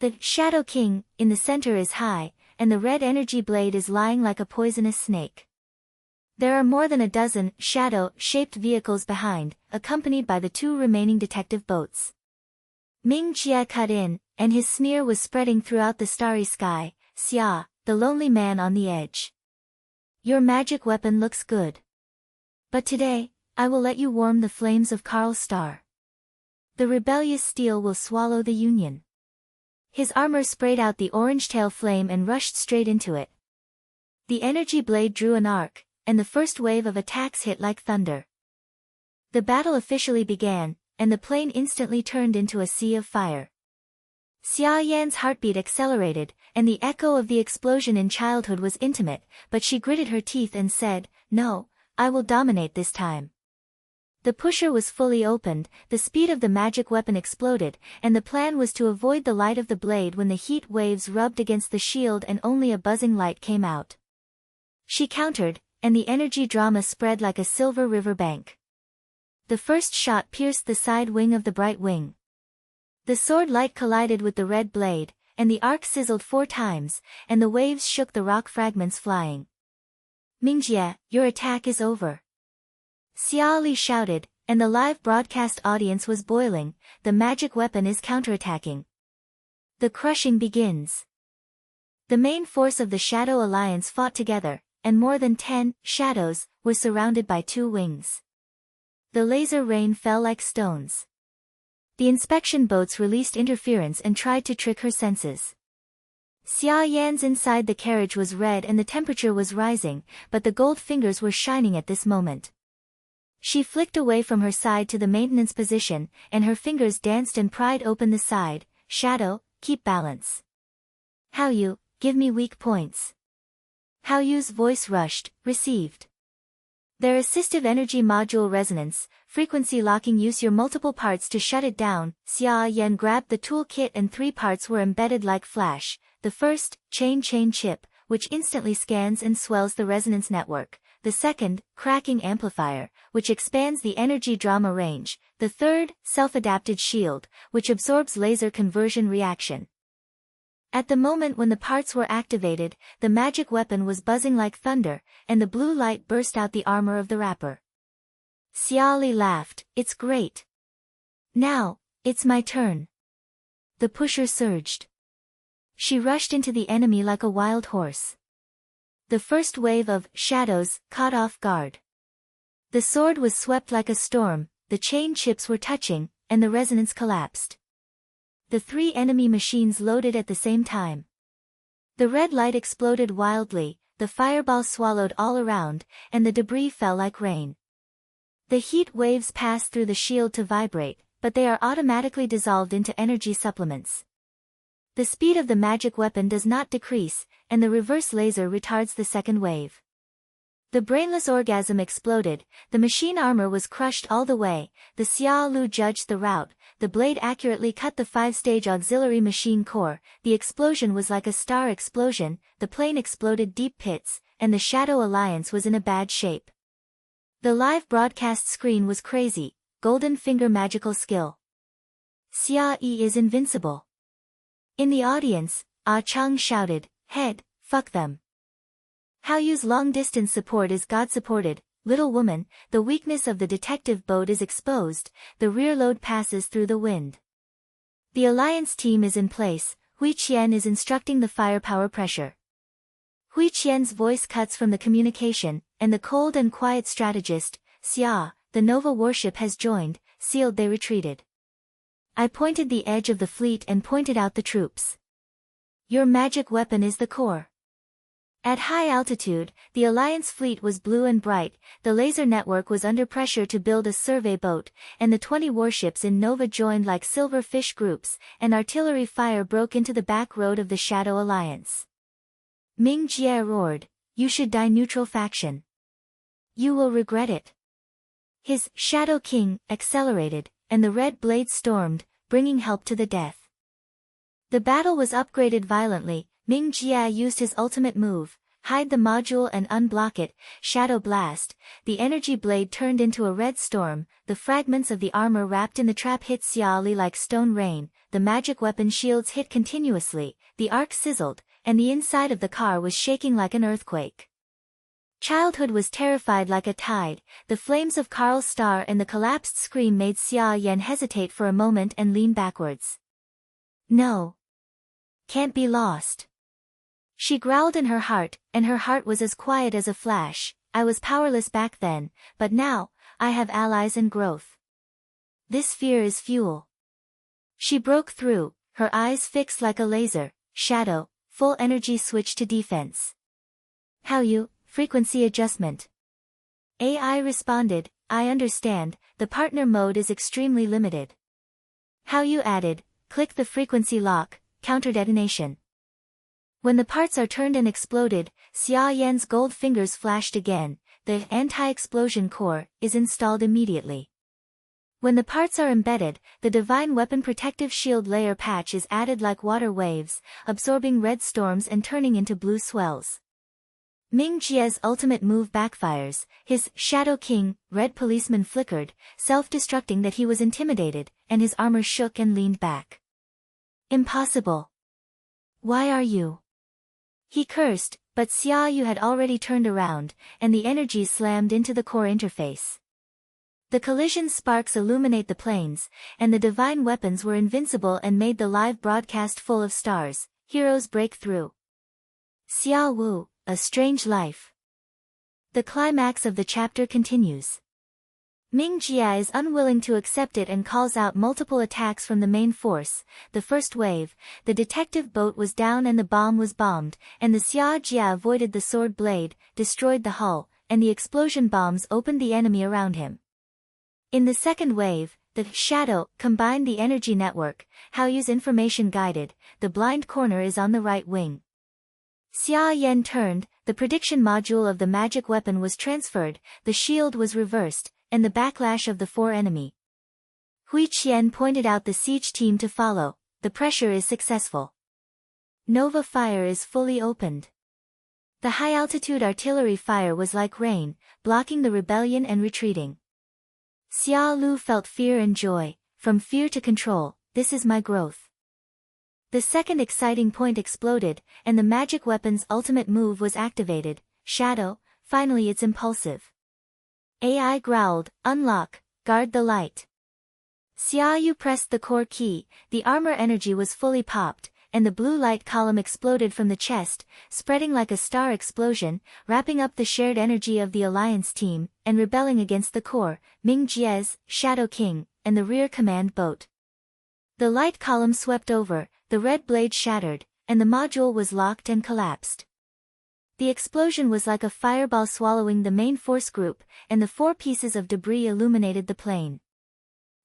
The Shadow King, in the center is high, and the red energy blade is lying like a poisonous snake. There are more than a dozen shadow-shaped vehicles behind, accompanied by the 2 remaining detective boats. Ming Jie cut in, and his sneer was spreading throughout the starry sky. Xia, the lonely man on the edge. Your magic weapon looks good. But today, I will let you warm the flames of Karl's star. The rebellious steel will swallow the Union. His armor sprayed out the orange tail flame and rushed straight into it. The energy blade drew an arc, and the first wave of attacks hit like thunder. The battle officially began, and the plane instantly turned into a sea of fire. Xia Yan's heartbeat accelerated, and the echo of the explosion in childhood was intimate, but she gritted her teeth and said, No, I will dominate this time. The pusher was fully opened, the speed of the magic weapon exploded, and the plan was to avoid the light of the blade when the heat waves rubbed against the shield and only a buzzing light came out. She countered, and the energy drama spread like a silver river bank. The first shot pierced the side wing of the bright wing. The sword light collided with the red blade, and the arc sizzled 4 times, and the waves shook the rock fragments flying. Mingjie, your attack is over. Xia Li shouted, and the live broadcast audience was boiling. The magic weapon is counterattacking. The crushing begins. The main force of the Shadow Alliance fought together, and more than 10 shadows were surrounded by 2 wings. The laser rain fell like stones. The inspection boats released interference and tried to trick her senses. Xia Yan's inside the carriage was red and the temperature was rising, but the gold fingers were shining at this moment. She flicked away from her side to the maintenance position, and her fingers danced and pried open the side. Shadow, keep balance. Hao Yu, give me weak points. Hao Yu's voice rushed, received. Their assistive energy module resonance, frequency locking. Use your multiple parts to shut it down. Xia Yan grabbed the toolkit and 3 parts were embedded like flash. The first, chain chip, which instantly scans and swells the resonance network. The second, cracking amplifier, which expands the energy drama range. The third, self-adapted shield, which absorbs laser conversion reaction. At the moment when the parts were activated, the magic weapon was buzzing like thunder, and the blue light burst out the armor of the wrapper. Xia Li laughed, it's great. Now, it's my turn. The pusher surged. She rushed into the enemy like a wild horse. The first wave of shadows caught off guard. The sword was swept like a storm, the chain chips were touching, and the resonance collapsed. The 3 enemy machines loaded at the same time. The red light exploded wildly, the fireball swallowed all around, and the debris fell like rain. The heat waves pass through the shield to vibrate, but they are automatically dissolved into energy supplements. The speed of the magic weapon does not decrease, and the reverse laser retards the second wave. The brainless orgasm exploded, the machine armor was crushed all the way, the Xia Lu judged the route, the blade accurately cut the 5-stage auxiliary machine core, the explosion was like a star explosion, the plane exploded deep pits, and the Shadow Alliance was in a bad shape. The live broadcast screen was crazy, golden finger magical skill. Xia Yi is invincible. In the audience, Ah Chang shouted, "Head, fuck them." Haoyu's long-distance support is God-supported, little woman, the weakness of the detective boat is exposed, the rear load passes through the wind. The alliance team is in place, Hui Qian is instructing the firepower pressure. Hui Qian's voice cuts from the communication, and the cold and quiet strategist, Xia, the Nova warship has joined, sealed they retreated. I pointed the edge of the fleet and pointed out the troops. Your magic weapon is the core. At high altitude, the Alliance fleet was blue and bright, the laser network was under pressure to build a survey boat, and the 20 warships in Nova joined like silver fish groups, and artillery fire broke into the back road of the Shadow Alliance. Ming Jie roared, "You should die neutral faction. You will regret it." His Shadow King accelerated, and the red blade stormed, bringing help to the death. The battle was upgraded violently. Ming Jie used his ultimate move, hide the module and unblock it, Shadow Blast, the energy blade turned into a red storm, the fragments of the armor wrapped in the trap hit Xia Li like stone rain, the magic weapon shields hit continuously, the arc sizzled, and the inside of the car was shaking like an earthquake. Childhood was terrified like a tide, the flames of Carl's star and the collapsed screen made Xia Yan hesitate for a moment and lean backwards. No. Can't be lost. She growled in her heart, and her heart was as quiet as a flash. I was powerless back then, but now, I have allies and growth. This fear is fuel. She broke through, her eyes fixed like a laser, shadow, full energy switch to defense. Haoyu, frequency adjustment. AI responded, I understand, the partner mode is extremely limited. Haoyu added, click the frequency lock, counter detonation. When the parts are turned and exploded, Xia Yan's gold fingers flashed again, the anti-explosion core is installed immediately. When the parts are embedded, the divine weapon protective shield layer patch is added like water waves, absorbing red storms and turning into blue swells. Ming Jie's ultimate move backfires, his Shadow King, red policeman flickered, self-destructing that he was intimidated, and his armor shook and leaned back. Impossible. Why are you? He cursed, but Xia Yu had already turned around, and the energy slammed into the core interface. The collision sparks illuminate the planes, and the divine weapons were invincible and made the live broadcast full of stars. Heroes break through. Xia Wu, a strange life. The climax of the chapter continues. Ming Jie is unwilling to accept it and calls out multiple attacks from the main force. The first wave, the detective boat was down and the bomb was bombed, and the Xia Jia avoided the sword blade, destroyed the hull, and the explosion bombs opened the enemy around him. In the second wave, the Shadow combined the energy network, Haoyu's information guided, the blind corner is on the right wing. Xia Yan turned, the prediction module of the magic weapon was transferred, the shield was reversed, and the backlash of the 4 enemy. Hui Qian pointed out the siege team to follow, the pressure is successful. Nova fire is fully opened. The high-altitude artillery fire was like rain, blocking the rebellion and retreating. Xia Lu felt fear and joy, from fear to control, this is my growth. The second exciting point exploded, and the magic weapon's ultimate move was activated, Shadow, finally it's impulsive. AI growled, unlock, guard the light. Xia Yu pressed the core key, the armor energy was fully popped, and the blue light column exploded from the chest, spreading like a star explosion, wrapping up the shared energy of the alliance team, and rebelling against the core, Ming Jie's, Shadow King, and the rear command boat. The light column swept over, the red blade shattered, and the module was locked and collapsed. The explosion was like a fireball swallowing the main force group, and the 4 pieces of debris illuminated the plane.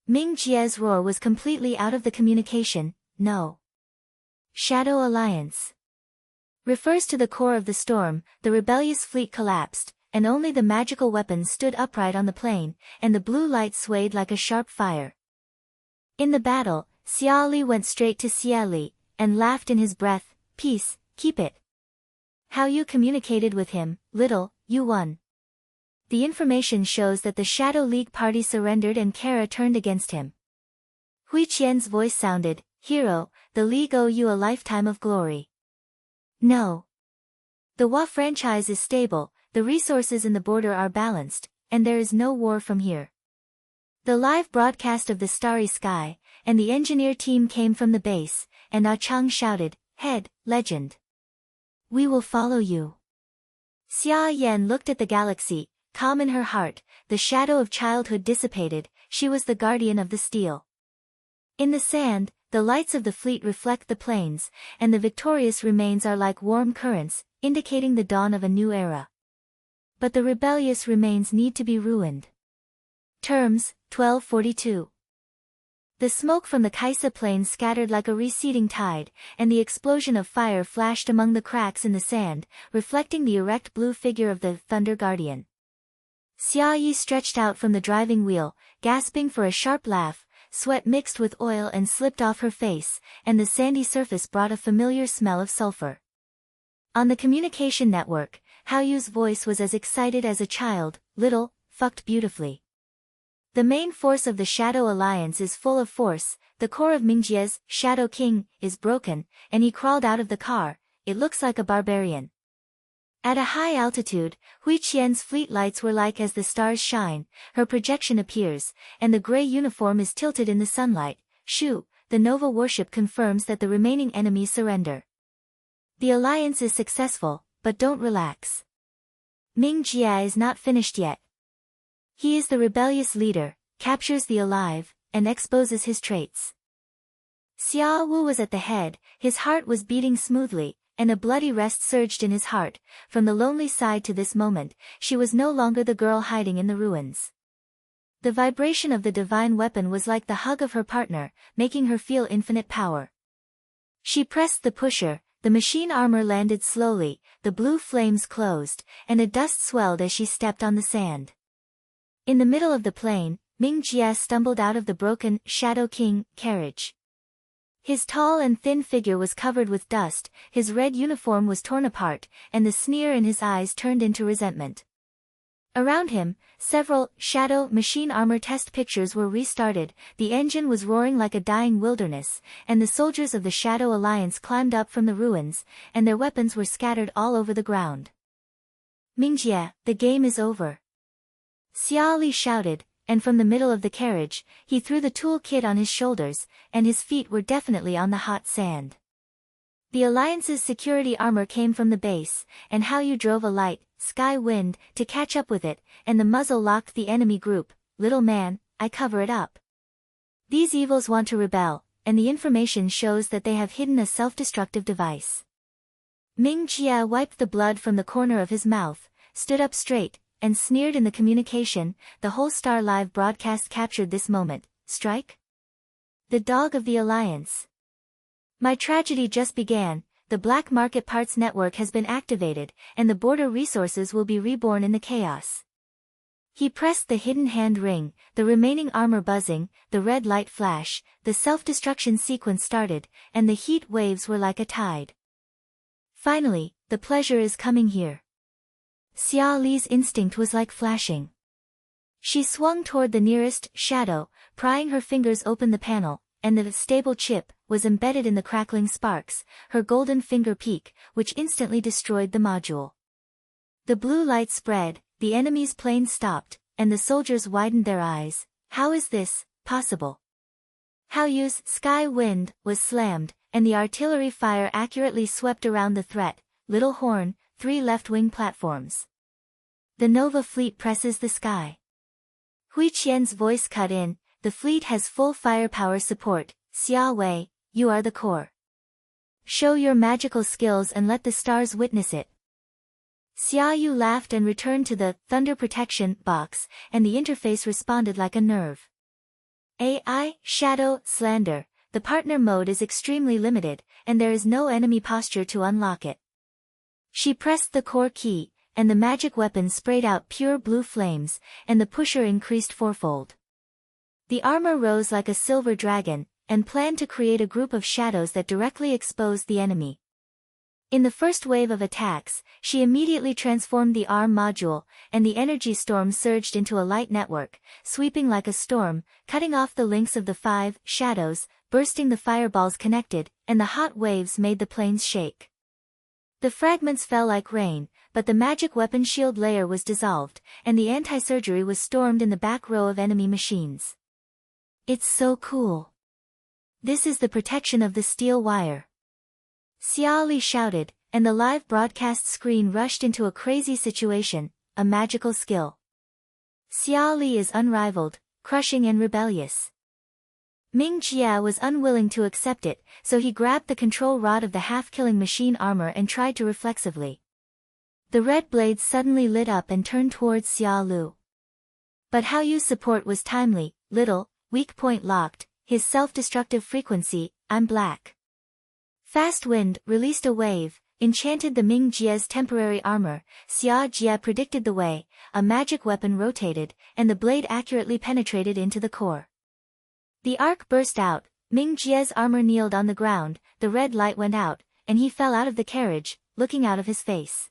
Ming Jie's roar was completely out of the communication, no. Shadow Alliance refers to the core of the storm, the rebellious fleet collapsed, and only the magical weapons stood upright on the plane, and the blue light swayed like a sharp fire. In the battle, Xia Li went straight to Xia Li, and laughed in his breath, "Peace, keep it. How you communicated with him, little, you won." The information shows that the Shadow League party surrendered and Kara turned against him. Hui Qian's voice sounded, "Hero, the League owe you a lifetime of glory." No. The Wa franchise is stable, the resources in the border are balanced, and there is no war from here. The live broadcast of the Starry Sky, and the engineer team came from the base, and Ah Chang shouted, "Head, legend. We will follow you." Xia Yan looked at the galaxy, calm in her heart, the shadow of childhood dissipated, she was the guardian of the steel. In the sand, the lights of the fleet reflect the plains, and the victorious remains are like warm currents, indicating the dawn of a new era. But the rebellious remains need to be ruined. Terms, 1242. The smoke from the Kaisa plains scattered like a receding tide, and the explosion of fire flashed among the cracks in the sand, reflecting the erect blue figure of the Thunder Guardian. Xia Yi stretched out from the driving wheel, gasping for a sharp laugh, sweat mixed with oil and slipped off her face, and the sandy surface brought a familiar smell of sulfur. On the communication network, Hao Yu's voice was as excited as a child, "Little, fucked beautifully. The main force of the Shadow Alliance is full of force, the core of Mingjie's, Shadow King, is broken," and he crawled out of the car, "It looks like a barbarian." At a high altitude, Hui Qian's fleet lights were like as the stars shine, her projection appears, and the gray uniform is tilted in the sunlight. "Shu, the Nova warship confirms that the remaining enemies surrender. The alliance is successful, but don't relax. Ming Jia is not finished yet. He is the rebellious leader, captures the alive, and exposes his traits." Xia Wu was at the head, his heart was beating smoothly, and a bloody rest surged in his heart. From the lonely side to this moment, she was no longer the girl hiding in the ruins. The vibration of the divine weapon was like the hug of her partner, making her feel infinite power. She pressed the pusher, the machine armor landed slowly, the blue flames closed, and a dust swelled as she stepped on the sand. In the middle of the plain, Ming Jia stumbled out of the broken Shadow King carriage. His tall and thin figure was covered with dust, his red uniform was torn apart, and the sneer in his eyes turned into resentment. Around him, several Shadow machine armor test pictures were restarted, the engine was roaring like a dying wilderness, and the soldiers of the Shadow Alliance climbed up from the ruins, and their weapons were scattered all over the ground. "Mingjie, the game is over." Xia Li shouted, and from the middle of the carriage, he threw the tool kit on his shoulders, and his feet were definitely on the hot sand. The Alliance's security armor came from the base, and Hao Yu drove a light, sky wind, to catch up with it, and the muzzle locked the enemy group. "Little man, I cover it up. These evils want to rebel, and the information shows that they have hidden a self-destructive device." Ming Jia wiped the blood from the corner of his mouth, stood up straight, and sneered in the communication. The whole Star Live broadcast captured this moment. "Strike? The dog of the Alliance. My tragedy just began, the black market parts network has been activated, and the border resources will be reborn in the chaos." He pressed the hidden hand ring, the remaining armor buzzing, the red light flash, the self-destruction sequence started, and the heat waves were like a tide. "Finally, the pleasure is coming here." Xia Li's instinct was like flashing. She swung toward the nearest shadow, prying her fingers open the panel, and the stable chip was embedded in the crackling sparks, her golden finger peak, which instantly destroyed the module. The blue light spread, the enemy's plane stopped, and the soldiers widened their eyes. How is this possible? Hao Yu's sky wind was slammed, and the artillery fire accurately swept around the threat. Little horn, 3 left-wing platforms. The Nova fleet presses the sky. Hui Qian's voice cut in, "The fleet has full firepower support. Xia Wei, you are the core. Show your magical skills and let the stars witness it." Xia Yu laughed and returned to the Thunder Protection box, and the interface responded like a nerve. AI, Shadow, Slander, the partner mode is extremely limited, and there is no enemy posture to unlock it. She pressed the core key, and the magic weapon sprayed out pure blue flames, and the pusher increased fourfold. The armor rose like a silver dragon, and planned to create a group of shadows that directly exposed the enemy. In the first wave of attacks, she immediately transformed the arm module, and the energy storm surged into a light network, sweeping like a storm, cutting off the links of the 5 shadows, bursting the fireballs connected, and the hot waves made the planes shake. The fragments fell like rain, but the magic weapon shield layer was dissolved, and the anti-surgery was stormed in the back row of enemy machines. It's so cool. This is the protection of the steel wire. Xia Lan shouted, and the live broadcast screen rushed into a crazy situation, a magical skill. Xia Lan is unrivaled, crushing and rebellious. Ming Jia was unwilling to accept it, so he grabbed the control rod of the half-killing machine armor and tried to reflexively. The red blades suddenly lit up and turned towards Xia Lan. But Hao Yu's support was timely, little, weak point locked, his self-destructive frequency, I'm black. Fast wind released a wave, enchanted the Ming Jia's temporary armor. Xia Jia predicted the way, a magic weapon rotated, and the blade accurately penetrated into the core. The arc burst out, Ming Jia's armor kneeled on the ground, the red light went out, and he fell out of the carriage, looking out of his face.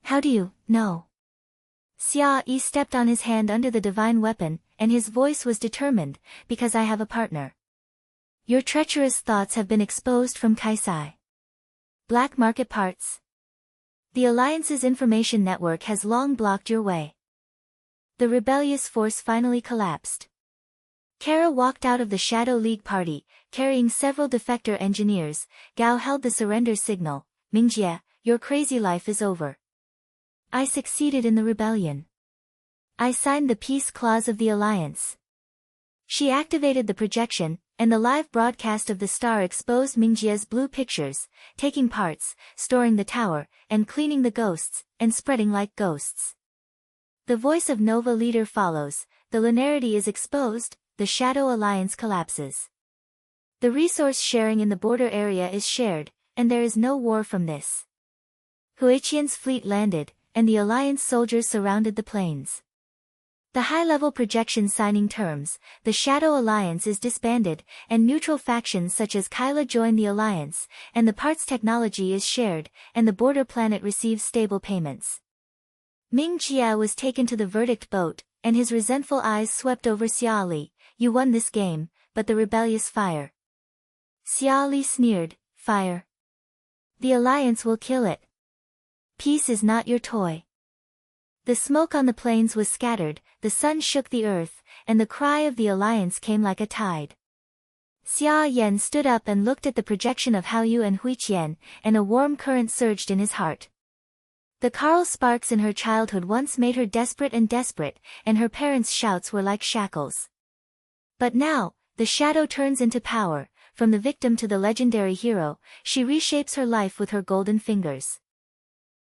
How do you know? Xia Yi stepped on his hand under the divine weapon, and his voice was determined, because I have a partner. Your treacherous thoughts have been exposed from Kaisai. Black market parts. The Alliance's information network has long blocked your way. The rebellious force finally collapsed. Kara walked out of the Shadow League party, carrying several defector engineers. Gao held the surrender signal. Mingjie, your crazy life is over. I succeeded in the rebellion. I signed the peace clause of the Alliance. She activated the projection, and the live broadcast of the star exposed Mingjie's blue pictures, taking parts, storing the tower, and cleaning the ghosts, and spreading like ghosts. The voice of Nova leader follows, the linearity is exposed, the Shadow Alliance collapses. The resource sharing in the border area is shared, and there is no war from this. Huiqian's fleet landed, and the Alliance soldiers surrounded the plains. The high-level projection signing terms, the Shadow Alliance is disbanded, and neutral factions such as Kyla join the Alliance, and the parts technology is shared, and the border planet receives stable payments. Ming Jia was taken to the verdict boat, and his resentful eyes swept over Xia Lan. You won this game, but the rebellious fire. Xia Lan sneered, fire. The Alliance will kill it. Peace is not your toy. The smoke on the plains was scattered, the sun shook the earth, and the cry of the Alliance came like a tide. Xia Yan stood up and looked at the projection of Hao Yu and Huiqian, and a warm current surged in his heart. The Carl sparks in her childhood once made her desperate, and her parents' shouts were like shackles. But now, the shadow turns into power, from the victim to the legendary hero, she reshapes her life with her golden fingers.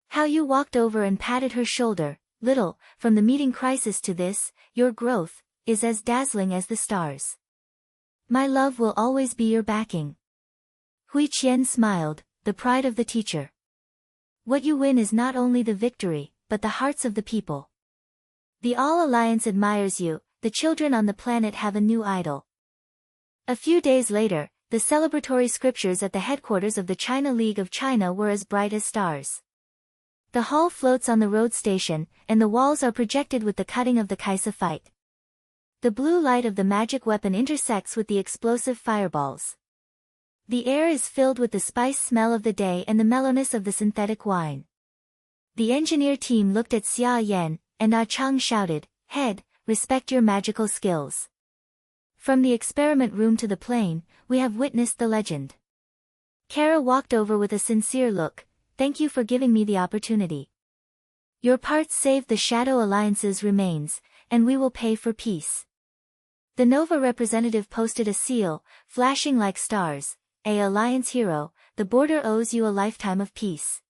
Hao Yu walked over and patted her shoulder. Little, from the meeting crisis to this, your growth is as dazzling as the stars. My love will always be your backing. Huiqian smiled, the pride of the teacher. What you win is not only the victory, but the hearts of the people. The All Alliance admires you, the children on the planet have a new idol. A few days later, the celebratory scriptures at the headquarters of the China League of China were as bright as stars. The hall floats on the road station, and the walls are projected with the cutting of the Kaisa fight. The blue light of the magic weapon intersects with the explosive fireballs. The air is filled with the spice smell of the day and the mellowness of the synthetic wine. The engineer team looked at Xia Yan, and Ah Chang shouted, Head, respect your magical skills. From the experiment room to the plane, we have witnessed the legend. Kara walked over with a sincere look. Thank you for giving me the opportunity. Your parts saved the Shadow Alliance's remains, and we will pay for peace. The Nova representative posted a seal, flashing like stars. A Alliance hero, the border owes you a lifetime of peace.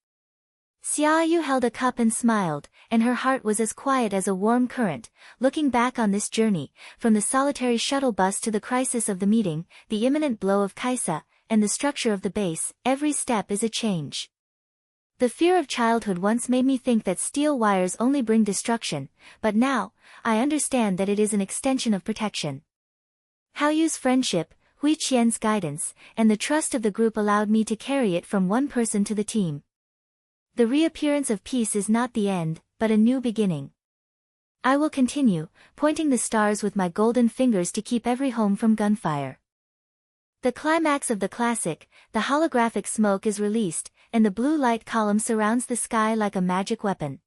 Xia Yu held a cup and smiled, and her heart was as quiet as a warm current. Looking back on this journey, from the solitary shuttle bus to the crisis of the meeting, the imminent blow of Kaisa, and the structure of the base, every step is a change. The fear of childhood once made me think that steel wires only bring destruction, but now, I understand that it is an extension of protection. Haoyu's friendship, Hui Qian's guidance, and the trust of the group allowed me to carry it from one person to the team. The reappearance of peace is not the end, but a new beginning. I will continue, pointing the stars with my golden fingers to keep every home from gunfire. The climax of the classic, the holographic smoke is released, and the blue light column surrounds the sky like a magic weapon.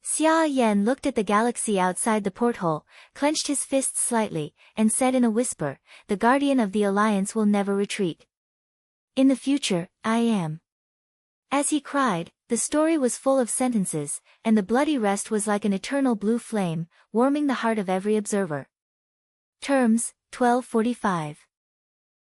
Xia Yan looked at the galaxy outside the porthole, clenched his fists slightly, and said in a whisper, "The guardian of the Alliance will never retreat. In the future, I am." As he cried, the story was full of sentences, and the bloody rest was like an eternal blue flame, warming the heart of every observer. Terms, 1245.